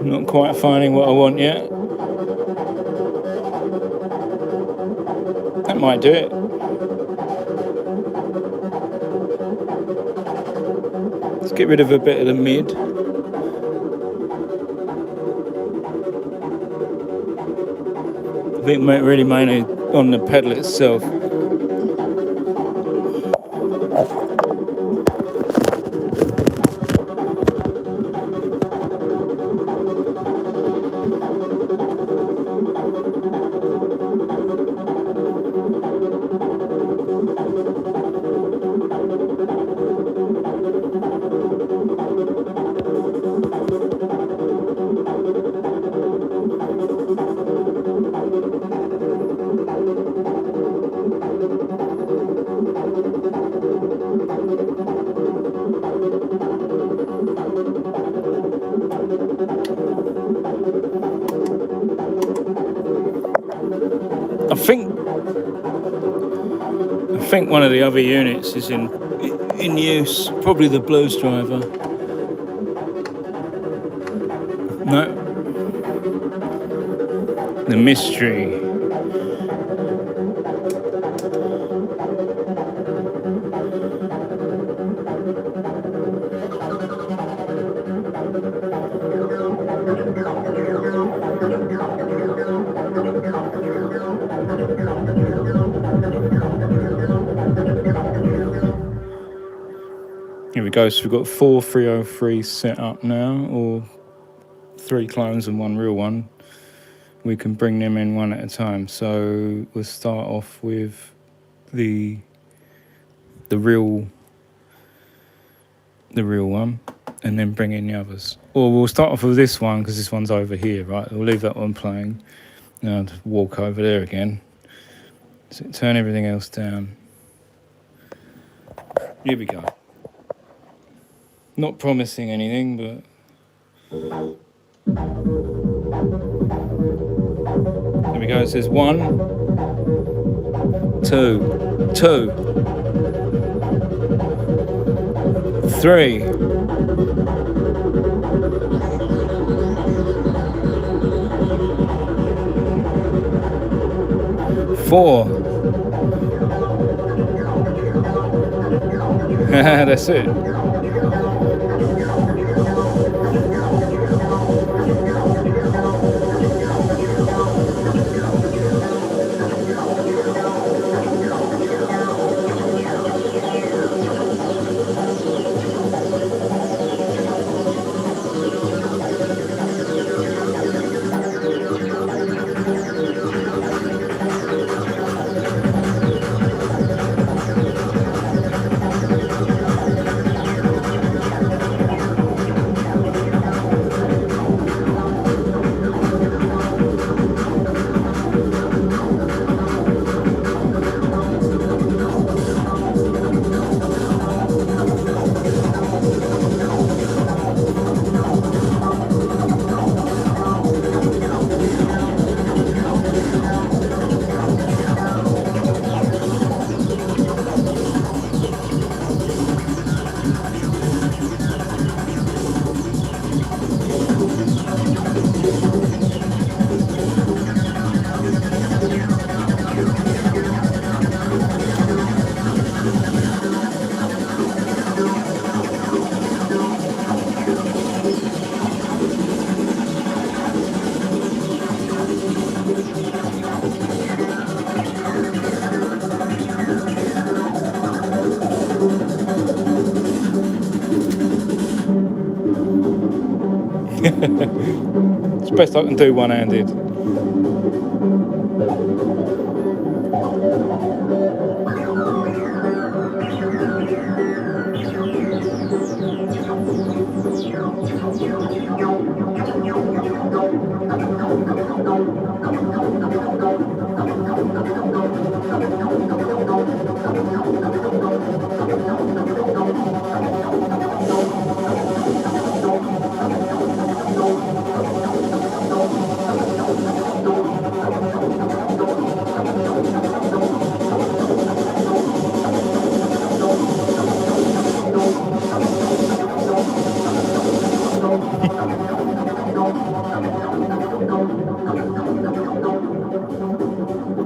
Not quite finding what I want yet. That might do it. Let's get rid of a bit of the mid. I think really mainly on the pedal itself. I think one of the other units is in use, probably the blues driver. No, the mystery. Here we go, so we've got 4 303 set up now, or 3 clones and 1 real one. We can bring them in one at a time. So we'll start off with the real one, and then bring in the others. Or we'll start off with this one because this one's over here, right? We'll leave that one playing. Now to walk over there again. So turn everything else down. Here we go. Not promising anything, but there we go. It says 1, 2, 2, 3. 4. That's it. It's best I can do one-handed.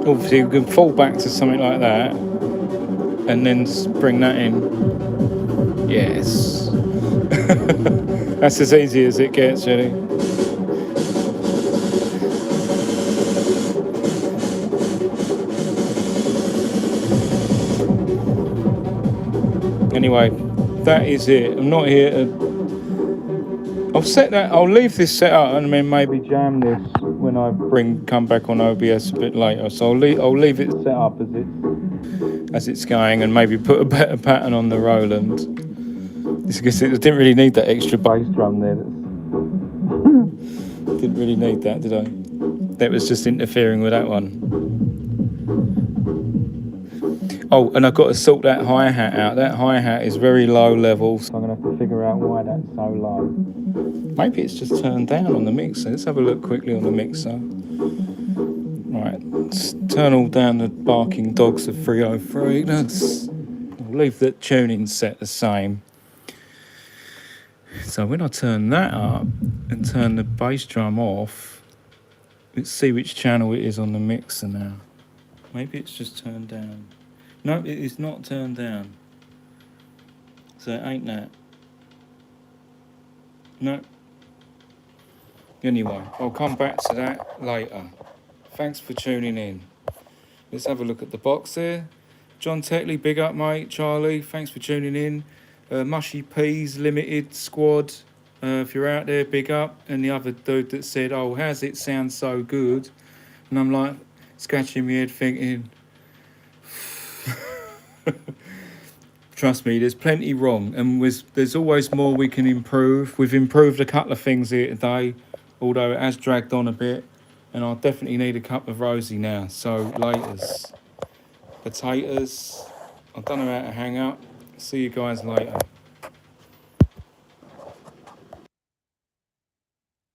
Obviously, you can fall back to something like that and then bring that in. Yes. That's as easy as it gets, really. Anyway, that is it. I'm not here to... I'll leave this set up and then maybe jam this when I come back on OBS a bit later. So I'll leave it set up as it's going and maybe put a better pattern on the Roland. It's because it didn't really need that extra bass drum there. Didn't really need that, did I? That was just interfering with that one. Oh, and I've got to sort that hi-hat out. That hi-hat is very low level, so I'm going to have to figure out why that's so low. Maybe it's just turned down on the mixer. Let's have a look quickly on the mixer. Right, let's turn all down the barking dogs of 303. I'll leave the tuning set the same. So when I turn that up and turn the bass drum off, let's see which channel it is on the mixer now. Maybe it's just turned down. No, it is not turned down. So it ain't that. No. Anyway, I'll come back to that later. Thanks for tuning in. Let's have a look at the box there. John Tetley, big up, mate. Charlie, thanks for tuning in. Mushy Peas Limited Squad, if you're out there, big up. And the other dude that said, oh, how's it sound so good? And I'm like, scratching my head thinking, trust me, there's plenty wrong, and there's always more we can improve. We've improved a couple of things here today, although it has dragged on a bit, and I definitely need a cup of rosy now. So laters, potatoes. I don't know how to hang up. See you guys later.